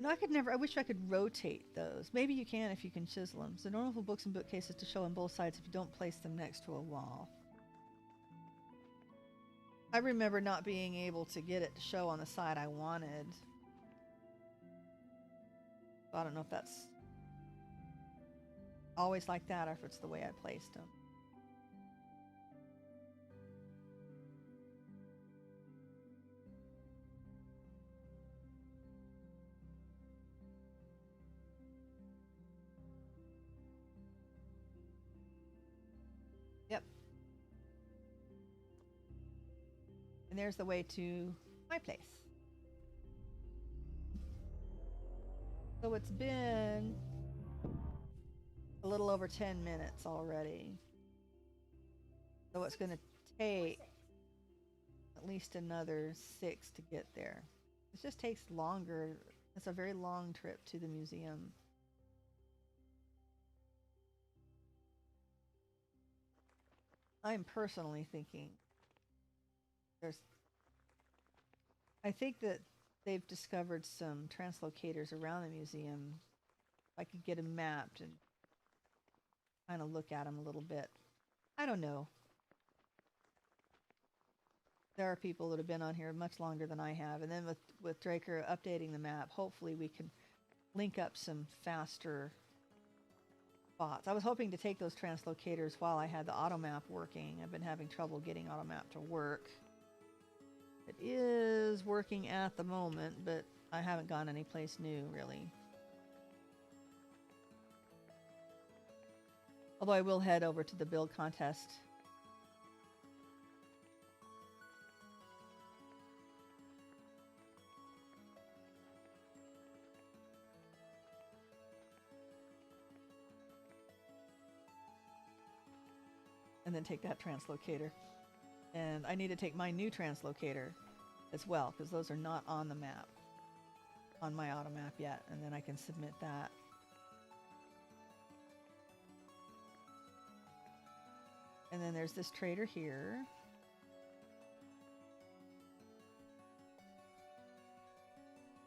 Speaker 1: No, I wish I could rotate those. Maybe you can if you can chisel them. Is it normal for books and bookcases to show on both sides if you don't place them next to a wall? I remember not being able to get it to show on the side I wanted. I don't know if that's always like that or if it's the way I placed them. Yep. And there's the way to my place. So it's been a little over 10 minutes already. So it's going to take at least another 6 to get there. It just takes longer. It's a very long trip to the museum. I'm personally thinking I think that they've discovered some translocators around the museum. If I could get them mapped and kind of look at them a little bit. I don't know. There are people that have been on here much longer than I have. And then with Draker updating the map, hopefully we can link up some faster spots. I was hoping to take those translocators while I had the automap working. I've been having trouble getting automap to work. It is working at the moment, but I haven't gone anyplace new, really. Although I will head over to the build contest. And then take that translocator. And I need to take my new translocator as well, because those are not on the map, on my auto map yet, and then I can submit that. And then there's this trader here.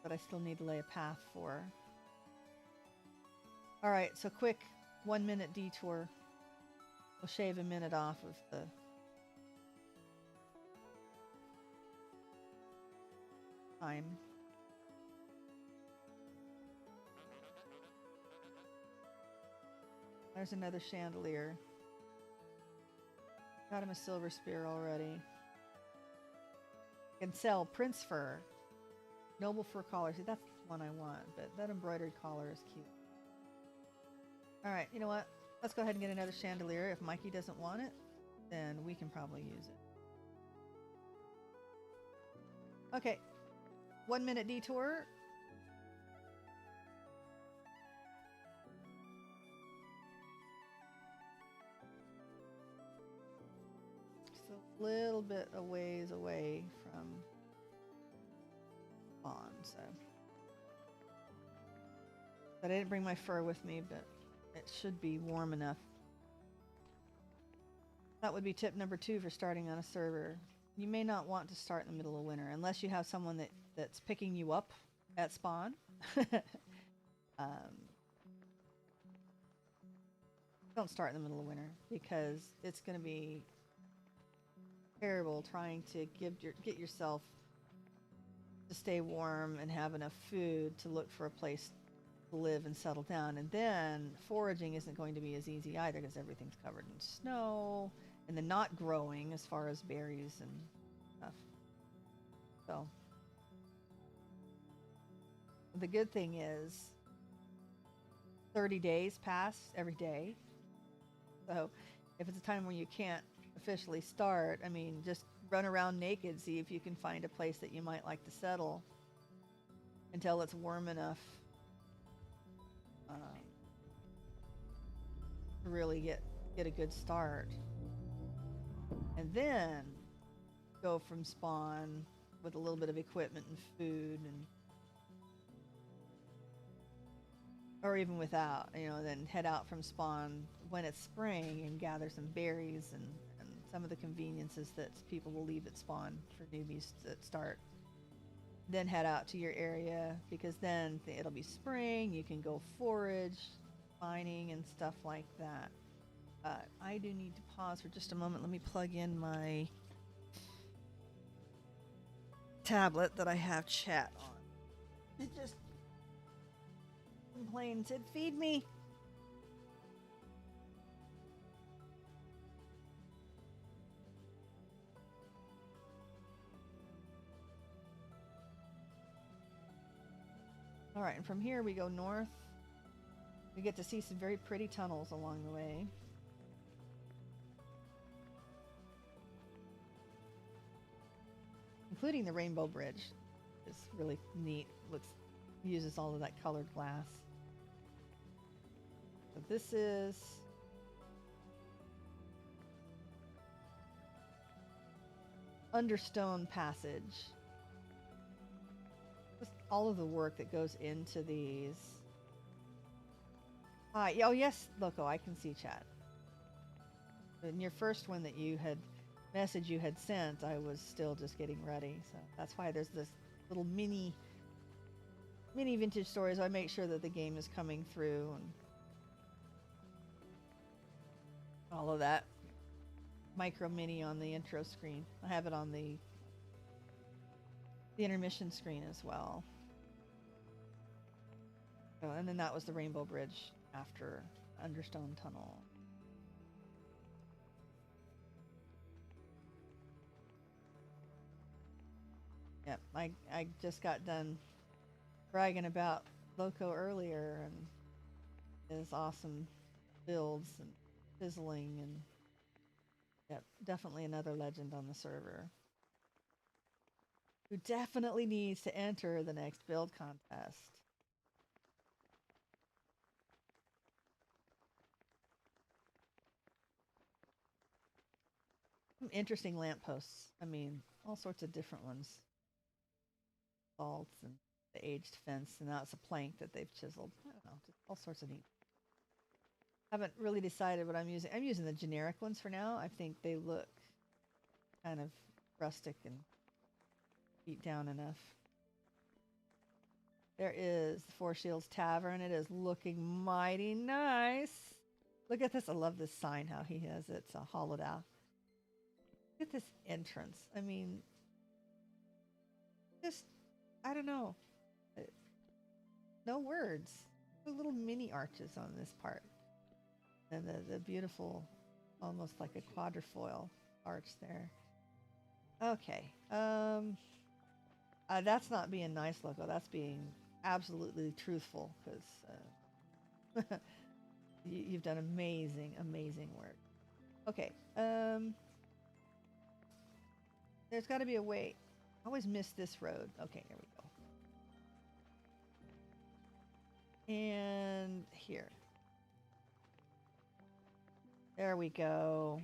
Speaker 1: But I still need to lay a path for. All right, so quick 1-minute detour. We'll shave a minute off of the time. There's another chandelier. Got him a silver spear already. Can sell Prince Fur. Noble fur collar. See, that's the one I want, but that embroidered collar is cute. Alright, you know what? Let's go ahead and get another chandelier. If Mikey doesn't want it, then we can probably use it. Okay. 1-minute detour. Just a little bit a ways away from spawn, so. But I didn't bring my fur with me, but it should be warm enough. That would be tip number 2 for starting on a server. You may not want to start in the middle of winter unless you have someone that's picking you up at spawn. Don't start in the middle of winter because it's going to be terrible trying to get yourself to stay warm and have enough food to look for a place to live and settle down. And then foraging isn't going to be as easy either because everything's covered in snow and then not growing as far as berries and stuff. So the good thing is 30 days pass every day. So if it's a time where you can't officially start, I mean, just run around naked, see if you can find a place that you might like to settle until it's warm enough to really get a good start. And then go from spawn with a little bit of equipment and food, and or even without, you know, then head out from spawn when it's spring and gather some berries and some of the conveniences that people will leave at spawn for newbies that start. Then head out to your area because then it'll be spring, you can go forage, mining and stuff like that. I do need to pause for just a moment. Let me plug in my tablet that I have chat on. It just complained and said, feed me. All right, and from here we go north. We get to see some very pretty tunnels along the way. Including the Rainbow Bridge. It's really neat. Uses all of that colored glass. So this is Understone Passage. Just all of the work that goes into these. Hi. Oh yes, Loco, I can see chat. In your first one that you had message you had sent, I was still just getting ready, so that's why there's this little mini vintage stories. I make sure that the game is coming through and all of that. Micro mini on the intro screen. I have it on the intermission screen as well. Oh, and then that was the Rainbow Bridge after Understone Tunnel. Yep, I just got done bragging about Loco earlier and his awesome builds and fizzling, and yep, definitely another legend on the server who definitely needs to enter the next build contest. Some interesting lampposts. I mean, all sorts of different ones. Vaults and the aged fence, and now it's a plank that they've chiseled. I don't know, just all sorts of neat. Haven't really decided what I'm using. I'm using the generic ones for now. I think they look kind of rustic and beat down enough. There is the Four Shields Tavern. It is looking mighty nice. Look at this. I love this sign, how he has it. It's hollowed out. Look at this entrance. I mean, just, I don't know. No words. Little mini arches on this part. And the beautiful, almost like a quadrifoil arch there. Okay. That's not being nice, Loco. That's being absolutely truthful, because you've done amazing, amazing work. Okay. There's got to be a way. I always miss this road. Okay, here we go. And here. There we go.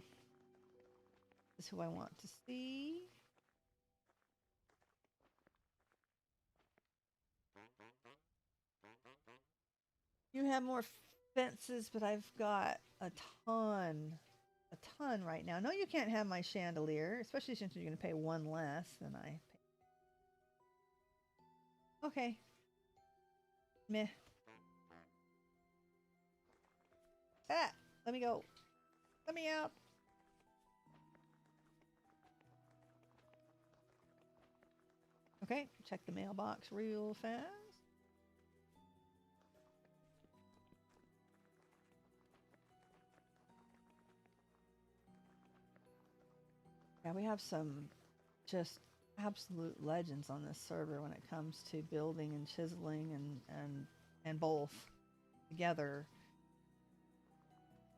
Speaker 1: This is who I want to see. You have more fences, but I've got a ton right now. No, you can't have my chandelier, especially since you're going to pay one less than I pay. Okay. Meh. Ah, let me go. Let me out. Okay, check the mailbox real fast. Yeah, we have some just absolute legends on this server when it comes to building and chiseling and both together.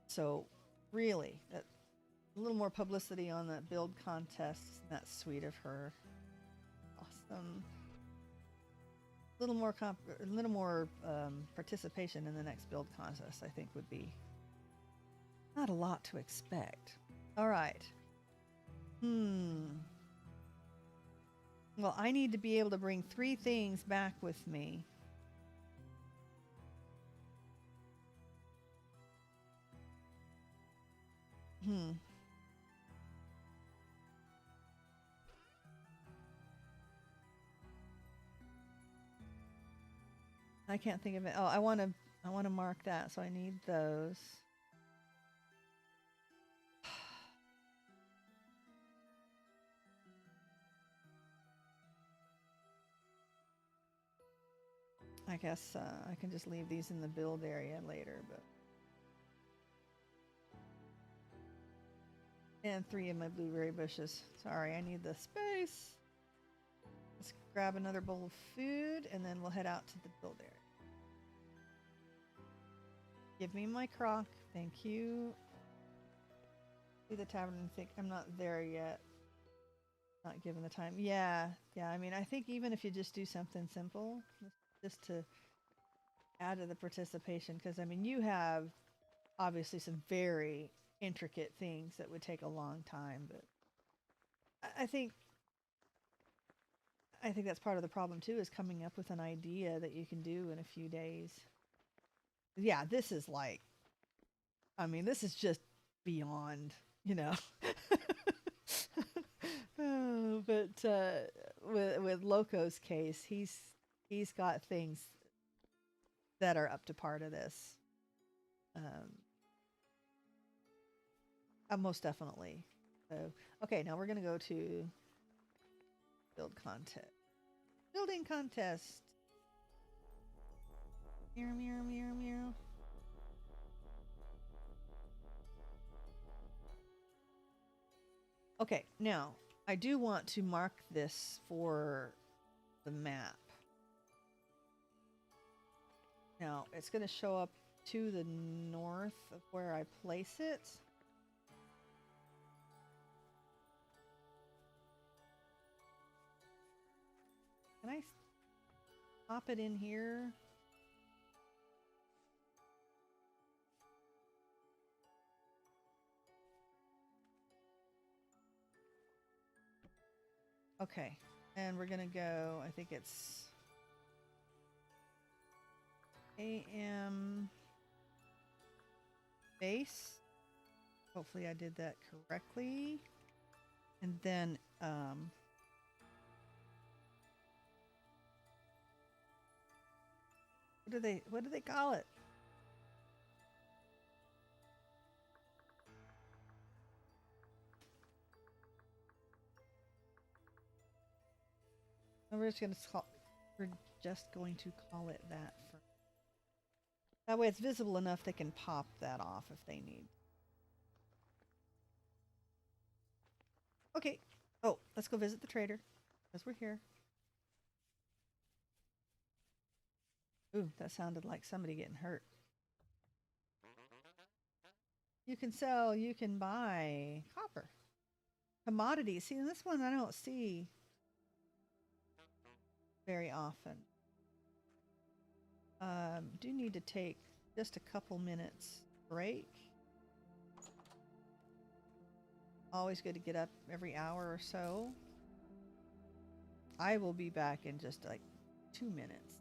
Speaker 1: So really, a little more publicity on the build contest. That's sweet of her. Awesome. A little more participation in the next build contest, I think, would be not a lot to expect. All right. Well, I need to be able to bring 3 things back with me. I can't think of it. Oh, I want to mark that, so I need those. I guess I can just leave these in the build area later, but. And 3 of my blueberry bushes. Sorry, I need the space. Let's grab another bowl of food, and then we'll head out to the build area. Give me my crock. Thank you. See the tavern and think I'm not there yet. Not given the time. Yeah. I mean, I think even if you just do something simple, just to add to the participation, because I mean, you have obviously some very intricate things that would take a long time, but I think that's part of the problem too, is coming up with an idea that you can do in a few days. Yeah, this is like, I mean, this is just beyond, you know. Oh, but with Loco's case, he's got things that are up to par to this. Most definitely. So, okay, now we're gonna go to build contest. Building contest. Meow, meow, meow, meow. Okay, now I do want to mark this for the map. Now it's going to show up to the north of where I place it. Can I pop it in here? Okay, and we're gonna go, I think it's AM base. Hopefully I did that correctly. And then, what do they call it? We're just going to call it that. That way it's visible enough they can pop that off if they need. Okay. Oh, let's go visit the trader, because we're here. Ooh, that sounded like somebody getting hurt. You can sell, you can buy copper. Commodities. See, this one I don't see very often. Do need to take just a couple minutes break. Always good to get up every hour or so. I will be back in just like 2 minutes.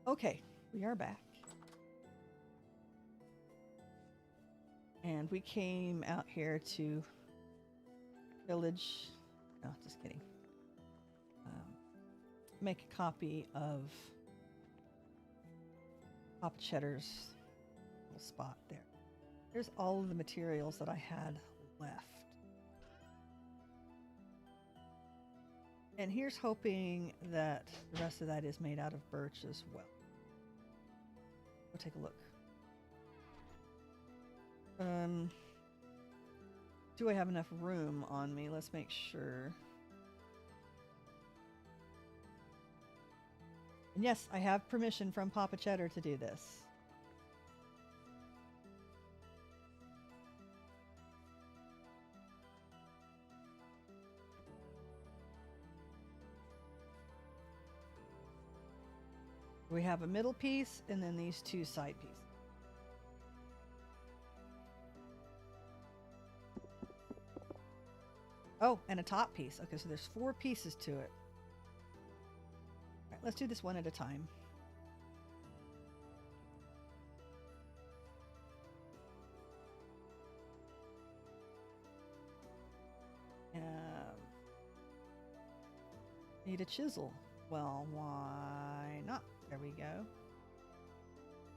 Speaker 1: Okay, we are back. And we came out here to village. No, just kidding. Make a copy of Papa Cheddar's little spot there. Here's all of the materials that I had left. And here's hoping that the rest of that is made out of birch as well. Go take a look. Do I have enough room on me? Let's make sure. And yes, I have permission from Papa Cheddar to do this. We have a middle piece and then these two side pieces. Oh, and a top piece. Okay, so there's 4 pieces to it. All right, let's do this one at a time. Need a chisel. Well, why not? There we go.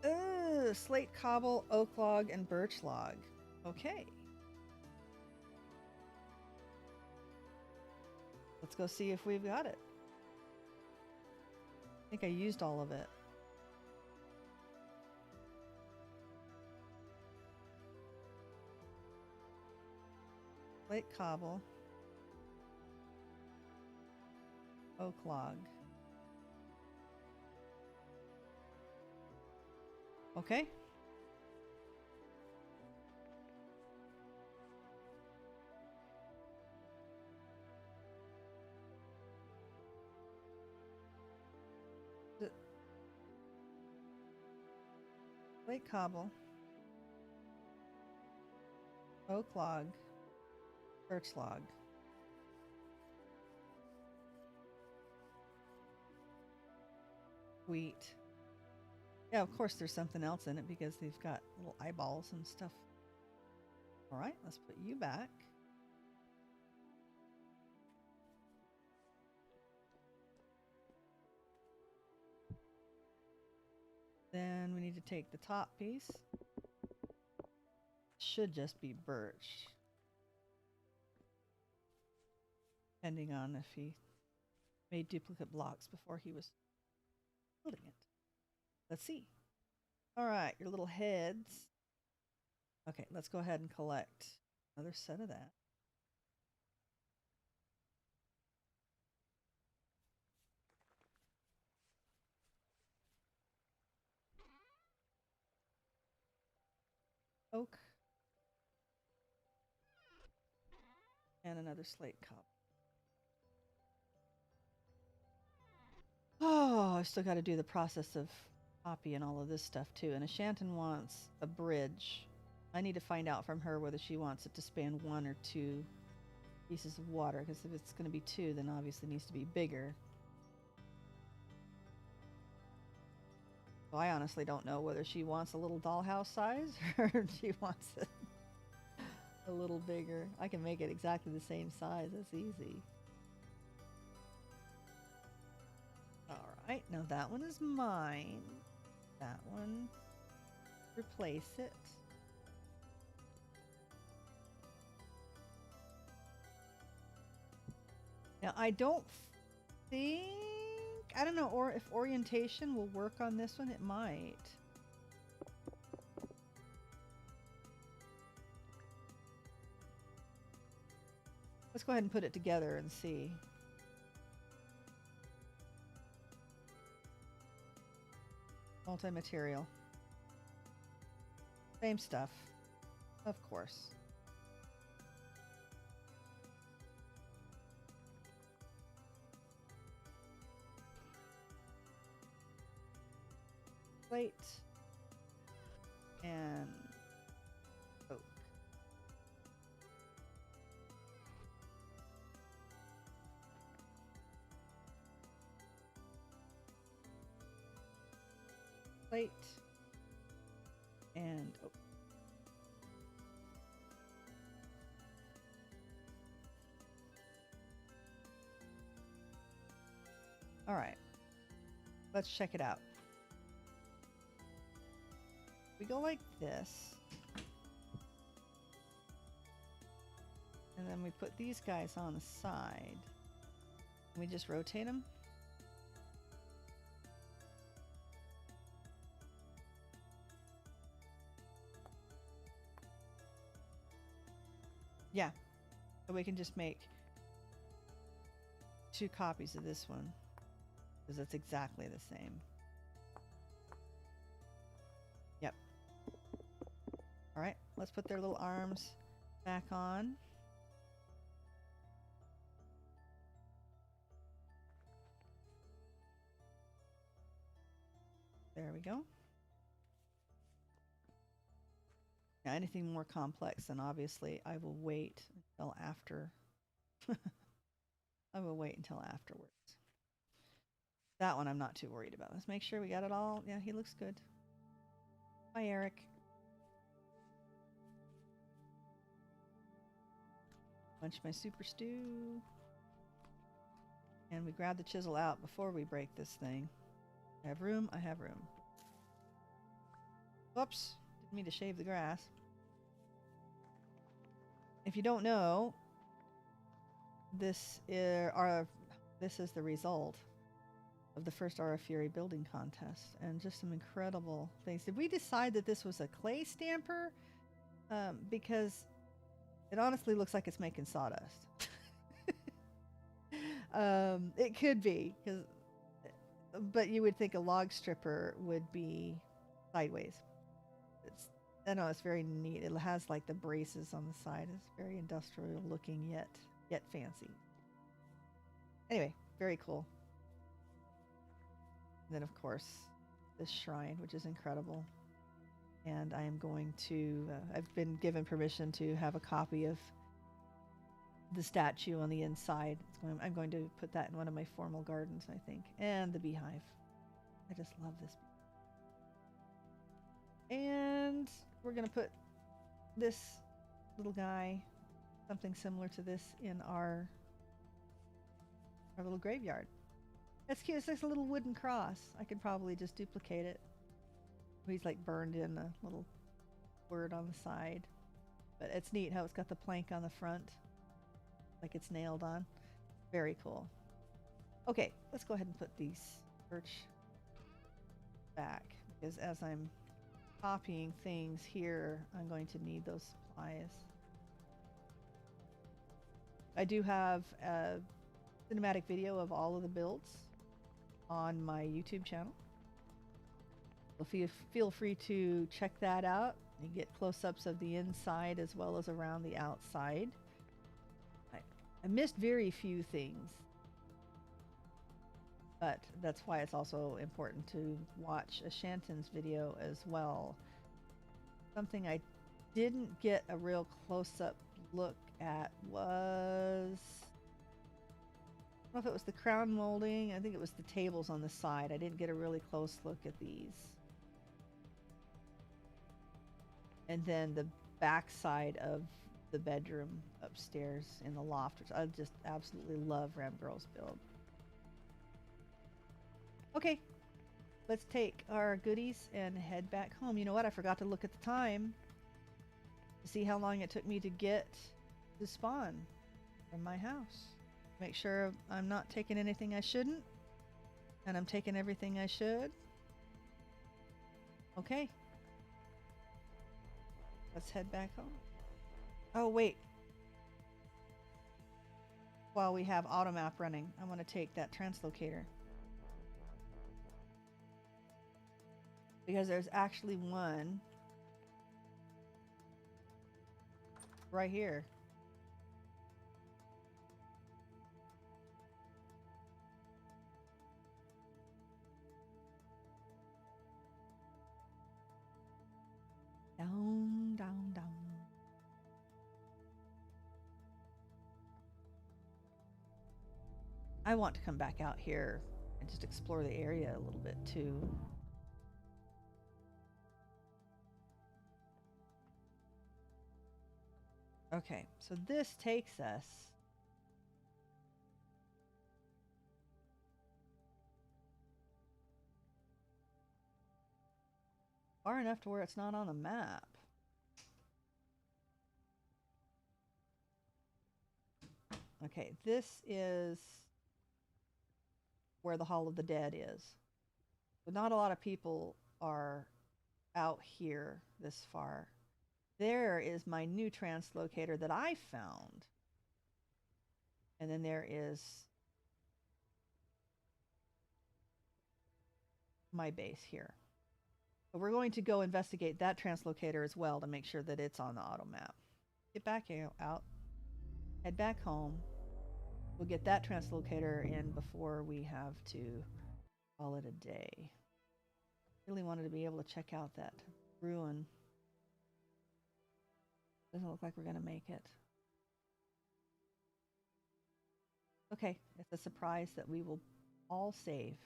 Speaker 1: Ugh, slate cobble, oak log, and birch log. Okay. Let's go see if we've got it. I think I used all of it. Slate cobble, oak log. Okay. Slate cobble, oak log, birch log. Wheat. Yeah, of course there's something else in it because they've got little eyeballs and stuff. All right, let's put you back. Then we need to take the top piece. Should just be birch. Depending on if he made duplicate blocks before he was building it. Let's see. All right, your little heads. Okay, let's go ahead and collect another set of that. Oak. And another slate cup. Oh, I still got to do the process of copy and all of this stuff too. And Ashanton wants a bridge. I need to find out from her whether she wants it to span 1 or 2 pieces of water, because if it's going to be 2, then obviously it needs to be bigger. So I honestly don't know whether she wants a little dollhouse size or she wants it a little bigger. I can make it exactly the same size. That's easy. Alright, now that one is mine. That one, replace it. Now I don't think, I don't know, or if orientation will work on this one, it might. Let's go ahead and put it together and see. Multi-material. Same stuff, of course. Slate and oak. plate. And oh. All right, let's check it out. We go like this. And then we put these guys on the side. And we just rotate them. Yeah. So we can just make 2 copies of this one. Because it's exactly the same. Yep. Alright, let's put their little arms back on. There we go. Now, anything more complex, then obviously I will wait until after. I will wait until afterwards. That one I'm not too worried about. Let's make sure we got it all. Yeah, he looks good. Hi, Eric. Punch my super stew. And we grab the chisel out before we break this thing. I have room. I have room. Whoops. Didn't mean to shave the grass. If you don't know, this is the result of the first Aura Fury building contest, and just some incredible things. Did we decide that this was a clay stamper? Because it honestly looks like it's making sawdust. It could be, but you would think a log stripper would be sideways. I know it's very neat. It has like the braces on the side. It's very industrial looking, yet fancy. Anyway, very cool. And then of course this shrine, which is incredible. And I am going to, I've been given permission to have a copy of the statue on the inside. I'm going to put that in one of my formal gardens, I think. And the beehive. I just love this. And we're going to put this little guy, something similar to this, in our little graveyard. That's cute. It's like a little wooden cross. I could probably just duplicate it. He's like burned in a little word on the side. But it's neat how it's got the plank on the front. Like it's nailed on. Very cool. Okay, let's go ahead and put these birch back. Because as I'm copying things here, I'm going to need those supplies. I do have a cinematic video of all of the builds on my YouTube channel. So feel free to check that out. You get close-ups of the inside as well as around the outside. I missed very few things, but that's why it's also important to watch Ashanton's video as well. Something I didn't get a real close-up look at was, I don't know if it was the crown molding. I think it was the tables on the side. I didn't get a really close look at these. And then the back side of the bedroom upstairs in the loft, which I just absolutely love Ram Girl's build. Okay, let's take our goodies and head back home. You know what? I forgot to look at the time to see how long it took me to get to spawn from my house. Make sure I'm not taking anything I shouldn't, and I'm taking everything I should. Okay. Let's head back home. Oh, wait. While we have AutoMap running, I want to take that translocator. Because there's actually one right here. Down, down, down. I want to come back out here and just explore the area a little bit too. Okay, so this takes us far enough to where it's not on the map. Okay, this is where the Hall of the Dead is. But not a lot of people are out here this far. There is my new translocator that I found. And then there is my base here. But we're going to go investigate that translocator as well to make sure that it's on the auto map. Get back out, head back home. We'll get that translocator in before we have to call it a day. Really wanted to be able to check out that ruin. Doesn't look like we're going to make it. Okay, it's a surprise that we will all save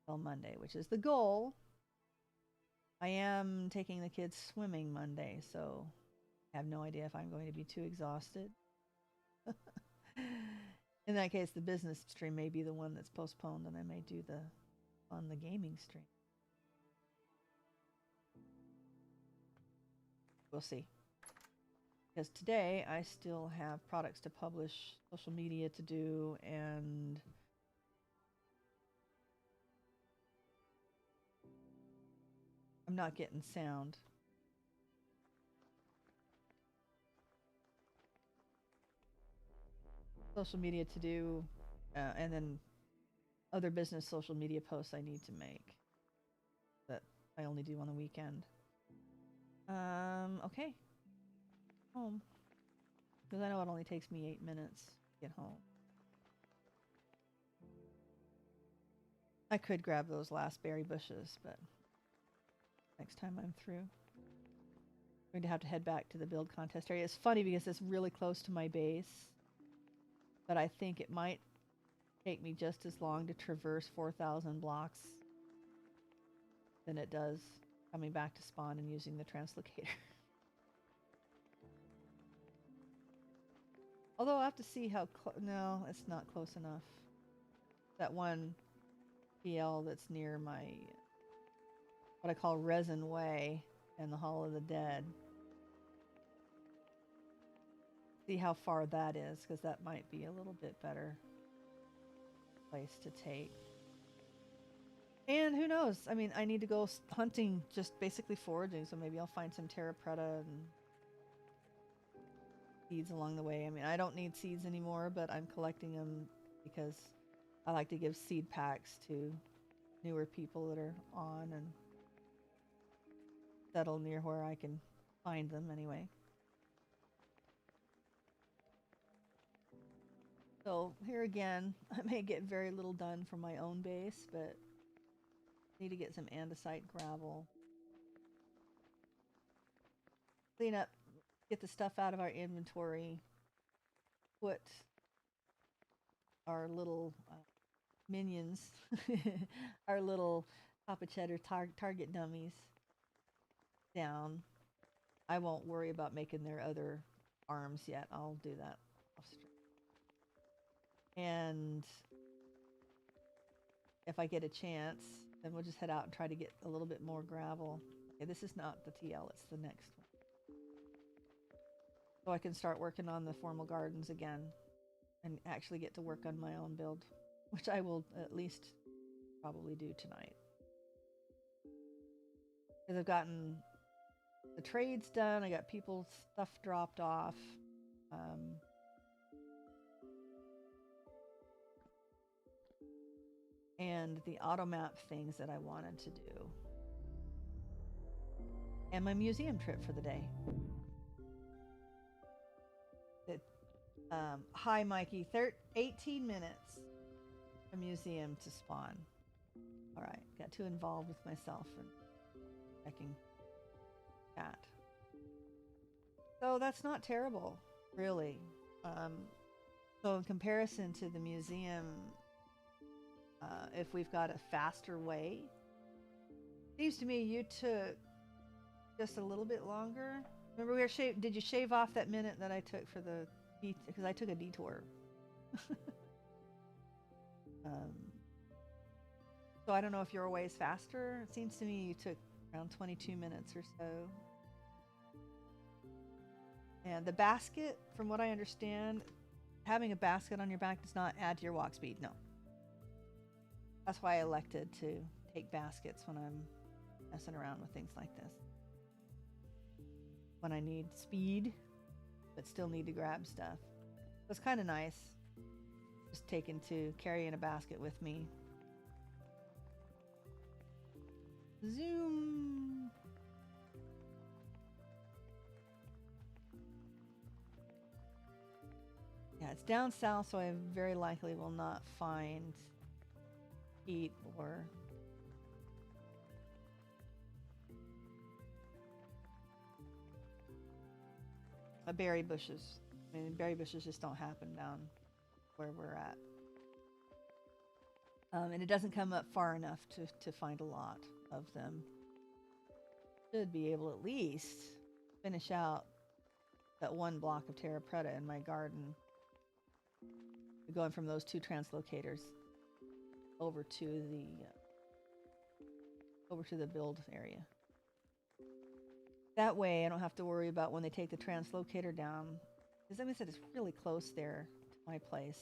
Speaker 1: till Monday, which is the goal. I am taking the kids swimming Monday, so I have no idea if I'm going to be too exhausted. In that case, the business stream may be the one that's postponed, and I may do the on the gaming stream. We'll see. Because today I still have products to publish, social media to do, and I'm not getting sound. Social media to do, and then other business social media posts I need to make that I only do on the weekend. Okay. Home. Because I know it only takes me 8 minutes to get home. I could grab those last berry bushes, but next time I'm through. I'm going to have to head back to the build contest area. It's funny because it's really close to my base, but I think it might take me just as long to traverse 4,000 blocks than it does coming back to spawn and using the translocator. Although I have to see how no, it's not close enough. That one PL that's near my, what I call Resin Way and the Hall of the Dead. See how far that is, because that might be a little bit better place to take. And who knows? I mean, I need to go hunting, just basically foraging, so maybe I'll find some Terra Preta and seeds along the way. I mean, I don't need seeds anymore, but I'm collecting them because I like to give seed packs to newer people that are on and settle near where I can find them anyway. So here again, I may get very little done from my own base, but I need to get some andesite gravel. Clean up, get the stuff out of our inventory, put our little minions, our little Papa Cheddar target dummies down. I won't worry about making their other arms yet. I'll do that off stream. And if I get a chance, then we'll just head out and try to get a little bit more gravel. Okay, this is not the TL, it's the next one. So I can start working on the formal gardens again and actually get to work on my own build, which I will at least probably do tonight. Because I've gotten the trades done, I got people's stuff dropped off. And the auto map things that I wanted to do. And my museum trip for the day. Hi, Mikey. 18 minutes. A museum to spawn. All right. Got too involved with myself and checking chat. So that's not terrible, really. So in comparison to the museum, if we've got a faster way, seems to me you took just a little bit longer Remember, did you shave off that minute that I took for the because I took a detour. So I don't know if your way is faster. It seems to me you took around 22 minutes or so. And the basket, from what I understand, having a basket on your back does not add to your walk speed. No. That's why I elected to take baskets when I'm messing around with things like this. When I need speed, but still need to grab stuff. So it's kind of nice. Just carrying a basket with me. Zoom. Yeah, it's down south, so I very likely will not find heat or berry bushes. I mean, berry bushes just don't happen down where we're at. And it doesn't come up far enough to find a lot of them. Should be able at least finish out that one block of terra preta in my garden. Going from those 2 translocators over to the build area. That way I don't have to worry about when they take the translocator down, because like I said, it's really close there to my place.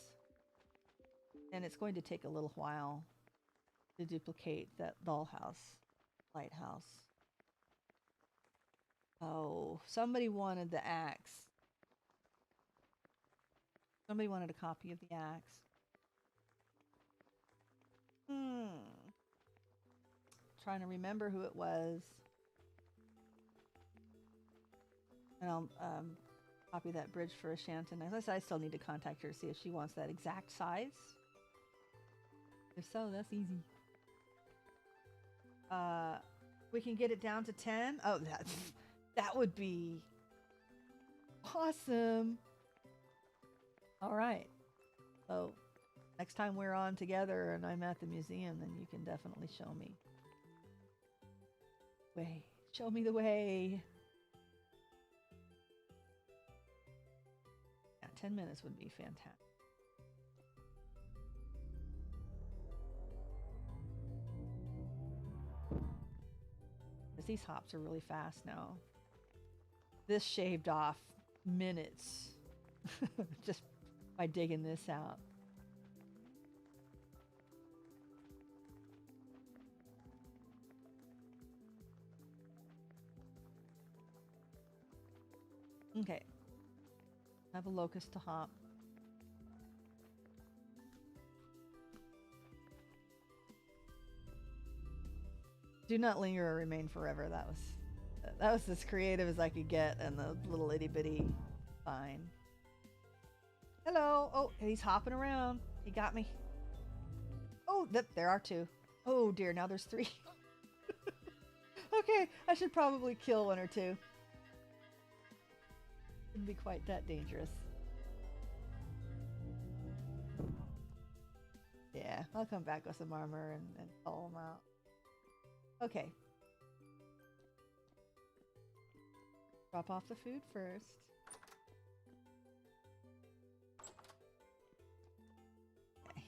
Speaker 1: And it's going to take a little while to duplicate that dollhouse, lighthouse. Oh, somebody wanted the axe. Somebody wanted a copy of the axe. Trying to remember who it was. And I'll copy that bridge for Ashanton. As I said, I still need to contact her to see if she wants that exact size. If so, that's easy. We can get it down to 10. Oh, that would be awesome. All right. So next time we're on together and I'm at the museum, then you can definitely show me. Show me the way. Yeah, 10 minutes would be fantastic. Because these hops are really fast now. This shaved off minutes just by digging this out. Okay. I have a locust to hop. Do not linger or remain forever. That was as creative as I could get, and the little itty bitty fine. Hello. Oh, he's hopping around. He got me. Oh, there are 2. Oh dear, now there's 3. Okay, I should probably kill 1 or 2. Wouldn't be quite that dangerous. Yeah, I'll come back with some armor and call them out. Okay. Drop off the food first. Okay.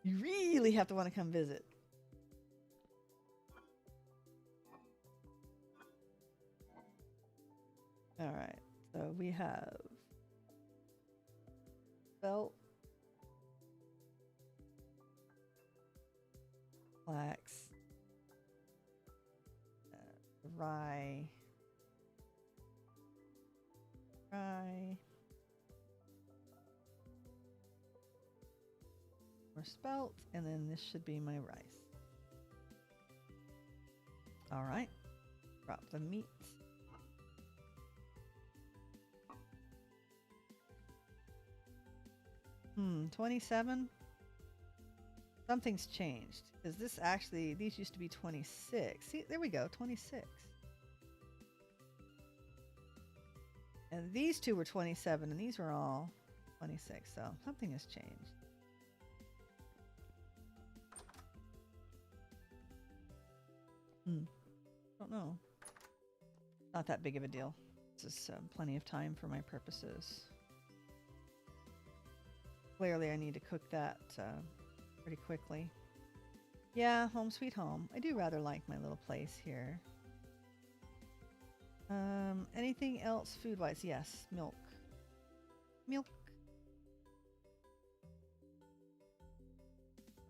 Speaker 1: You really have to want to come visit. All right. So we have felt, flax, rye, more spelt, and then this should be my rice. All right, drop the meat. 27. Something's changed because these used to be 26. See, there we go, 26. And these 2 were 27, and these were all 26. So something has changed. Don't know. Not that big of a deal. This is plenty of time for my purposes. Clearly, I need to cook that pretty quickly. Yeah, home sweet home. I do rather like my little place here. Anything else food-wise? Yes, milk. Milk.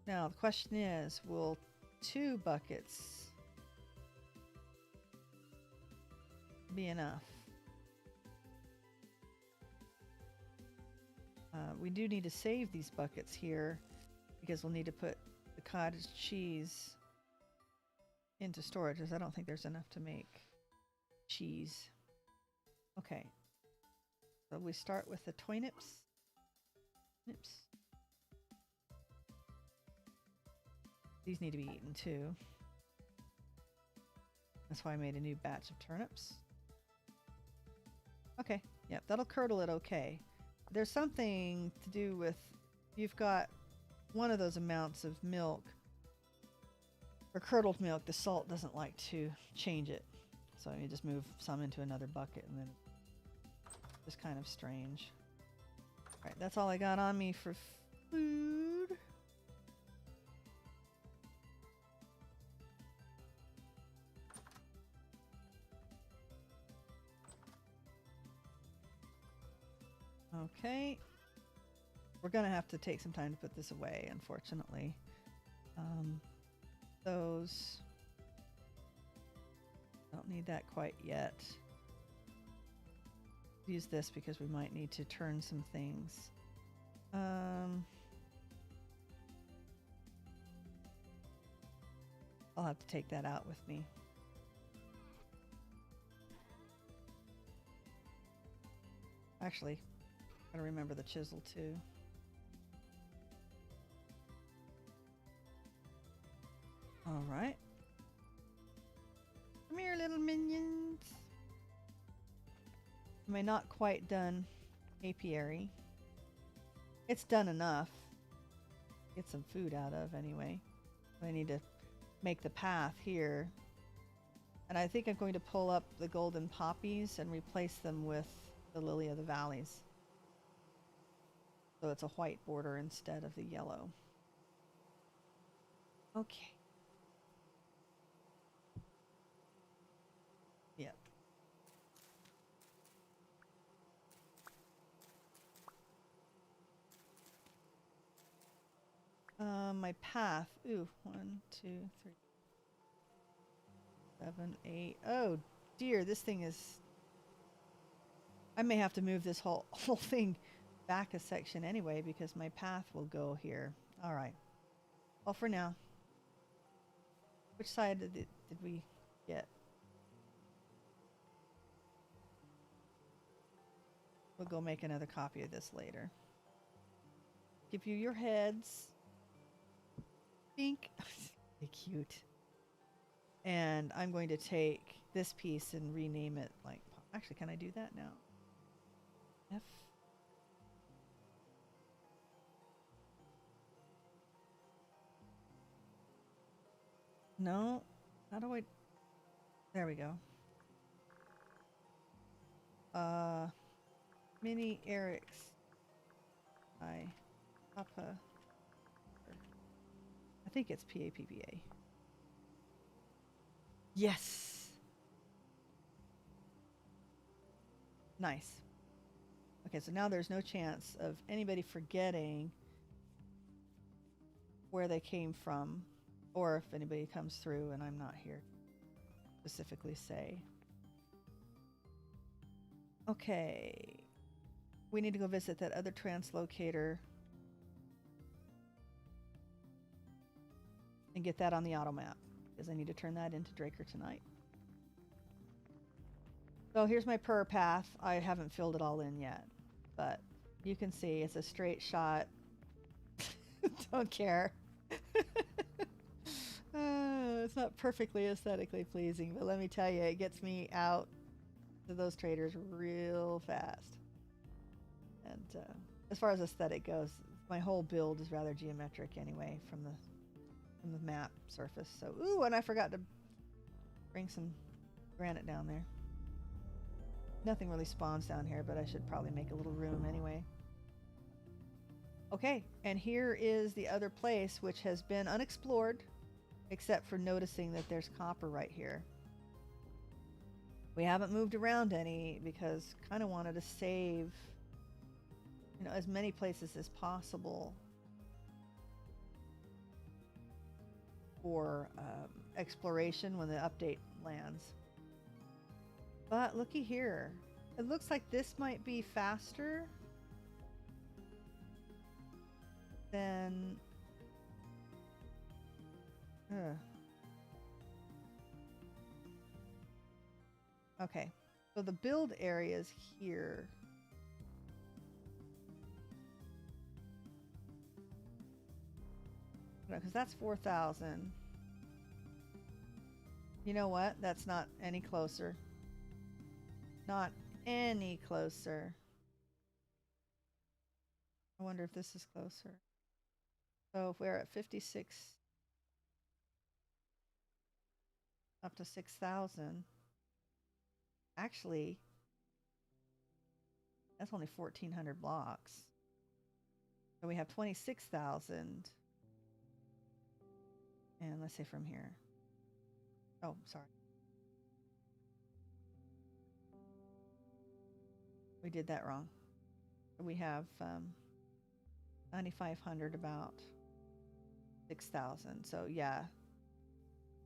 Speaker 1: Now, the question is, will 2 buckets be enough? We do need to save these buckets here because we'll need to put the cottage cheese into storage, as I don't think there's enough to make cheese. Okay. So we start with the toy nips. Nips. These need to be eaten too. That's why I made a new batch of turnips. Okay, yep, that'll curdle it okay. There's something to do with, you've got one of those amounts of milk, or curdled milk, the salt doesn't like to change it. So you just move some into another bucket and then it's just kind of strange. Alright, that's all I got on me for food. Okay, we're gonna have to take some time to put this away, unfortunately. Those don't need that quite yet. Use this because we might need to turn some things. I'll have to take that out with me. Actually, gotta remember the chisel too. All right. Come here, little minions. Am I not quite done apiary? It's done enough. Get some food out of anyway. I need to make the path here. And I think I'm going to pull up the golden poppies and replace them with the lily of the valleys. So it's a white border instead of the yellow. Okay. Yep. My path. Ooh, 1, 2, 3, 7, 8. Oh dear, this thing is. I may have to move this whole thing back a section anyway because my path will go here. All right. Well, for now. Which side did we get? We'll go make another copy of this later. Give you your heads. Pink. They're cute. And I'm going to take this piece and rename it like... Actually, can I do that now? F. No. How do I... There we go. Mini Eric's. Papa. I think it's PAPPA. Yes. Nice. Okay, so now there's no chance of anybody forgetting where they came from, or if anybody comes through and I'm not here, specifically say. Okay. We need to go visit that other translocator and get that on the auto map because I need to turn that into Draker tonight. So here's my Pyrrh path. I haven't filled it all in yet, but you can see it's a straight shot. Don't care. It's not perfectly aesthetically pleasing, but let me tell you, it gets me out to those traders real fast. And as far as aesthetic goes, my whole build is rather geometric anyway from the map surface. So, ooh, and I forgot to bring some granite down there. nothing really spawns down here, but I should probably make a little room anyway. Okay, and here is the other place which has been unexplored, except for noticing that there's copper right here. We haven't moved around any because kind of wanted to save, you know, as many places as possible for exploration when the update lands. But looky here. It looks like this might be faster than... Okay, so the build area is here. No, because that's 4,000. You know what? That's not any closer. Not any closer. I wonder if this is closer. So if we're at 56 up to 6,000, actually, that's only 1,400 blocks. So we have 26,000. And let's say from here. Oh, sorry. We did that wrong. We have 9,500, about 6,000. So yeah,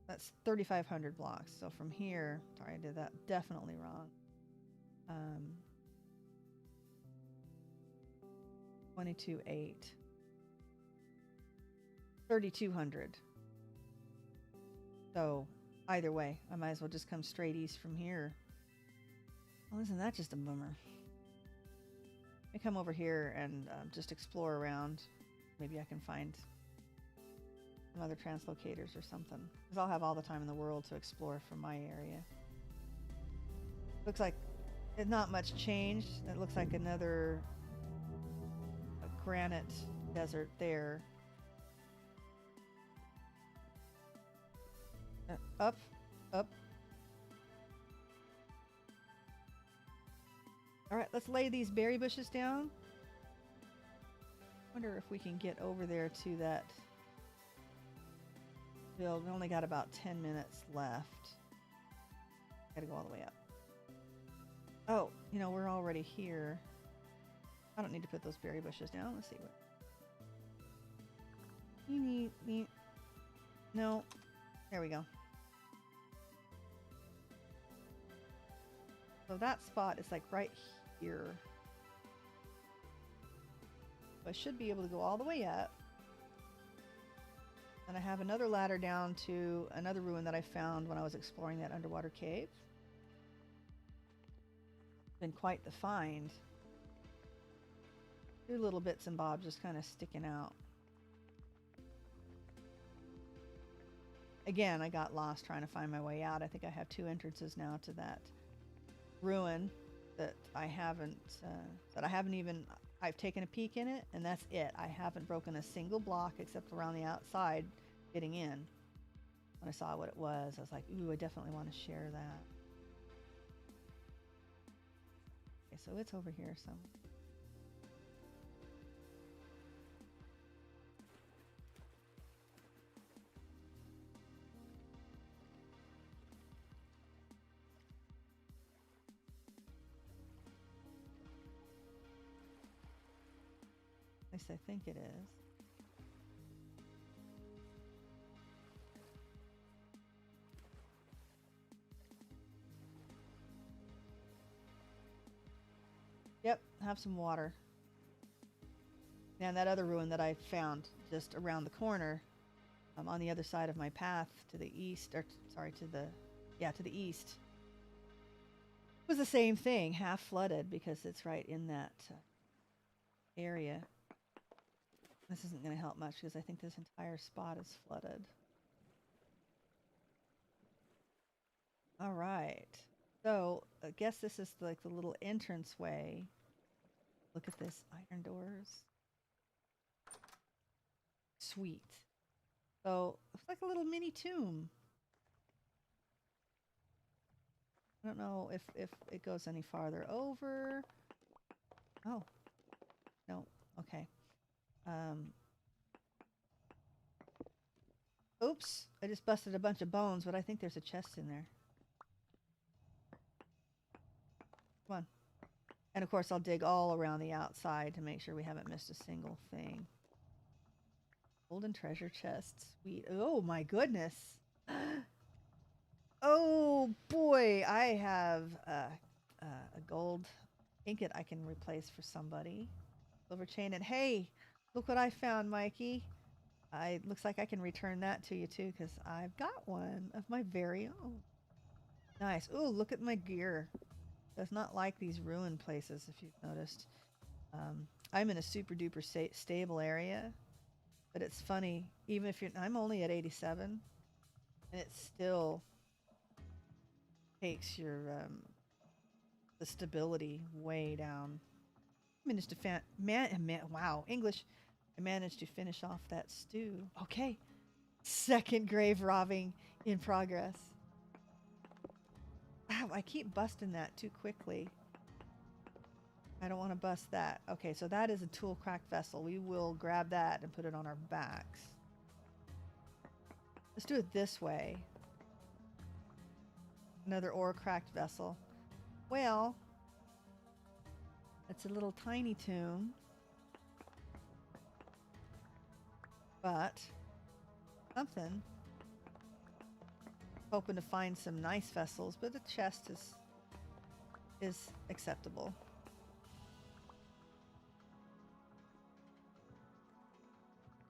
Speaker 1: that's 3,500 blocks. So from here, sorry, I did that definitely wrong. 22,800. 3,200. So either way, I might as well just come straight east from here. Well, isn't that just a bummer? Let me come over here and just explore around. Maybe I can find some other translocators or something. Because I'll have all the time in the world to explore from my area. Looks like it's not much changed. It looks like another granite desert there. Up, up. All right, let's lay these berry bushes down. Wonder if we can get over there to that build. We only got about 10 minutes left. Gotta go all the way up. Oh, you know, we're already here. I don't need to put those berry bushes down. Let's see what. You need. No. There we go. So that spot is like right here. So I should be able to go all the way up. And I have another ladder down to another ruin that I found when I was exploring that underwater cave. Been quite the find. Two little bits and bobs just kind of sticking out. Again, I got lost trying to find my way out. I think I have two entrances now to that ruin that I haven't even, I've taken a peek in it, and that's it. I haven't broken a single block except around the outside getting in. When I saw what it was, I was like, ooh, I definitely want to share that. Okay, so it's over here somewhere. At least I think it is. Yep, have some water. And that other ruin that I found just around the corner, on the other side of my path to the east, or sorry, to the east, was the same thing, half flooded because it's right in that area. This isn't going to help much because I think this entire spot is flooded. All right. So I guess this is like the little entrance way. Look at this, iron doors. Sweet. So it's like a little mini tomb. I don't know if it goes any farther over. Oh. No. Okay. Oops. I just busted a bunch of bones, but I think there's a chest in there. Come on. And of course, I'll dig all around the outside to make sure we haven't missed a single thing. Golden treasure chest. Sweet. Oh my goodness. Oh boy. I have a gold ingot I can replace for somebody. Silver chain. And hey, look what I found, Mikey. Looks like I can return that to you too, because I've got one of my very own. Nice. Ooh, look at my gear. Does not like these ruined places, if you've noticed. I'm in a super duper stable area, but it's funny. Even if I'm only at 87, and it still takes your the stability way down. I managed to wow, English. I managed to finish off that stew. Okay, second grave robbing in progress. Wow, I keep busting that too quickly. I don't want to bust that. Okay, so that is a tool cracked vessel. We will grab that and put it on our backs. Let's do it this way. Another ore cracked vessel. Well, it's a little tiny tomb. But something. Hoping to find some nice vessels, but the chest is acceptable.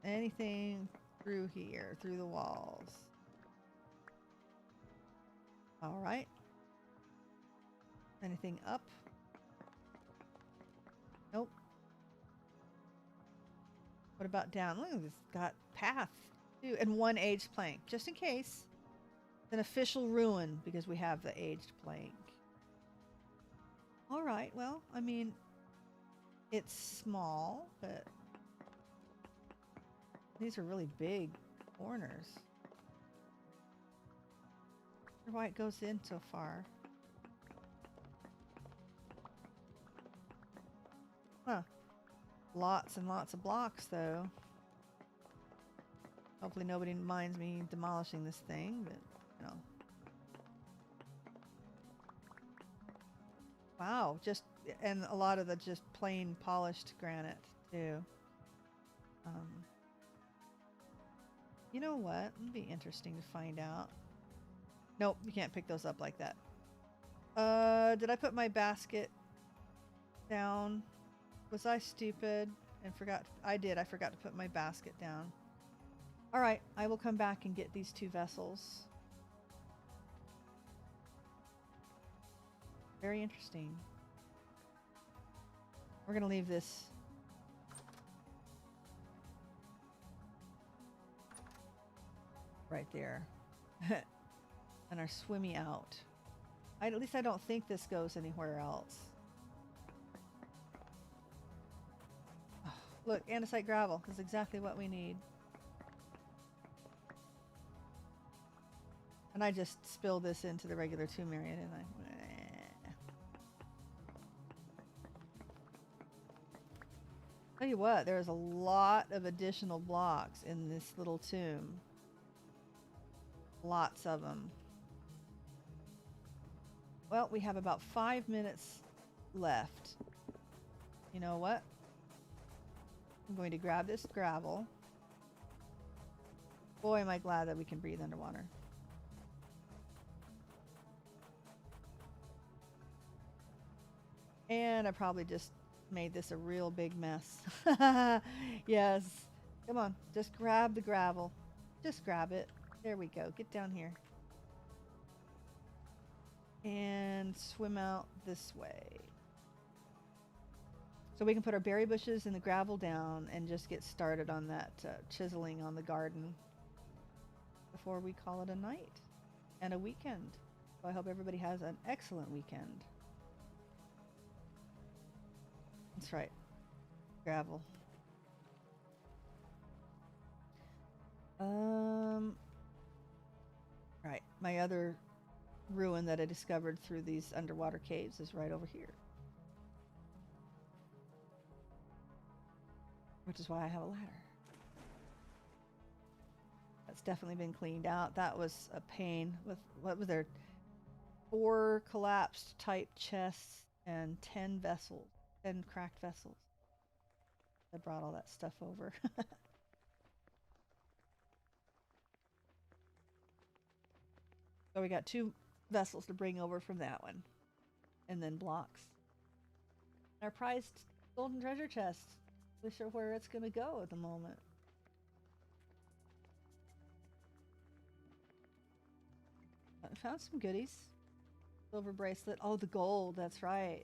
Speaker 1: Anything through here, through the walls. All right. Anything up? Nope. What about down? Look, it's got path too, and one aged plank, just in case. It's an official ruin because we have the aged plank. All right. Well, I mean, it's small, but these are really big corners. I wonder why it goes in so far. Huh. Lots and lots of blocks, though. Hopefully nobody minds me demolishing this thing, but, you know. Wow, and a lot of the just plain polished granite, too. You know what? It'd be interesting to find out. Nope, you can't pick those up like that. Did I put my basket down? Was I stupid and forgot? I did. I forgot to put my basket down. All right, I will come back and get these two vessels. Very interesting. We're going to leave this right there. And our swimmy out. At least I don't think this goes anywhere else. Look, andesite gravel is exactly what we need. And I just spilled this into the regular tomb area, didn't I? Tell you what, there's a lot of additional blocks in this little tomb. Lots of them. Well, we have about 5 minutes left. You know what? I'm going to grab this gravel. Boy, am I glad that we can breathe underwater. And I probably just made this a real big mess. Yes. Come on, just grab the gravel. Just grab it. There we go. Get down here. And swim out this way. So we can put our berry bushes and the gravel down and just get started on that chiseling on the garden before we call it a night and a weekend. So I hope everybody has an excellent weekend. That's right. Gravel. Right. My other ruin that I discovered through these underwater caves is right over here. Which is why I have a ladder. That's definitely been cleaned out. That was a pain with, what was there? 4 collapsed type chests and 10 vessels, 10 cracked vessels. I brought all that stuff over. So we got 2 vessels to bring over from that one. And then blocks. Our prized golden treasure chest. Not sure where it's going to go at the moment. I found some goodies. Silver bracelet. Oh, the gold. That's right.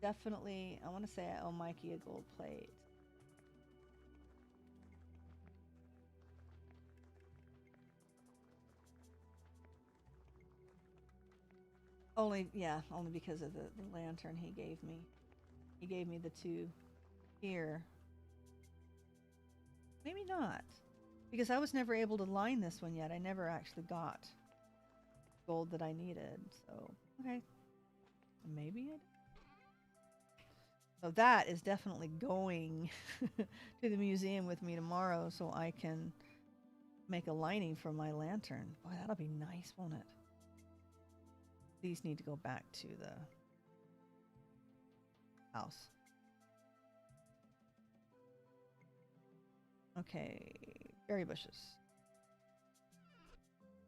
Speaker 1: Definitely, I want to say I owe Mikey a gold plate. Only because of the lantern he gave me. He gave me the 2 here. Maybe not. Because I was never able to line this one yet. I never actually got gold that I needed. So, okay. Maybe it. So that is definitely going to the museum with me tomorrow so I can make a lining for my lantern. Boy, that'll be nice, won't it? These need to go back to the house. Okay, berry bushes.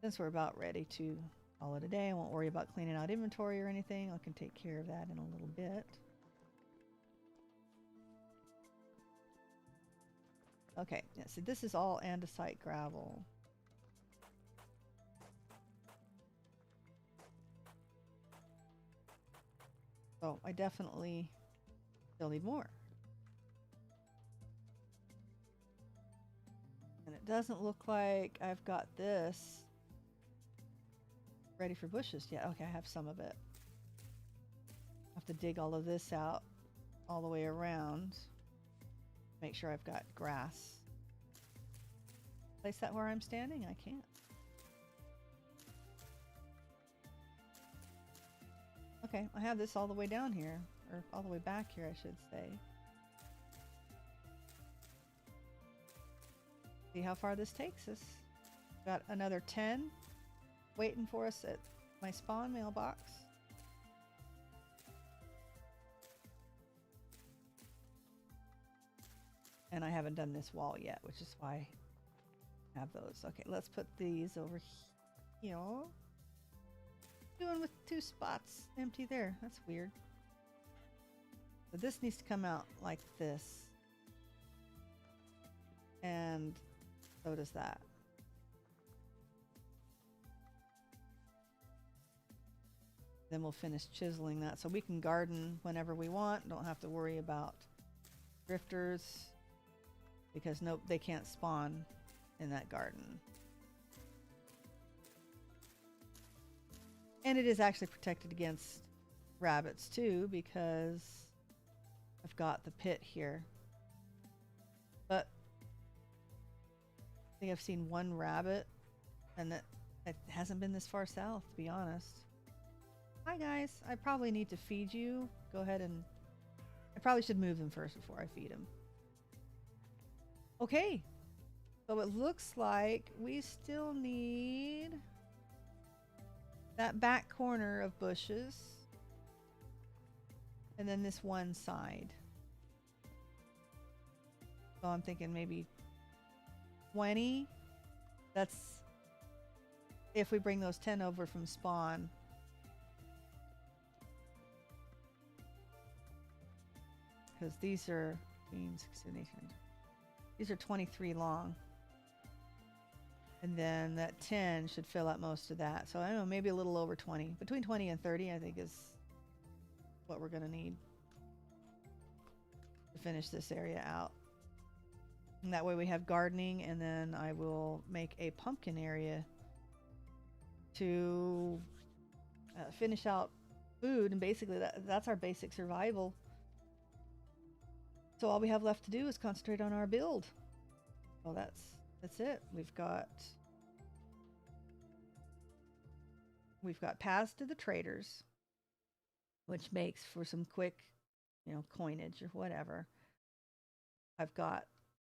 Speaker 1: Since we're about ready to call it a day, I won't worry about cleaning out inventory or anything. I can take care of that in a little bit. Okay, yeah, so this is all andesite gravel. So I definitely still need more. And it doesn't look like I've got this ready for bushes yet. Okay, I have some of it. I have to dig all of this out all the way around. Make sure I've got grass. Place that where I'm standing? I can't. Okay, I have this all the way down here, or all the way back here, I should say. See how far this takes us. Got another 10 waiting for us at my spawn mailbox. And I haven't done this wall yet, which is why I have those. Okay, let's put these over here. Doing with 2 spots empty there. That's weird. But this needs to come out like this. And so does that. Then we'll finish chiseling that so we can garden whenever we want. Don't have to worry about drifters because nope, they can't spawn in that garden. And it is actually protected against rabbits too because I've got the pit here. But I think I've seen 1 rabbit and that it hasn't been this far south, to be honest. Hi guys, I probably need to feed you. Go ahead and... I probably should move them first before I feed them. Okay. So it looks like we still need that back corner of bushes. And then this one side. So I'm thinking maybe 20. That's if we bring those 10 over from spawn. Because these are 23 long. And then that 10 should fill out most of that. So I don't know, maybe a little over 20. Between 20 and 30, I think, is what we're going to need to finish this area out. And that way we have gardening, and then I will make a pumpkin area to finish out food. And basically that's our basic survival. So all we have left to do is concentrate on our build. Well, that's it. We've got we've got paths to the traders, which makes for some quick, coinage or whatever. I've got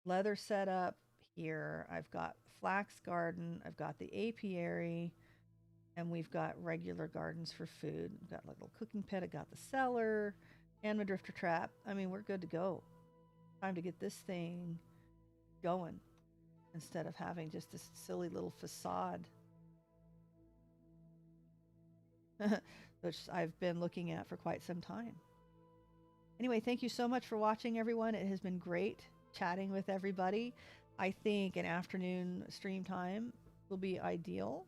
Speaker 1: leather set up here. I've got flax garden. I've got the apiary. And we've got regular gardens for food. We've got a little cooking pit. I got the cellar and my drifter trap. I mean, we're good to go. Time to get this thing going instead of having just this silly little facade, which I've been looking at for quite some time. Anyway, thank you so much for watching, everyone. It has been great chatting with everybody. I think an afternoon stream time will be ideal.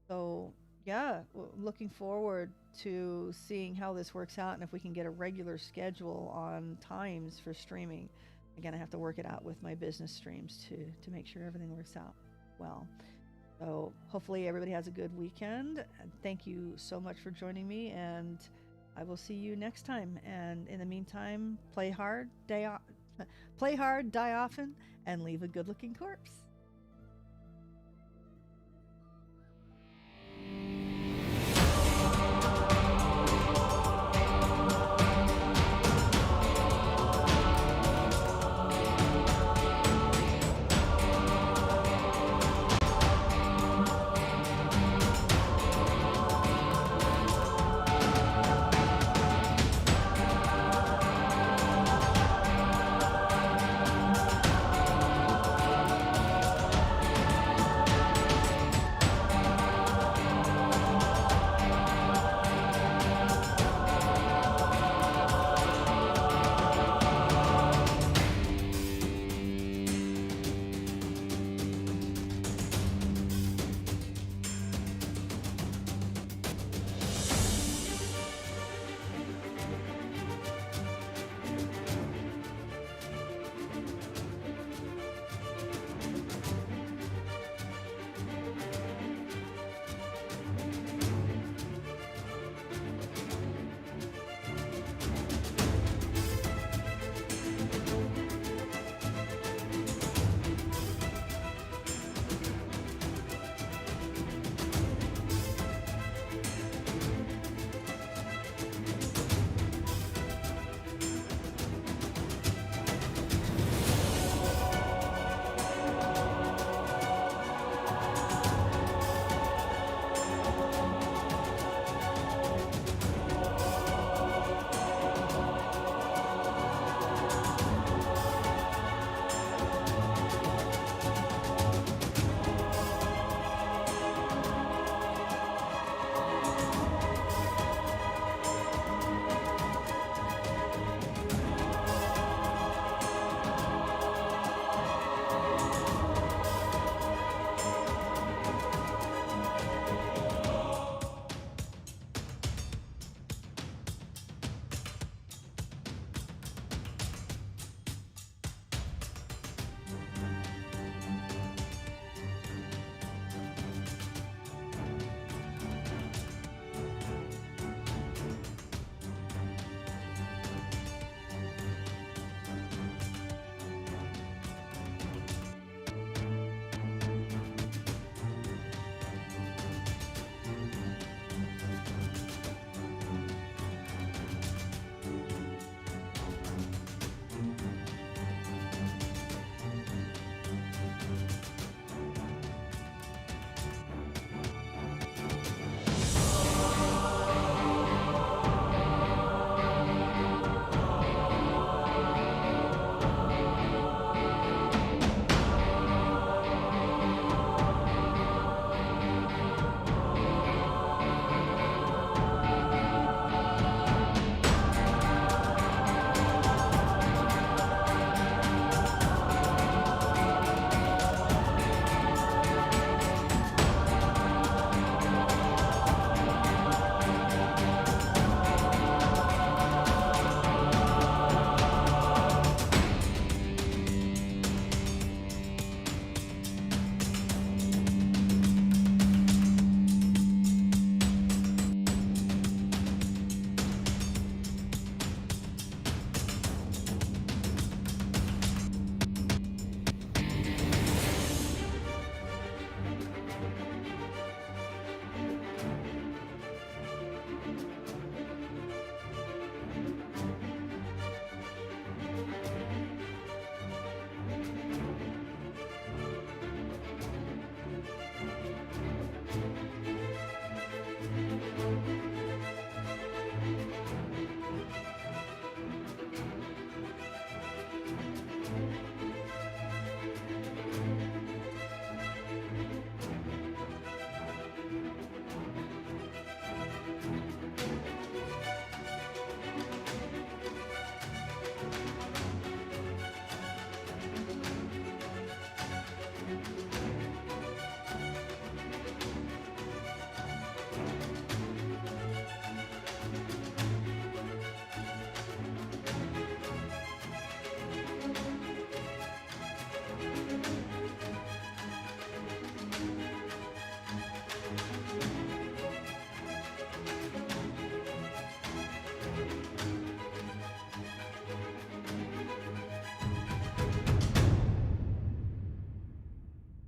Speaker 1: So yeah, looking forward to seeing how this works out and if we can get a regular schedule on times for streaming. Again, I have to work it out with my business streams to make sure everything works out well. So hopefully everybody has a good weekend. Thank you so much for joining me, and I will see you next time. And in the meantime, play hard, die often, and leave a good-looking corpse.